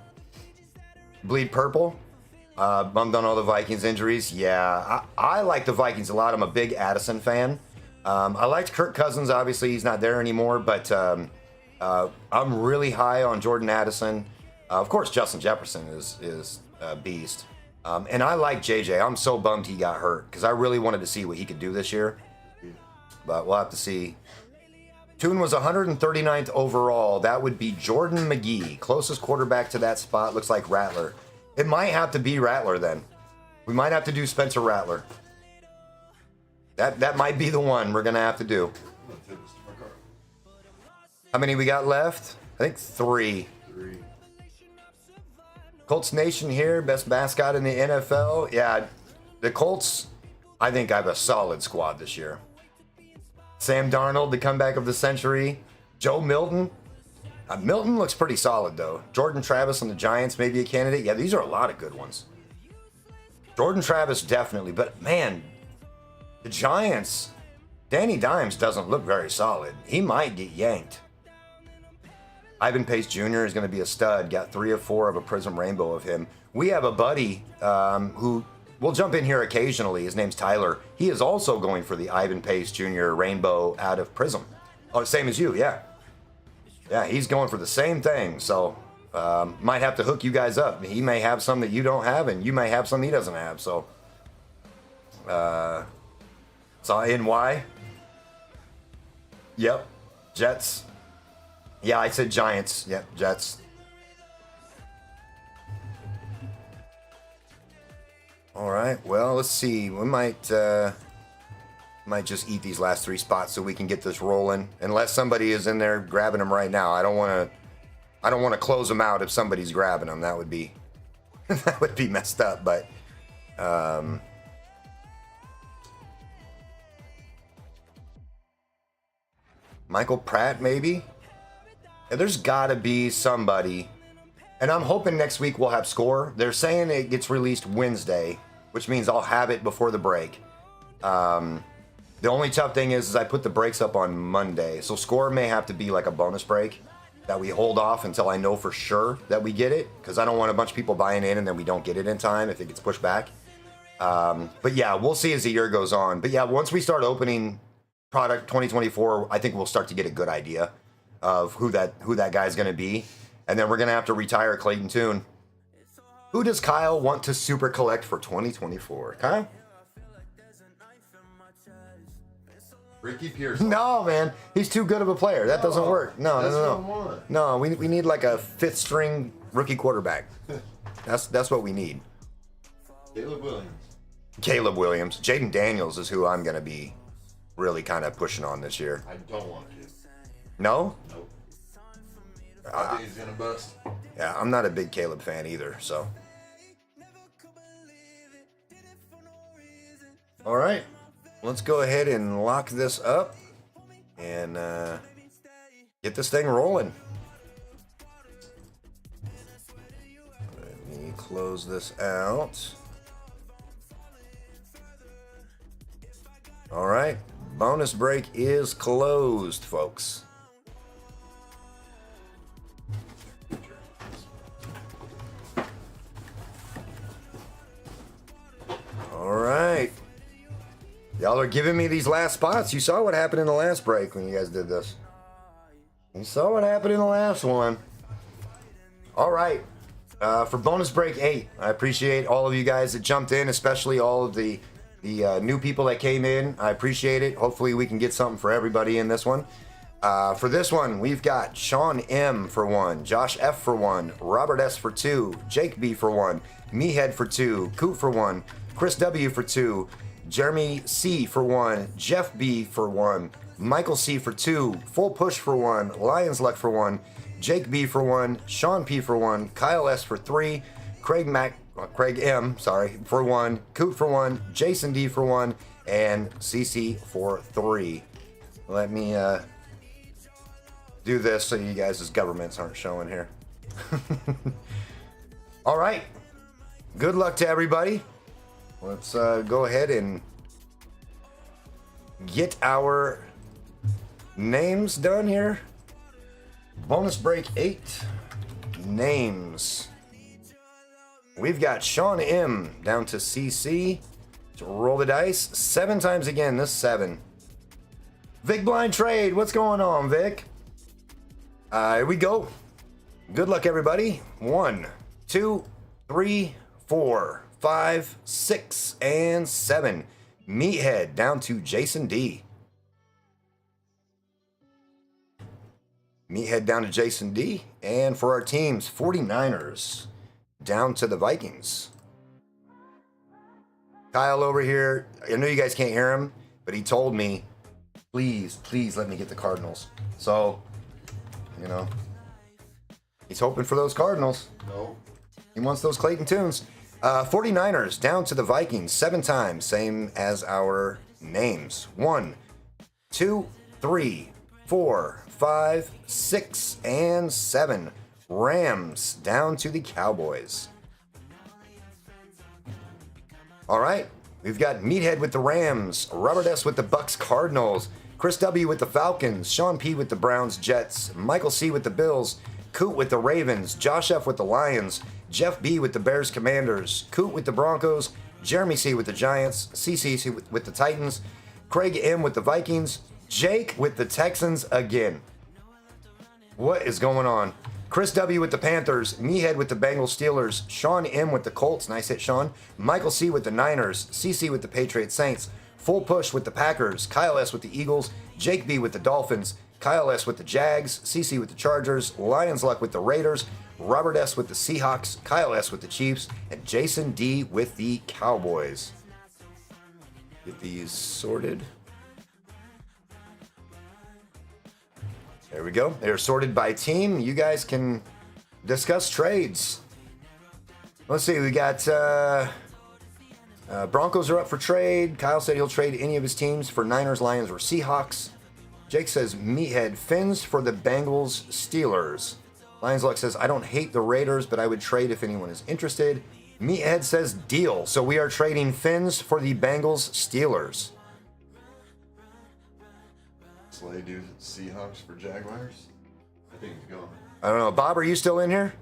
Bleed Purple. Bummed on all the Vikings injuries. Yeah, I like the Vikings a lot. I'm a big Addison fan. I liked Kirk Cousins. Obviously, he's not there anymore, but I'm really high on Jordan Addison. Of course, Justin Jefferson is a beast. And I like JJ. I'm so bummed he got hurt because I really wanted to see what he could do this year. But we'll have to see. Toon was 139th overall. That would be Jordan McGee. Closest quarterback to that spot looks like Rattler. It might have to be Rattler then. We might have to do Spencer Rattler. That might be the one we're going to have to do. How many we got left? I think 3. Colts Nation here, best mascot in the NFL. Yeah, the Colts, I think, have a solid squad this year. Sam Darnold, the comeback of the century. Joe Milton. Milton looks pretty solid, though. Jordan Travis on the Giants, maybe a candidate. Yeah, these are a lot of good ones. Jordan Travis, definitely. But, man, the Giants, Danny Dimes doesn't look very solid. He might get yanked. Ivan Pace Jr. is going to be a stud. Got 3 or 4 of a Prism Rainbow of him. We have a buddy who will jump in here occasionally. His name's Tyler. He is also going for the Ivan Pace Jr. Rainbow out of Prism. Oh, same as you, yeah. Yeah, he's going for the same thing. So might have to hook you guys up. He may have some that you don't have, and you may have some he doesn't have. So, NY. Yep, Jets. Yeah, I said Giants. Yep, Jets. All right. Well, let's see. We might just eat these last 3 spots so we can get this rolling. Unless somebody is in there grabbing them right now. I don't want to close them out if somebody's grabbing them. That would be that would be messed up. But Michael Pratt, maybe. Yeah, there's got to be somebody. And I'm hoping next week we'll have score. They're saying it gets released Wednesday, which means I'll have it before the break. The only tough thing is I put the breaks up on Monday. So score may have to be like a bonus break that we hold off until I know for sure that we get it. Because I don't want a bunch of people buying in and then we don't get it in time if it gets pushed back. But yeah, we'll see as the year goes on. But yeah, once we start opening product 2024, I think we'll start to get a good idea of who that guy's going to be. And then we're going to have to retire Clayton Tune. Who does Kyle want to super collect for 2024? Kyle? Ricky Pearsall. No, man. He's too good of a player. That doesn't work. No. No, we need like a 5th string rookie quarterback. That's what we need. Caleb Williams. Jaden Daniels is who I'm going to be really kind of pushing on this year. I don't want to. No? Nope. I think he's going to bust. Yeah, I'm not a big Caleb fan either, so. All right. Let's go ahead and lock this up and get this thing rolling. Let me close this out. All right. Bonus break is closed, folks. All right. Y'all are giving me these last spots. You saw what happened in the last break when you guys did this. You saw what happened in the last one. All right. For bonus break 8, I appreciate all of you guys that jumped in, especially all of the new people that came in. I appreciate it. Hopefully we can get something for everybody in this one. For this one, we've got Sean M for 1, Josh F for 1, Robert S for 2, Jake B for 1, Mehead for 2, Coot for 1, Chris W for 2, Jeremy C for 1, Jeff B for 1, Michael C for 2, Full Push for 1, Lions Luck for 1, Jake B for 1, Sean P for 1, Kyle S for 3, Craig M, for 1, Coot for 1, Jason D for 1, and CC for 3. Let me do this so you guys' governments aren't showing here. All right. Good luck to everybody. Let's go ahead and get our names done here. Bonus break 8. Names. We've got Sean M down to CC. To roll the dice 7 times again. This 7. Vic Blind Trade. What's going on, Vic? Here we go. Good luck, everybody. 1, 2, 3, 4, 5, 6, and 7. Meathead down to Jason D. Meathead down to Jason D. And for our teams, 49ers down to the Vikings. Kyle over here, I know you guys can't hear him, but he told me, please let me get the Cardinals. So, you know, he's hoping for those Cardinals. No. He wants those Clayton Tunes. 49ers down to the Vikings 7 times, same as our names. 1, 2, 3, 4, 5, 6, and 7. Rams down to the Cowboys. All right, we've got Meathead with the Rams, Robert S with the Bucks Cardinals, Chris W with the Falcons, Sean P with the Browns Jets, Michael C with the Bills, Coot with the Ravens, Josh F with the Lions, Jeff B with the Bears Commanders, Coot with the Broncos, Jeremy C with the Giants, CC with the Titans, Craig M with the Vikings, Jake with the Texans again. What is going on? Chris W with the Panthers, Meathead with the Bengals Steelers, Sean M with the Colts, nice hit Sean, Michael C with the Niners, CC with the Patriots Saints, Full Push with the Packers, Kyle S with the Eagles, Jake B with the Dolphins, Kyle S with the Jags, CC with the Chargers, Lions Luck with the Raiders, Robert S with the Seahawks, Kyle S with the Chiefs, and Jason D with the Cowboys. Get these sorted. There we go. They're sorted by team. You guys can discuss trades. Let's see. We got Broncos are up for trade. Kyle said he'll trade any of his teams for Niners, Lions, or Seahawks. Jake says Meathead Fins for the Bengals, Steelers. Lions Luck says I don't hate the Raiders, but I would trade if anyone is interested. Meathead says deal. So we are trading Fins for the Bengals, Steelers. Slay do Seahawks for Jaguars? I think he's going. I don't know. Bob, are you still in here?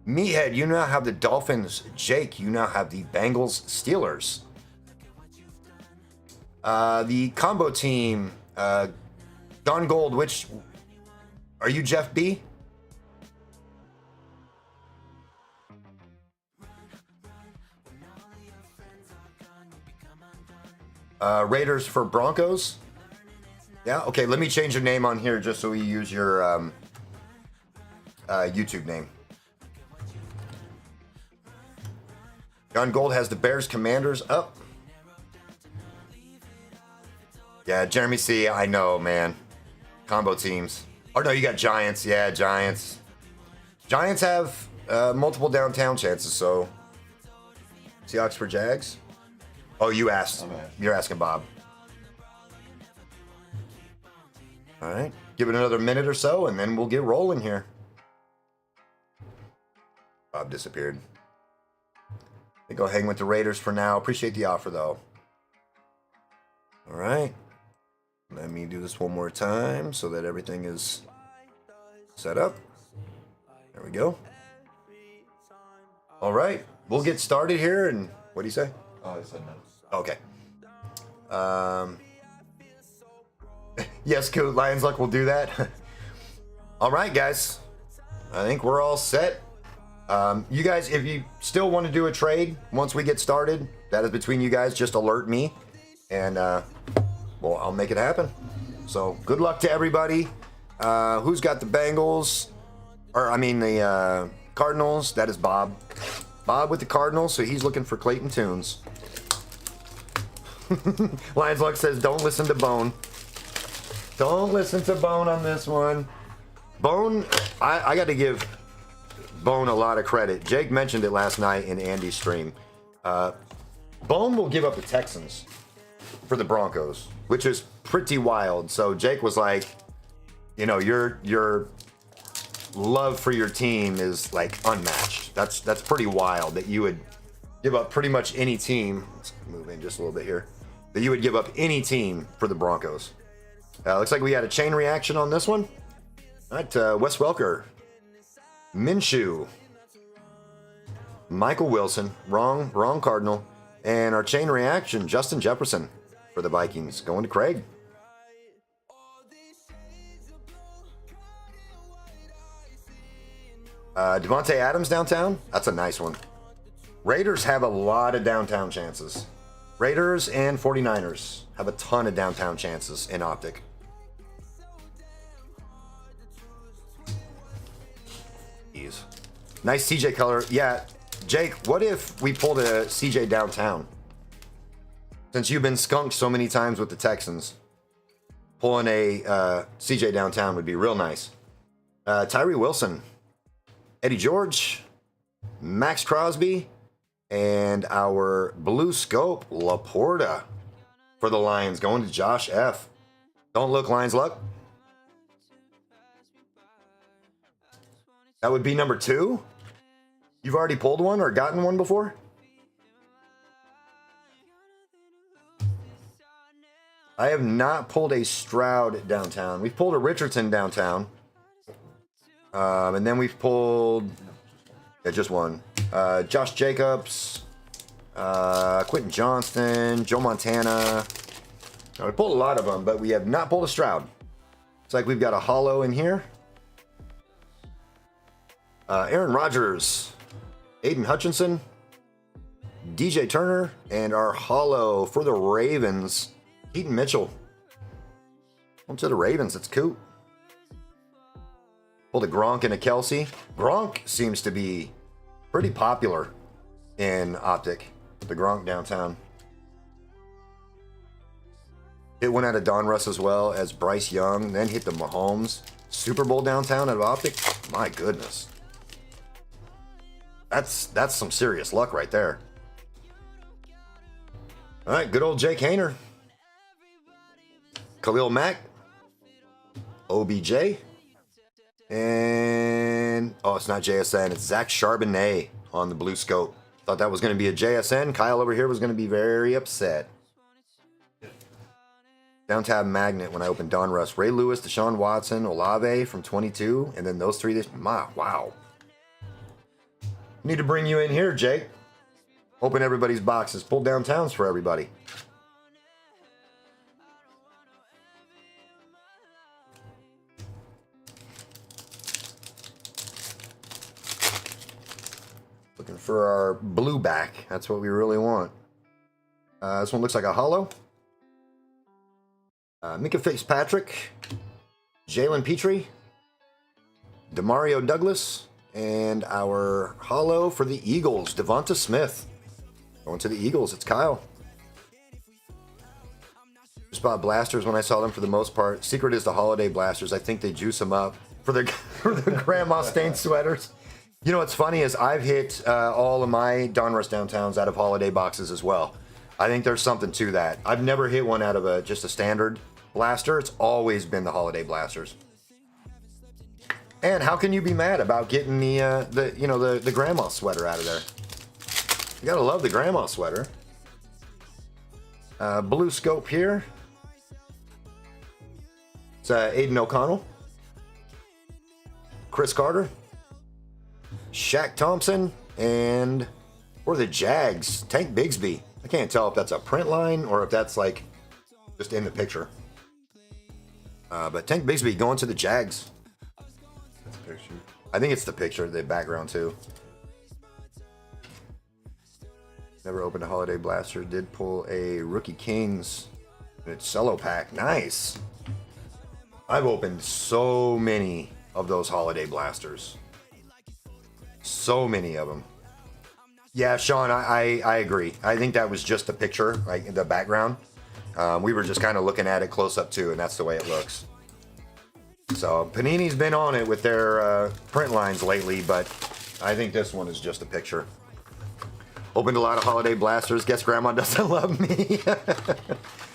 Meathead, you now have the Dolphins. Jake, you now have the Bengals, Steelers. The combo team, Don Gold, which... Are you Jeff B? Raiders for Broncos? Yeah, okay, let me change your name on here just so we use your YouTube name. John Gold has the Bears Commanders up. Yeah, Jeremy C, I know, man. Combo teams. Oh, no, you got Giants. Yeah, Giants. Giants have multiple downtown chances, so... Seahawks for Jags? Oh, you asked. You're asking Bob. All right, give it another minute or so, and then we'll get rolling here. Bob disappeared. They go hang with the Raiders for now. Appreciate the offer, though. All right. Let me do this one more time so that everything is set up. There we go. All right, we'll get started here. And what do you say? Oh, I said no. Okay. Yes, Coot, Lions Luck will do that. All right, guys. I think we're all set. You guys, if you still want to do a trade once we get started, that is between you guys. Just alert me, and well, I'll make it happen. So good luck to everybody. Who's got the Bengals? Or I mean the Cardinals. That is Bob. Bob with the Cardinals. So he's looking for Clayton Tunes. Lions Luck says, "Don't listen to Bone. Don't listen to Bone on this one." Bone, I got to give Bone a lot of credit. Jake mentioned it last night in Andy's stream. Bone will give up the Texans for the Broncos, which is pretty wild. So Jake was like, you know, your love for your team is like unmatched. That's pretty wild that you would give up pretty much any team. Let's move in just a little bit here. That you would give up any team for the Broncos. Looks like we had a chain reaction on this one. All right, Wes Welker, Minshew, Michael Wilson, wrong Cardinal, and our chain reaction, Justin Jefferson for the Vikings, going to Craig. Devontae Adams downtown, that's a nice one. Raiders have a lot of downtown chances. Raiders and 49ers have a ton of downtown chances in Optic. Nice CJ color. Yeah, Jake, what if we pulled a CJ downtown? Since you've been skunked so many times with the Texans, pulling a CJ downtown would be real nice. Tyree Wilson, Eddie George, Max Crosby, and our blue scope, Laporta for the Lions, going to Josh F. Don't look, Lions Luck. That would be number 2. You've already pulled one or gotten one before? I have not pulled a Stroud downtown. We've pulled a Richardson downtown. And then we've pulled, just one. Josh Jacobs, Quentin Johnston, Joe Montana. Now, we pulled a lot of them, but we have not pulled a Stroud. It's like we've got a hollow in here. Aaron Rodgers, Aiden Hutchinson, DJ Turner, and our hollow for the Ravens, Keaton Mitchell. On to the Ravens, it's cool. Pulled a Gronk and a Kelsey. Gronk seems to be pretty popular in Optic. The Gronk downtown. Hit one out of Donruss as well as Bryce Young, then hit the Mahomes Super Bowl downtown at Optic. My goodness. That's some serious luck right there. All right, good old Jake Hayner. Khalil Mack. OBJ. And, oh, it's not JSN. It's Zach Charbonnet on the blue scope. Thought that was going to be a JSN. Kyle over here was going to be very upset. Downtown magnet when I opened Donruss. Ray Lewis, Deshaun Watson, Olave from 22. And then those three. Wow. Need to bring you in here, Jake. Open everybody's boxes. Pull downtowns for everybody. Looking for our blue back. That's what we really want. This one looks like a hollow. Mika Fitzpatrick. Jalen Petrie. Demario Douglas. And our hollow for the Eagles, Devonta Smith. Going to the Eagles, it's Kyle. Spot blasters when I saw them for the most part. Secret is the holiday blasters. I think they juice them up for the grandma stained sweaters. You know what's funny is I've hit all of my Donruss downtowns out of holiday boxes as well. I think there's something to that. I've never hit one out of just a standard blaster. It's always been the holiday blasters. And how can you be mad about getting the grandma sweater out of there? You gotta love the grandma sweater. Blue scope here. It's Aiden O'Connell. Chris Carter. Shaq Thompson. And for the Jags, Tank Bigsby. I can't tell if that's a print line or if that's like just in the picture. But Tank Bigsby going to the Jags. Picture. I think it's the picture, the background too. Never opened a holiday blaster. Did pull a Rookie Kings in its cello pack. Nice. I've opened so many of those holiday blasters. So many of them. Yeah, Sean, I agree. I think that was just a picture, like in the background. We were just kind of looking at it close up too, and that's the way it looks. So Panini's been on it with their print lines lately, but I think this one is just a picture. Opened a lot of holiday blasters. Guess Grandma doesn't love me.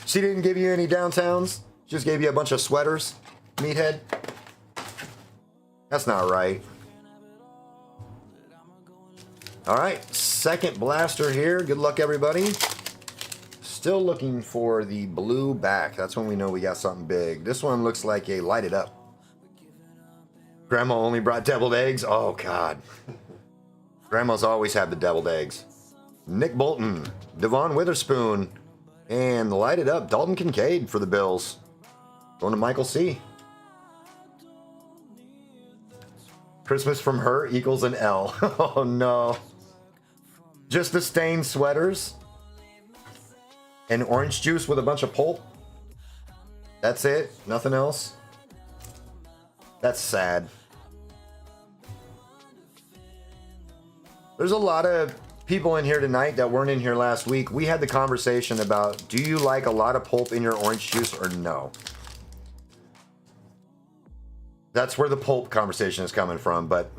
She didn't give you any downtowns. Just gave you a bunch of sweaters, meathead. That's not right. All right, second blaster here. Good luck, everybody. Still looking for the blue back. That's when we know we got something big. This one looks like a light it up. Grandma only brought deviled eggs. Oh, God. Grandma's always had the deviled eggs. Nick Bolton, Devon Witherspoon, and light it up, Dalton Kincaid for the Bills. Going to Michael C. Christmas from her equals an L. Oh, no. Just the stained sweaters. And orange juice with a bunch of pulp. That's it. Nothing else. That's sad. There's a lot of people in here tonight that weren't in here last week. We had the conversation about, do you like a lot of pulp in your orange juice or no? That's where the pulp conversation is coming from, but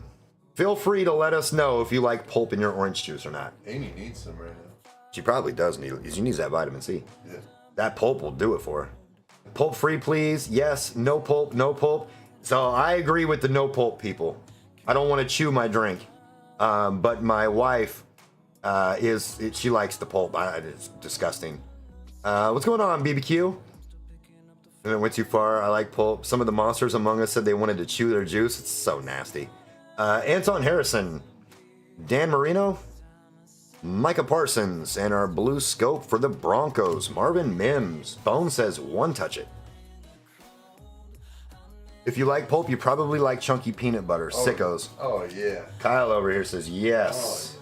feel free to let us know if you like pulp in your orange juice or not. Amy needs some right now. She probably does need it. She needs that vitamin C. Yeah. That pulp will do it for her. Pulp free, please. Yes. No pulp. No pulp. So I agree with the no pulp people. I don't want to chew my drink. But my wife she likes the pulp. It's disgusting. What's going on, BBQ? And it went too far. I like pulp. Some of the monsters among us said they wanted to chew their juice. It's so nasty. Anton Harrison, Dan Marino, Micah Parsons, and our blue scope for the Broncos, Marvin Mims. Bone says one touch it. If you like pulp, you probably like chunky peanut butter. Sickos. Oh, yeah. Kyle over here says yes.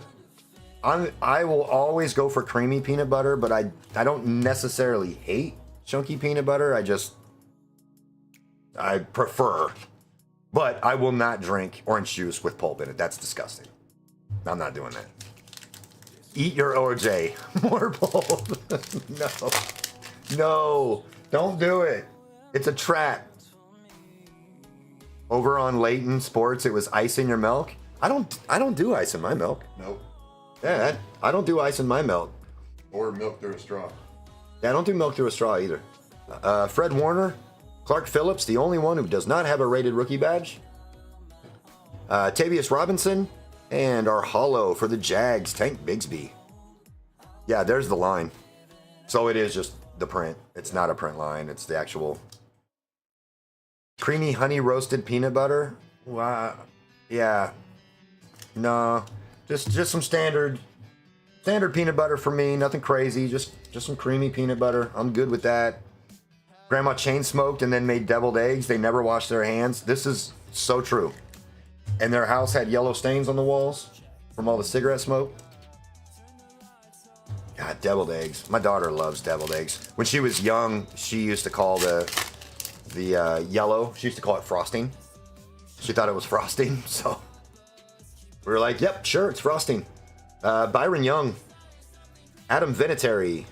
Oh, yeah. I will always go for creamy peanut butter, but I don't necessarily hate chunky peanut butter. I prefer. But I will not drink orange juice with pulp in it. That's disgusting. I'm not doing that. Eat your OJ. More pulp. No. No. Don't do it. It's a trap. Over on Leighton Sports, it was ice in your milk. I don't do ice in my milk. Nope. Yeah, I don't do ice in my milk. Or milk through a straw. Yeah, I don't do milk through a straw either. Fred Warner, Clark Phillips, the only one who does not have a rated rookie badge. Tavius Robinson, and our hollow for the Jags, Tank Bigsby. Yeah, there's the line. So it is just the print. It's not a print line. It's the actual creamy honey roasted peanut butter. Wow. Yeah. No. Just some standard peanut butter for me. Nothing crazy. Just some creamy peanut butter. I'm good with that. Grandma chain smoked and then made deviled eggs. They never washed their hands. This is so true. And their house had yellow stains on the walls from all the cigarette smoke. God, deviled eggs. My daughter loves deviled eggs. When she was young, she used to call the yellow, she used to call it frosting. She thought it was frosting, so we were like, yep, sure, it's frosting. Byron Young, Adam Vinatieri,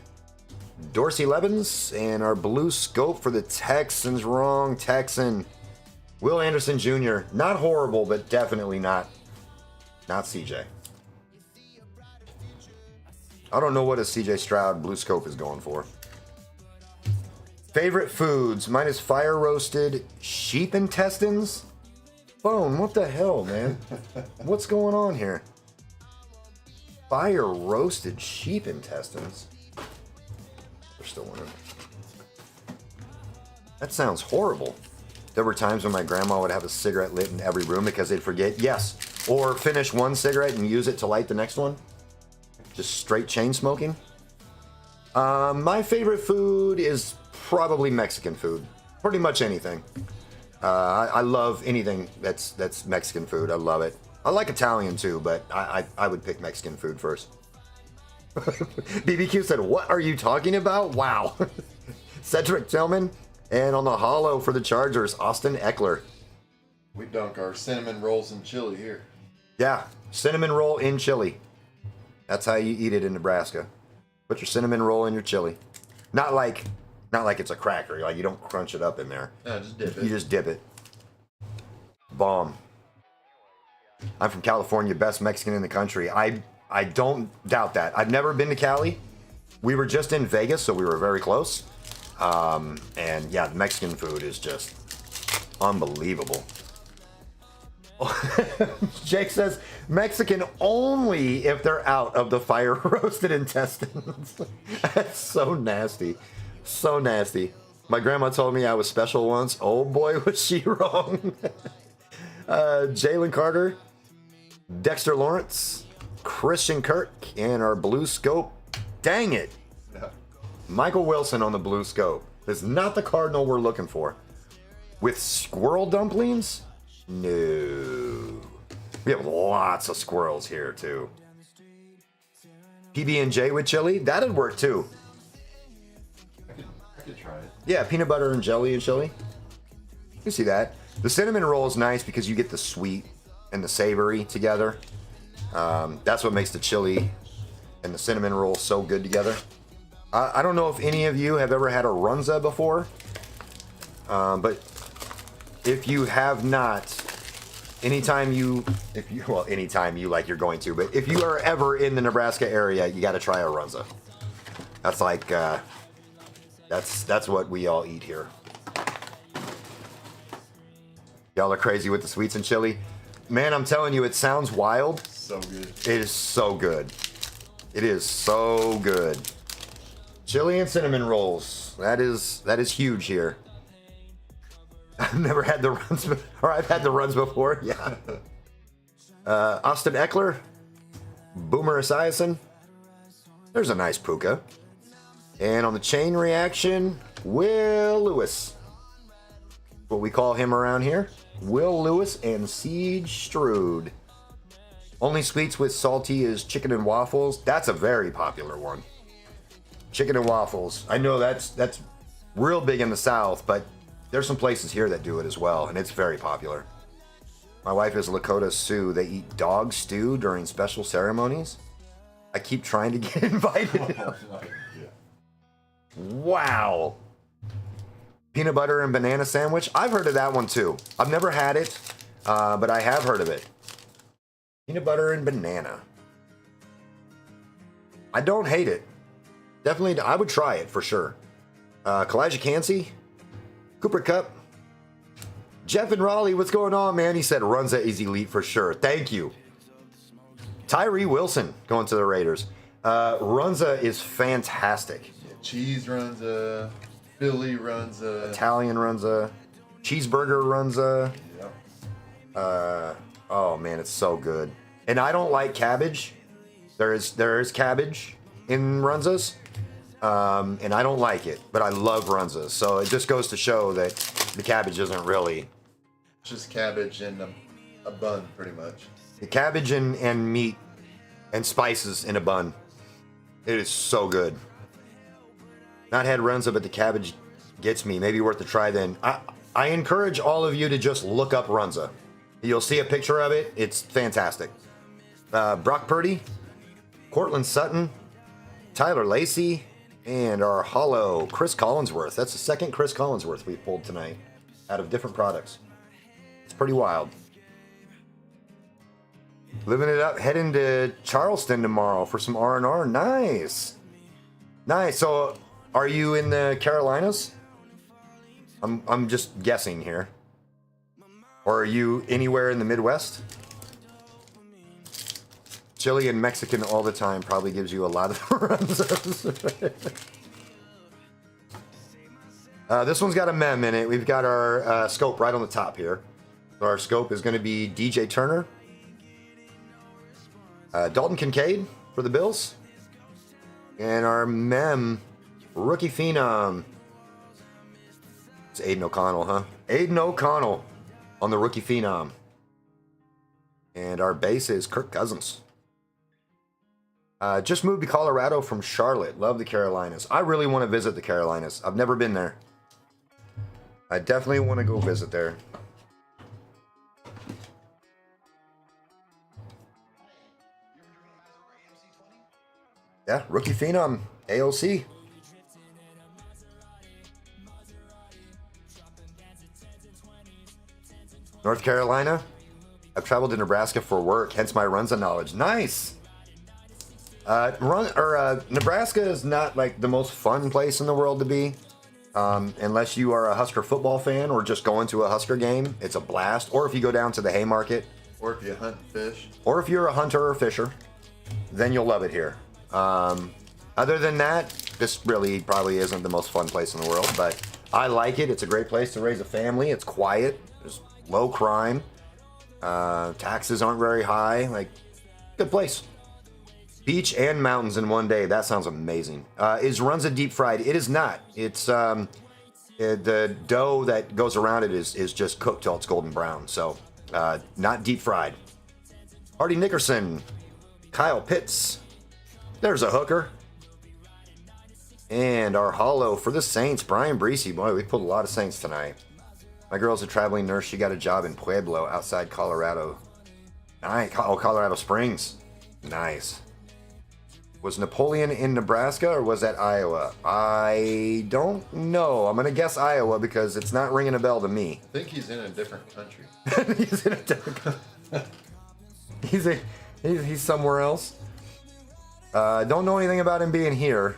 Dorsey Levens, and our blue scope for the Texans. Wrong Texan. Will Anderson Jr. Not horrible, but definitely not CJ. I don't know what a CJ Stroud blue scope is going for. Favorite foods. Mine is fire roasted sheep intestines. Bone, what the hell, man? What's going on here? Fire roasted sheep intestines. We're still winning. That sounds horrible. There were times when my grandma would have a cigarette lit in every room because they'd forget. Yes. Or finish one cigarette and use it to light the next one. Just straight chain smoking. My favorite food is probably Mexican food. Pretty much anything. I love anything that's Mexican food. I love it. I like Italian too, but I would pick Mexican food first. BBQ said, what are you talking about? Wow. Cedric Tillman. And on the hollow for the Chargers, Austin Eckler. We dunk our cinnamon rolls in chili here. Yeah, cinnamon roll in chili. That's how you eat it in Nebraska. Put your cinnamon roll in your chili. Not like it's a cracker. Like you don't crunch it up in there. No, just dip it. You just dip it. Bomb. I'm from California, best Mexican in the country. I don't doubt that. I've never been to Cali. We were just in Vegas, so we were very close. And yeah, the Mexican food is just unbelievable. Jake says Mexican only if they're out of the fire roasted intestines. That's so nasty. So nasty. My grandma told me I was special once. Oh boy, was she wrong. Jalen Carter, Dexter Lawrence, Christian Kirk, and our blue scope. Dang it. Michael Wilson on the blue scope. This is not the Cardinal we're looking for. With squirrel dumplings? No. We have lots of squirrels here, too. PB&J with chili? That'd work, too. I could try it. Yeah, peanut butter and jelly and chili. You see that. The cinnamon roll is nice because you get the sweet and the savory together. That's what makes the chili and the cinnamon roll so good together. I don't know if any of you have ever had a runza before, but if you have not, anytime you like you're going to, but if you are ever in the Nebraska area, you got to try a runza. That's like, that's what we all eat here. Y'all are crazy with the sweets and chili. Man, I'm telling you, it sounds wild. So good. It is so good. It is so good. Chili and cinnamon rolls. That is huge here. I've never had the runs, or I've had the runs before. Yeah. Austin Eckler, Boomer Esiason. There's a nice puka. And on the chain reaction, Will Lewis. What we call him around here. Will Lewis and Siege Strood. Only sweets with salty is chicken and waffles. That's a very popular one. Chicken and waffles. I know that's real big in the South, but there's some places here that do it as well, and it's very popular. My wife is Lakota Sioux. They eat dog stew during special ceremonies. I keep trying to get invited. Wow. Peanut butter and banana sandwich. I've heard of that one too. I've never had it, but I have heard of it. Peanut butter and banana. I don't hate it. Definitely, I would try it for sure. Kalijah Cansey, Cooper Cup, Jeff and Raleigh, what's going on, man? He said Runza is elite for sure. Thank you. Tyree Wilson going to the Raiders. Runza is fantastic. Yeah, cheese Runza, Philly Runza, Italian Runza, cheeseburger Runza. Yeah. Oh man, it's so good. And I don't like cabbage. There is cabbage in Runzas. And I don't like it, but I love Runzas. So it just goes to show that the cabbage isn't really. Just cabbage and a bun, pretty much. The cabbage and meat and spices in a bun. It is so good. Not had Runza, but the cabbage gets me. Maybe worth a try then. I encourage all of you to just look up Runza. You'll see a picture of it. It's fantastic. Brock Purdy, Cortland Sutton, Tyler Lacey, and our hollow Chris Collinsworth. That's the second Chris Collinsworth we pulled tonight out of different products. It's pretty wild. Living it up, heading to Charleston tomorrow for some R&R. Nice. Nice. So are you in the Carolinas? I'm just guessing here. Or are you anywhere in the Midwest? Chili and Mexican all the time probably gives you a lot of runs. This one's got a mem in it. We've got our scope right on the top here. So our scope is going to be DJ Turner, Dalton Kincaid for the Bills, and our mem rookie phenom. It's Aiden O'Connell, huh? Aiden O'Connell on the rookie phenom. And our base is Kirk Cousins. Just moved to Colorado from Charlotte. Love the Carolinas. I really want to visit the Carolinas. I've never been there. I definitely want to go visit there. Yeah, rookie phenom, AOC. North Carolina. I've traveled to Nebraska for work, hence my Runza knowledge. Nice. Nebraska is not like the most fun place in the world to be, unless you are a Husker football fan or just going to a Husker game. It's a blast. Or if you go down to the Haymarket, Or if you hunt fish. or if you're a hunter or fisher, then you'll love it here. Other than that, this really probably isn't the most fun place in the world, but I like it. It's a great place to raise a family. It's quiet. There's low crime. Taxes aren't very high. Like, good place. Beach and mountains in one day. That sounds amazing. Is Runza deep fried? It is not. It's the dough that goes around it is just cooked till it's golden brown. So not deep fried. Hardy Nickerson, Kyle Pitts. There's a hooker. And our hollow for the Saints, Brian Breesy. Boy, we pulled a lot of Saints tonight. My girl's a traveling nurse. She got a job in Pueblo outside Colorado. Nice. Oh, Colorado Springs. Nice. Was Napoleon in Nebraska or was that Iowa? I don't know. I'm going to guess Iowa because it's not ringing a bell to me. I think he's in a different country. He's in a different he's somewhere else. Don't know anything about him being here.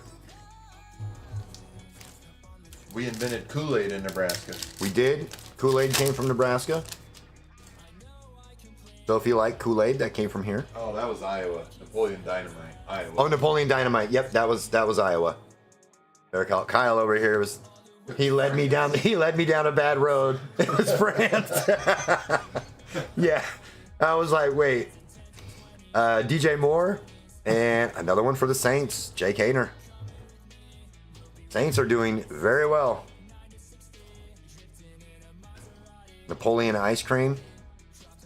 We invented Kool-Aid in Nebraska. We did. Kool-Aid came from Nebraska. So if you like Kool-Aid, that came from here. Oh, that was Iowa. Napoleon Dynamite. Iowa. Oh, Napoleon Dynamite. Yep, that was Iowa. There, Kyle over here was. He led me down a bad road. It was France. Yeah, I was like, wait. DJ Moore and another one for the Saints. Jake Hayner. Saints are doing very well. Napoleon ice cream.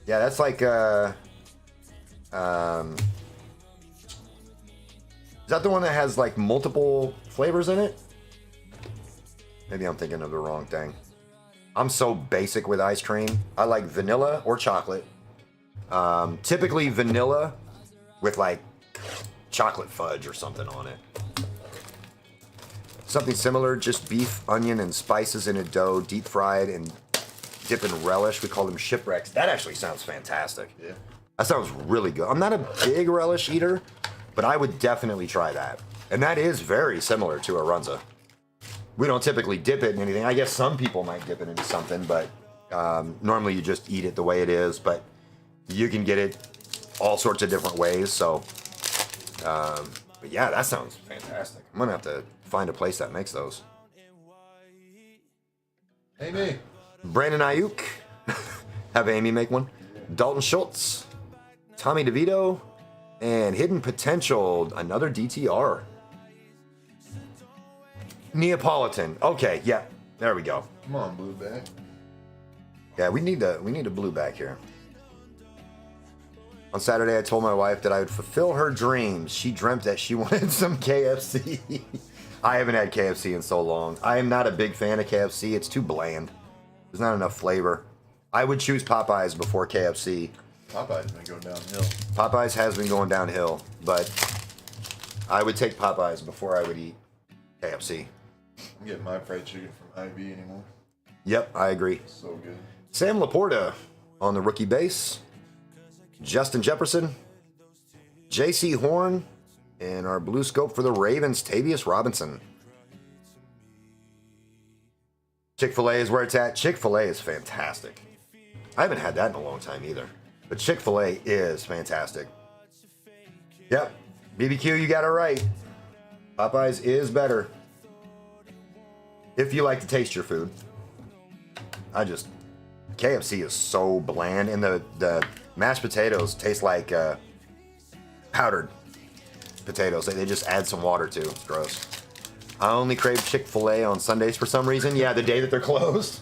Yeah, that's like is that the one that has like multiple flavors in it? Maybe I'm thinking of the wrong thing. I'm so basic with ice cream. I like vanilla or chocolate. Typically vanilla with like chocolate fudge or something on it. Something similar, just beef, onion, and spices in a dough, deep fried and dip in relish. We call them shipwrecks. That actually sounds fantastic. Yeah. That sounds really good. I'm not a big relish eater, but I would definitely try that. And that is very similar to a Runza. We don't typically dip it in anything. I guess some people might dip it into something, but normally you just eat it the way it is. But you can get it all sorts of different ways. So, but yeah, that sounds fantastic. I'm gonna have to find a place that makes those. Amy. Brandon Ayuk. Have Amy make one. Dalton Schultz. Tommy DeVito. And Hidden Potential. Another DTR. Neapolitan. Okay, yeah. There we go. Come on, Blueback. Yeah, we need a blue back here. On Saturday, I told my wife that I would fulfill her dreams. She dreamt that she wanted some KFC. I haven't had KFC in so long. I am not a big fan of KFC. It's too bland. There's not enough flavor. I would choose Popeyes before KFC. Popeye's been going downhill. Popeyes has been going downhill, but I would take Popeyes before I would eat KFC. I'm getting my fried chicken from Hy-Vee anymore. Yep, I agree. So good. Sam Laporta on the rookie base. Justin Jefferson. J.C. Horn. And our blue scope for the Ravens, Tavius Robinson. Chick-fil-A is where it's at. Chick-fil-A is fantastic. I haven't had that in a long time either. But Chick-fil-A is fantastic. Yep. BBQ, you got it right. Popeyes is better. If you like to taste your food. KFC is so bland. And the mashed potatoes taste like powdered potatoes. They just add some water to. It's gross. I only crave Chick-fil-A on Sundays for some reason. Yeah, the day that they're closed.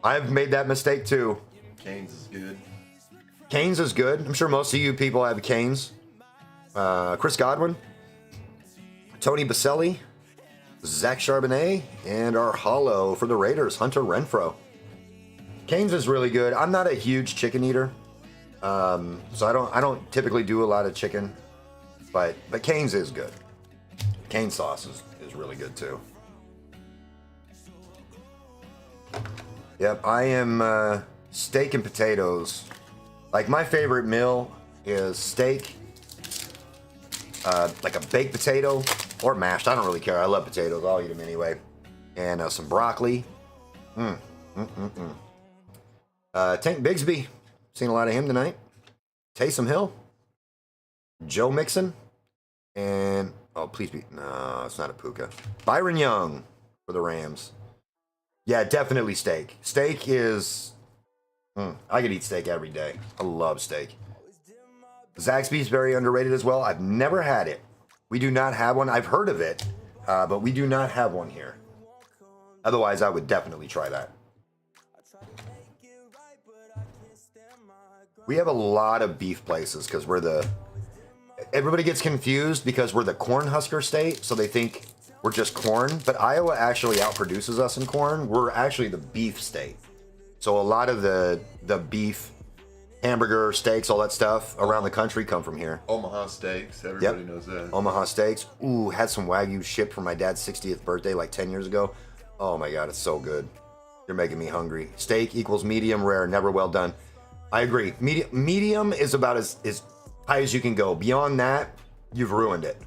I've made that mistake too. Cane's is good. Cane's is good. I'm sure most of you people have Cane's. Chris Godwin, Tony Baselli, Zach Charbonnet, and our hollow for the Raiders, Hunter Renfro. Canes is really good. I'm not a huge chicken eater, so I don't typically do a lot of chicken, but Canes is good. Cane sauce is really good too. Yep, I am steak and potatoes. Like my favorite meal is steak, like a baked potato or mashed. I don't really care. I love potatoes. I'll eat them anyway. And some broccoli. Tank Bigsby. Seen a lot of him tonight. Taysom Hill. Joe Mixon. And, oh, please be, no, it's not a Puka. Byron Young for the Rams. Yeah, definitely steak. Steak is, I could eat steak every day. I love steak. Zaxby's very underrated as well. I've never had it. We do not have one. I've heard of it, but we do not have one here. Otherwise, I would definitely try that. We have a lot of beef places because everybody gets confused because we're the Cornhusker state, so they think we're just corn. But Iowa actually outproduces us in corn. We're actually the beef state. So a lot of the beef, hamburger, steaks, all that stuff around the country come from here. Omaha Steaks, everybody knows that. Omaha Steaks. Ooh, had some Wagyu shipped for my dad's 60th birthday like 10 years ago. Oh my God, it's so good. You're making me hungry. Steak equals medium rare, never well done. I agree. Medium is about as high as you can go. Beyond that, you've ruined it.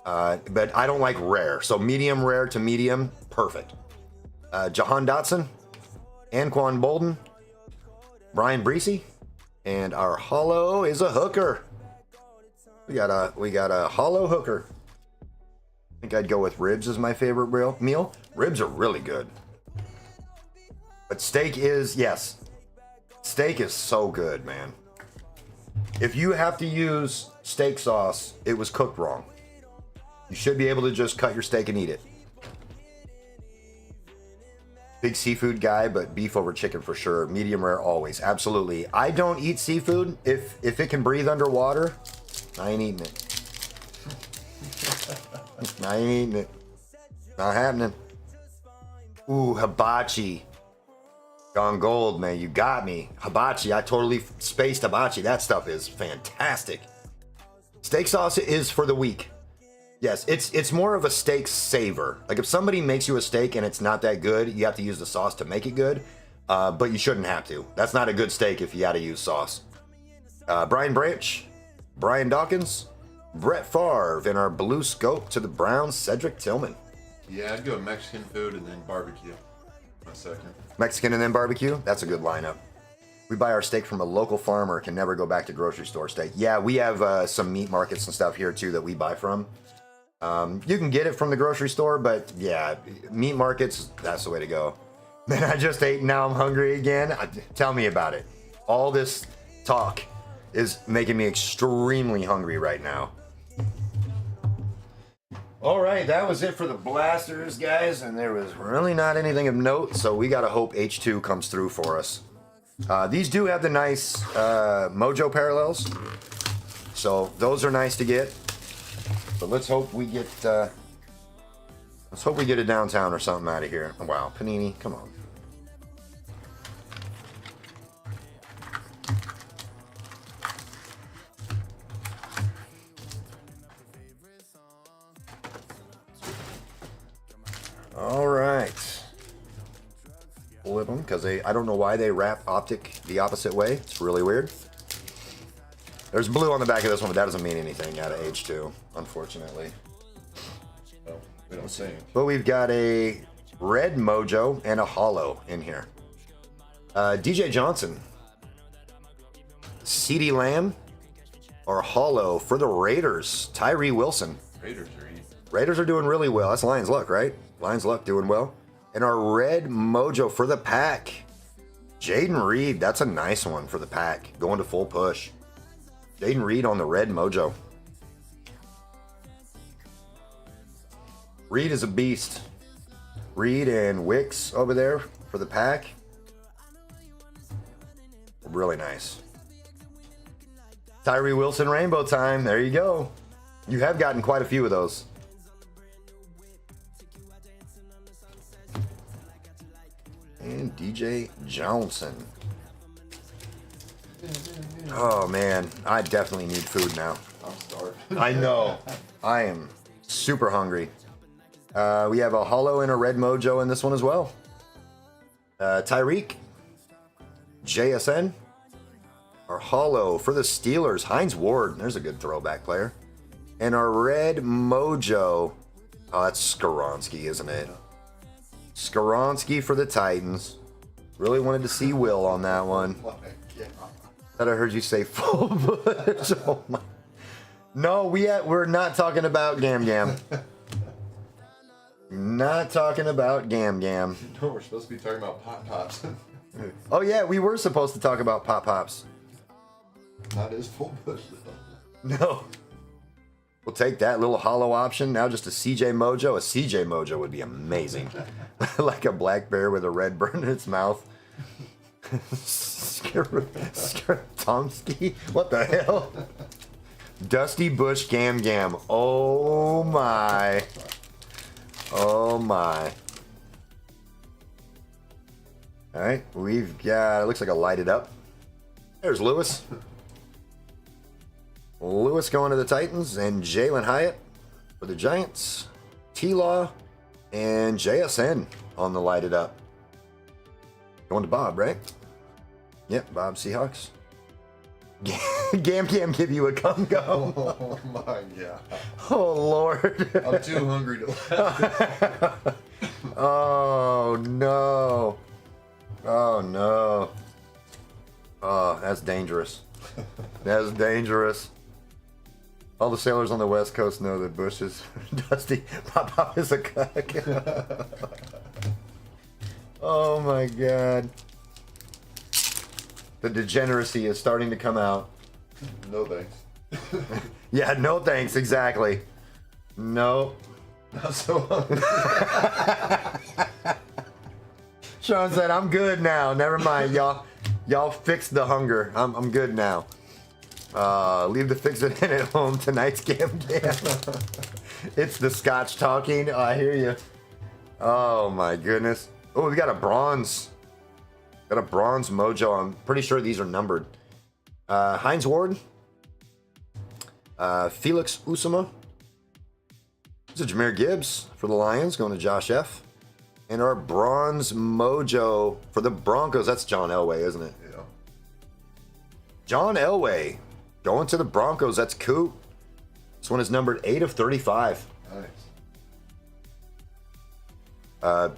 But I don't like rare. So medium rare to medium, perfect. Jahan Dotson, Anquan Bolden, Brian Breesy, and our hollow is a hooker. We got a hollow hooker. I think I'd go with ribs as my favorite meal. Ribs are really good. But steak is, yes. Steak is so good, man. If you have to use steak sauce, it was cooked wrong. You should be able to just cut your steak and eat it. Big seafood guy, but beef over chicken for sure. Medium rare always. Absolutely. I don't eat seafood. If it can breathe underwater, I ain't eating it. I ain't eating it. Not happening. Ooh, hibachi. Gone gold, man. You got me. Hibachi. I totally spaced hibachi. That stuff is fantastic. Steak sauce is for the weak. Yes, it's more of a steak savor. Like if somebody makes you a steak and it's not that good, you have to use the sauce to make it good. But you shouldn't have to. That's not a good steak if you got to use sauce. Brian Branch, Brian Dawkins, Brett Favre in our blue scope to the Browns, Cedric Tillman. Yeah, I'd go Mexican food and then barbecue. My second. Mexican and then barbecue? That's a good lineup. We buy our steak from a local farmer, can never go back to grocery store steak. Yeah, we have some meat markets and stuff here too that we buy from. You can get it from the grocery store, but yeah, meat markets, that's the way to go. Man, I just ate, now I'm hungry again. Tell me about it. All this talk is making me extremely hungry right now. All right, that was it for the blasters, guys, and there was really not anything of note, so we gotta hope H2 comes through for us. These do have the nice Mojo parallels, so those are nice to get. But let's hope we get a downtown or something out of here. Oh, wow, Panini, come on. All right. Flip them because I don't know why they wrap optic the opposite way. It's really weird. There's blue on the back of this one, but that doesn't mean anything out of H2, unfortunately. Oh, we don't see it. But we've got a red Mojo and a hollow in here. DJ Johnson, CeeDee Lamb, or hollow for the Raiders, Tyree Wilson. Raiders are doing really well. That's Lions luck, right? Lions luck doing well. And our red Mojo for the pack, Jaden Reed. That's a nice one for the pack, going to full push. Jaden Reed on the red Mojo. Reed is a beast. Reed and Wicks over there for the pack. Really nice. Tyree Wilson rainbow time. There you go. You have gotten quite a few of those. And DJ Johnson. Oh man, I definitely need food now. I'm starved. I know. I am super hungry. We have a hollow and a red mojo in this one as well. Tyreek, JSN, our hollow for the Steelers, Hines Ward. There's a good throwback player. And our red mojo. Oh, that's Skoronsky, isn't it? Skoronsky for the Titans. Really wanted to see Will on that one. Thought I heard you say full bush. Oh my. No, we're not talking about Gam Gam. Not talking about Gam Gam. No, we're supposed to be talking about Pop Pops. Oh yeah, we were supposed to talk about Pop Pops. Not his full bush though. No. We'll take that little hollow option. Now just a CJ Mojo. A CJ Mojo would be amazing. Like a black bear with a red burn in its mouth. Tomsky? What the hell? Dusty Bush Gam Gam. Oh my. Oh my. Alright, we've got, it looks like a lighted up. There's Lewis. Lewis going to the Titans, and Jalen Hyatt for the Giants. T-Law and JSN on the lighted up. Going to Bob, right? Yep, Bob Seahawks. Gam Gam give you a come go. Oh my god. Oh Lord. I'm too hungry to laugh. Oh no. Oh no. Oh, that's dangerous. That's dangerous. All the sailors on the West Coast know that Bush is Dusty. Pop is a cuck. Oh my god. The degeneracy is starting to come out. No thanks. Yeah, no thanks, exactly. No. Not so hungry. Sean said, I'm good now. Never mind, y'all. Y'all fixed the hunger. I'm good now. Leave the fix it in at home. Tonight's Gam Gam. It's the Scotch talking. Oh, I hear you. Oh my goodness. Oh, we got a bronze. Got a bronze mojo. I'm pretty sure these are numbered. Hines Ward. Felix Usama. This is Jahmyr Gibbs for the Lions, going to Josh F. And our bronze mojo for the Broncos. That's John Elway, isn't it? Yeah. John Elway going to the Broncos. That's Coop. This one is numbered 8 of 35. Nice.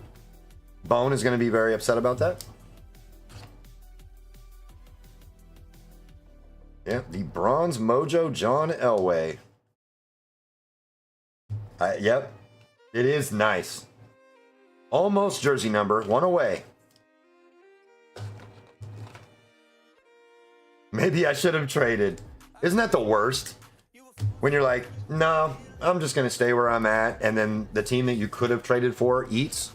Bone is going to be very upset about that. Yeah, the bronze mojo, John Elway. Yep, it is nice. Almost jersey number, one away. Maybe I should have traded. Isn't that the worst? When you're like, no, I'm just going to stay where I'm at, and then the team that you could have traded for eats.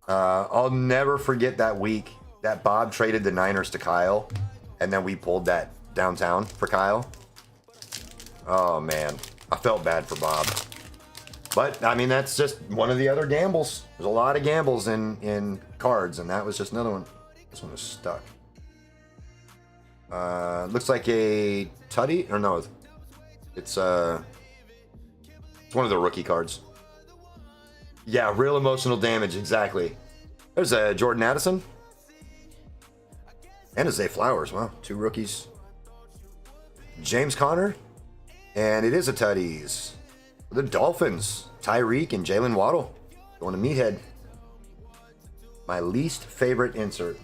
I'll never forget that week that Bob traded the Niners to Kyle, and then we pulled that downtown for Kyle. Oh, man. I felt bad for Bob. But, I mean, that's just one of the other gambles. There's a lot of gambles in cards, and that was just another one. This one is stuck. Looks like a Tutty, or no, it's one of the rookie cards. Yeah, real emotional damage, exactly. There's a Jordan Addison. And a Zay Flowers, wow, 2 rookies. James Conner, and it is a Tutties. The Dolphins, Tyreek and Jalen Waddle, going to Meathead. My least favorite insert.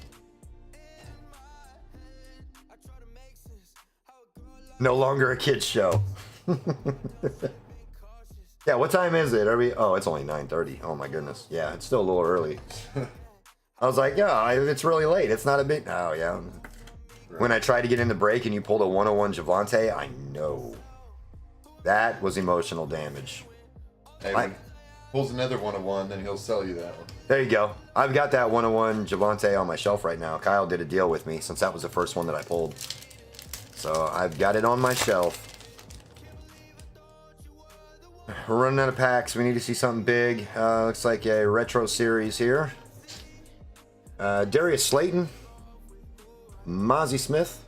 No longer a kid's show. Yeah, what time is it? Are we? Oh, it's only 9:30. Oh my goodness. Yeah, it's still a little early. I was like, yeah, it's really late. It's not a big. Oh yeah. When I tried to get in the break and you pulled a 101 Javante, I know. That was emotional damage. Hey, when he pulls another 101, then he'll sell you that one. There you go. I've got that 101 Javante on my shelf right now. Kyle did a deal with me since that was the first one that I pulled. So I've got it on my shelf. we're running out of packs. We need to see something big. Looks like a retro series here. Darius Slayton, Mozzie Smith,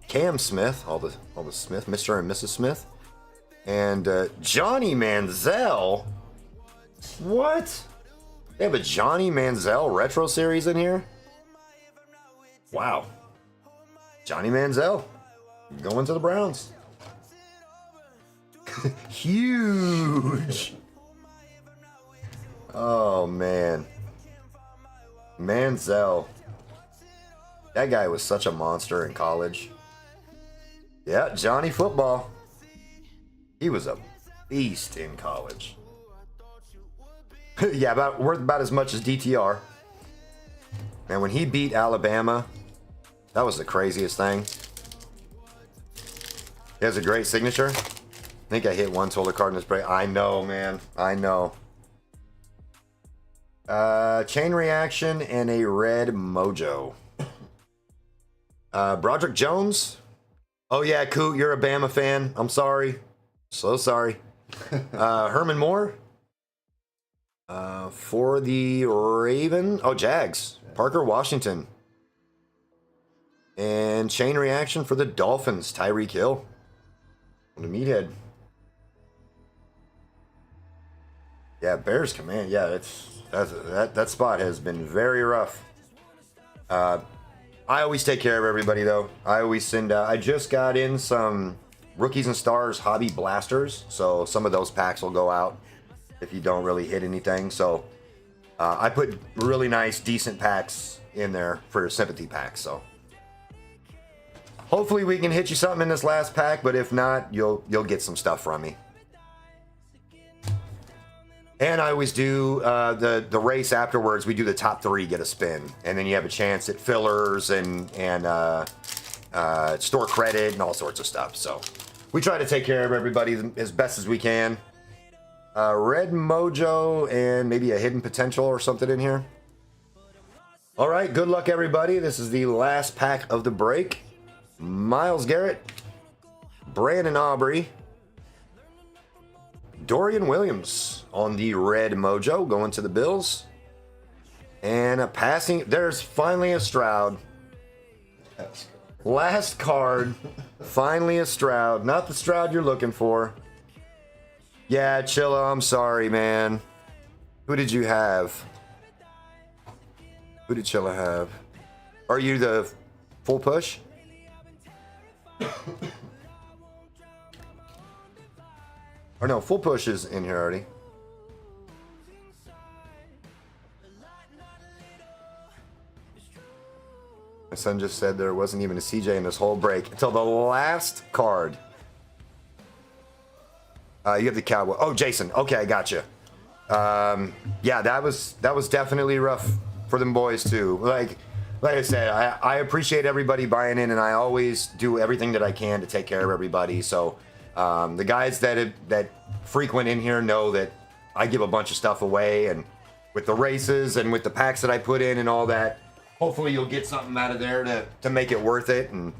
Cam Smith, all the Smith, Mr. and Mrs. Smith, and Johnny Manziel. What? They have a Johnny Manziel retro series in here? Wow. Johnny Manziel going to the Browns. Huge. Oh man. Manziel. That guy was such a monster in college. Yeah, Johnny Football. He was a beast in college. Yeah, worth about as much as DTR. And when he beat Alabama, that was the craziest thing. He has a great signature. I think I hit one Total Cardinals break. I know, man. I know. Chain reaction and a red mojo. Broderick Jones. Oh yeah, Coot, you're a Bama fan. I'm sorry. So sorry. Herman Moore. For the Raven. Oh, Jags. Parker Washington. And chain reaction for the Dolphins. Tyreek Hill. On the meathead. Yeah, Bears command. Yeah, that spot has been very rough. I always take care of everybody though. I always send I just got in some Rookies and Stars Hobby Blasters, so some of those packs will go out if you don't really hit anything. So I put really nice, decent packs in there for your sympathy packs. So hopefully we can hit you something in this last pack, but if not, you'll get some stuff from me. And I always do the race afterwards. We do the top 3 get a spin, and then you have a chance at fillers and store credit and all sorts of stuff. So we try to take care of everybody as best as we can. Red mojo and maybe a hidden potential or something in here. All right, good luck everybody. This is the last pack of the break. Myles Garrett, Brandon Aubrey, Dorian Williams on the red mojo going to the Bills. And a passing, there's finally a Stroud. Last card, finally a Stroud. Not the Stroud you're looking for. Yeah, Chilla, I'm sorry, man. Who did you have? Who did Chilla have? Are you the full push? Or no, full push is in here already. My son just said there wasn't even a CJ in this whole break until the last card. You have the Cowboy. Oh, Jason. Okay, I got you. Yeah, that was definitely rough for them boys too. Like I said, I appreciate everybody buying in, and I always do everything that I can to take care of everybody. So the guys that frequent in here know that I give a bunch of stuff away, and with the races and with the packs that I put in and all that, hopefully you'll get something out of there to make it worth it, and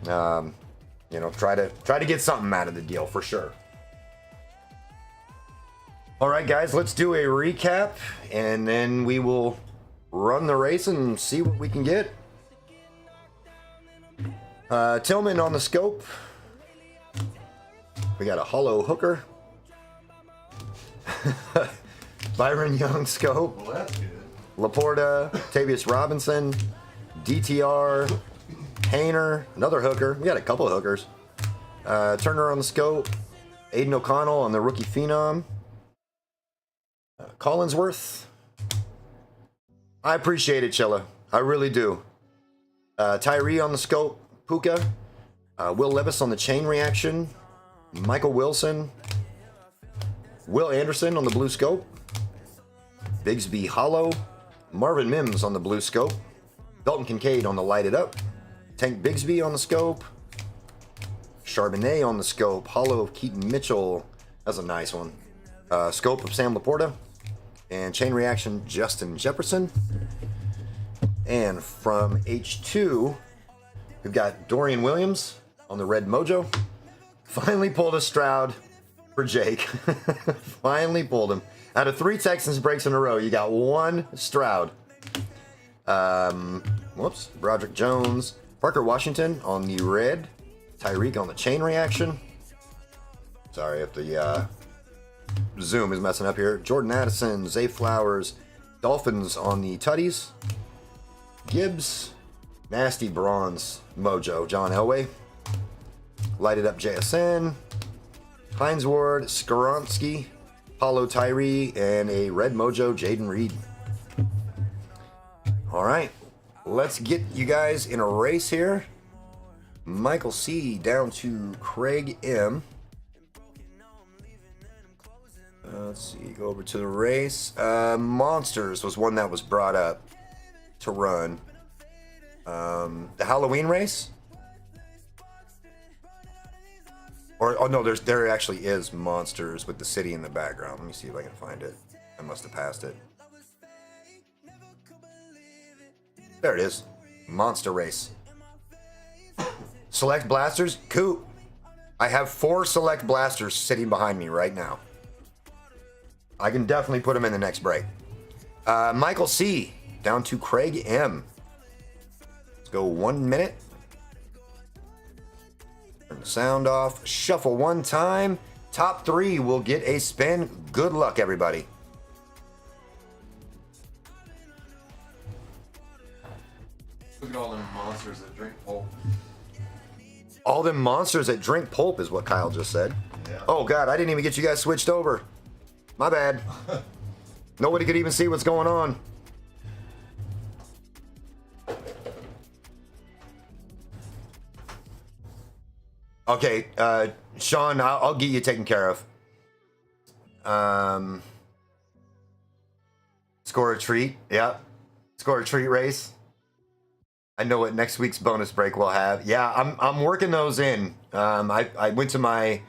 you know, try to get something out of the deal for sure. All right, guys, let's do a recap, and then we will run the race and see what we can get. Tillman on the scope. We got a hollow hooker. Byron Young scope. Well, that's good. Laporta, Tavius Robinson, DTR, Hayner, another hooker. We got a couple of hookers. Turner on the scope. Aiden O'Connell on the rookie phenom. Collinsworth. I appreciate it, Chilla. I really do. Tyree on the scope. Puka. Will Levis on the chain reaction. Michael Wilson. Will Anderson on the blue scope. Bigsby Hollow. Marvin Mims on the blue scope. Dalton Kincaid on the lighted up. Tank Bigsby on the scope. Charbonnet on the scope. Hollow of Keaton Mitchell. That's a nice one. Scope of Sam Laporta. And chain reaction Justin Jefferson. And from H2, we've got Dorian Williams on the red mojo. Finally pulled a Stroud. for Jake. Finally pulled him. Out of 3 Texans breaks in a row, you got 1 Stroud. Whoops. Broderick Jones. Parker Washington on the red. Tyreek on the chain reaction. Sorry if the Zoom is messing up here. Jordan Addison. Zay Flowers. Dolphins on the tutties. Gibbs. Nasty Bronze Mojo. John Elway. Lighted up JSN. Hines Ward. Skoronsky. Paulo Tyree. And a red Mojo Jaden Reed. All right. Let's get you guys in a race here. Michael C down to Craig M. Let's see, go over to the race. Monsters was one that was brought up to run. The Halloween race? Or, oh no, there actually is Monsters with the city in the background. Let me see if I can find it. I must have passed it. There it is. Monster race. Select blasters. Cool. I have 4 select blasters sitting behind me right now. I can definitely put them in the next break. Michael C. Down to Craig M. Let's go 1 minute. Turn the sound off. Shuffle 1 time. Top 3 will get a spin. Good luck, everybody. Look at all them monsters that drink pulp. All them monsters that drink pulp is what Kyle just said. Yeah. Oh God, I didn't even get you guys switched over. My bad. Nobody could even see what's going on. Okay, Sean, I'll get you taken care of. Score a treat. Yep. Score a treat race. I know what next week's bonus break will have. Yeah, I'm working those in. I went to my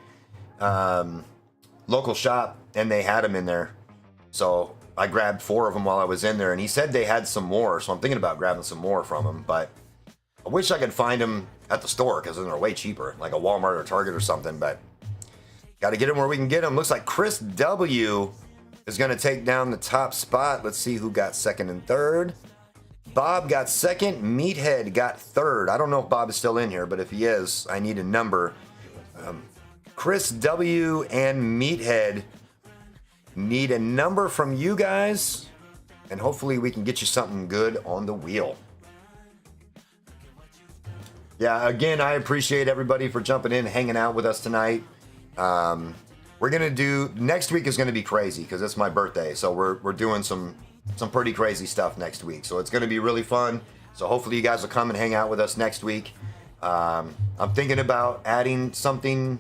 local shop and they had them in there. So I grabbed 4 of them while I was in there, and he said they had some more. So I'm thinking about grabbing some more from him, but I wish I could find them at the store because then they're way cheaper, like a Walmart or Target or something. But got to get them where we can get them. Looks like Chris W is going to take down the top spot. Let's see who got second and third. Bob got second. Meathead got third. I don't know if Bob is still in here, but if he is, I need a number. Chris W and Meathead need a number from you guys, and hopefully we can get you something good on the wheel. Yeah, again, I appreciate everybody for jumping in, hanging out with us tonight. We're gonna do next week is gonna be crazy because it's my birthday, so we're doing some pretty crazy stuff next week. So it's gonna be really fun. So hopefully you guys will come and hang out with us next week. I'm thinking about adding something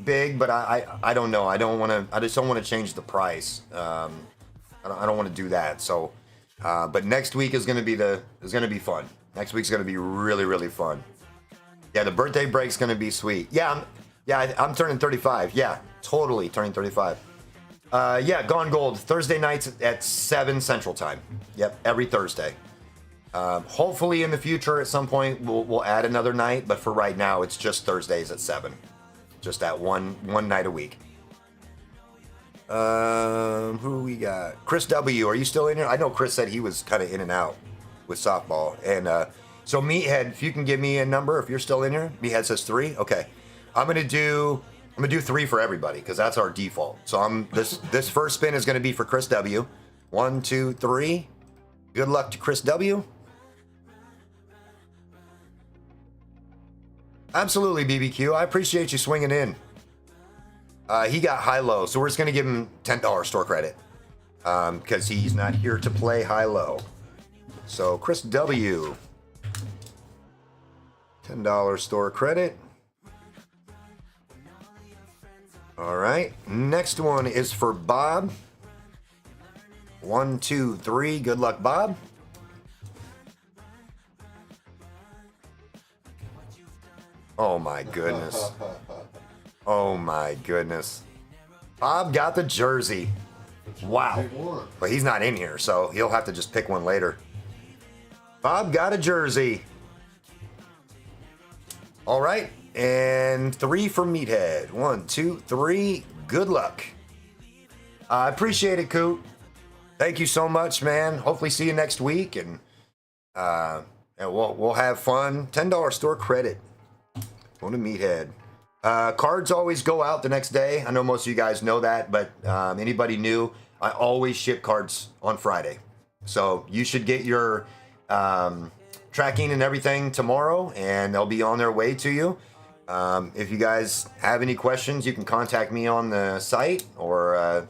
big, but I don't know. I just don't want to change the price. I don't want to do that. So, but next week is gonna be fun. Next week's gonna be really, really fun. Yeah, the birthday break's gonna be sweet. Yeah, I'm turning 35. Yeah, totally turning 35. Yeah, Gone Gold Thursday nights at 7 Central Time. Yep, every Thursday. Hopefully in the future at some point we'll add another night, but for right now it's just Thursdays at 7. Just that one night a week. Who we got? Chris W. Are you still in here? I know Chris said he was kind of in and out with softball. And so Meathead, if you can give me a number, if you're still in here. Meathead says 3. Okay. I'm gonna do 3 for everybody because that's our default. So this first spin is gonna be for Chris W. 1, 2, 3. Good luck to Chris W. Absolutely, BBQ. I appreciate you swinging in. He got high-low, so we're just going to give him $10 store credit because he's not here to play high-low. So, Chris W. $10 store credit. All right. Next one is for Bob. 1, 2, 3. Good luck, Bob. Oh my goodness. Oh my goodness. Bob got the jersey. Wow. But he's not in here, so he'll have to just pick one later. Bob got a jersey. All right. And 3 for Meathead. 1, 2, 3. Good luck. I appreciate it, Coot. Thank you so much, man. Hopefully see you next week, and we'll have fun. $10 store credit. Going to Meathead. Cards always go out the next day. I know most of you guys know that, but anybody new, I always ship cards on Friday. So you should get your tracking and everything tomorrow, and they'll be on their way to you. If you guys have any questions, you can contact me on the site or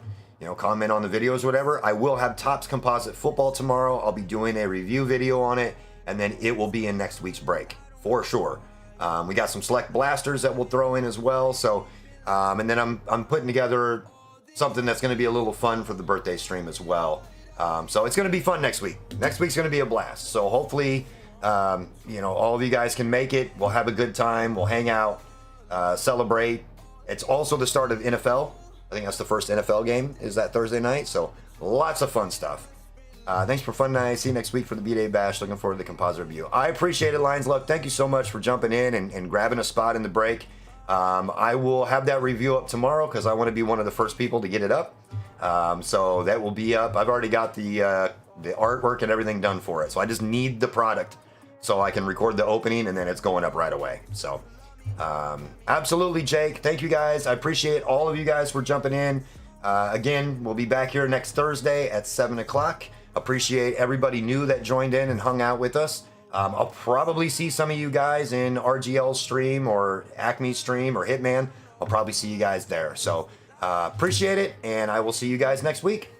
comment on the videos, whatever. I will have Topps Composite Football tomorrow. I'll be doing a review video on it, and then it will be in next week's break for sure. We got some select blasters that we'll throw in as well. So, and then I'm putting together something that's going to be a little fun for the birthday stream as well. So it's going to be fun next week. Next week's going to be a blast. So hopefully, all of you guys can make it. We'll have a good time. We'll hang out, celebrate. It's also the start of NFL. I think that's the first NFL game is that Thursday night. So lots of fun stuff. Thanks for fun night. See you next week for the B-Day Bash. Looking forward to the composite review. I appreciate it, Lions Luck. Thank you so much for jumping in and grabbing a spot in the break. I will have that review up tomorrow because I want to be one of the first people to get it up. So that will be up. I've already got the artwork and everything done for it. So I just need the product so I can record the opening, and then it's going up right away. So absolutely, Jake. Thank you guys. I appreciate all of you guys for jumping in. Again, we'll be back here next Thursday at 7 o'clock. Appreciate everybody new that joined in and hung out with us. I'll probably see some of you guys in RGL's stream or Acme stream or Hitman. I'll probably see you guys there. So appreciate it, and I will see you guys next week.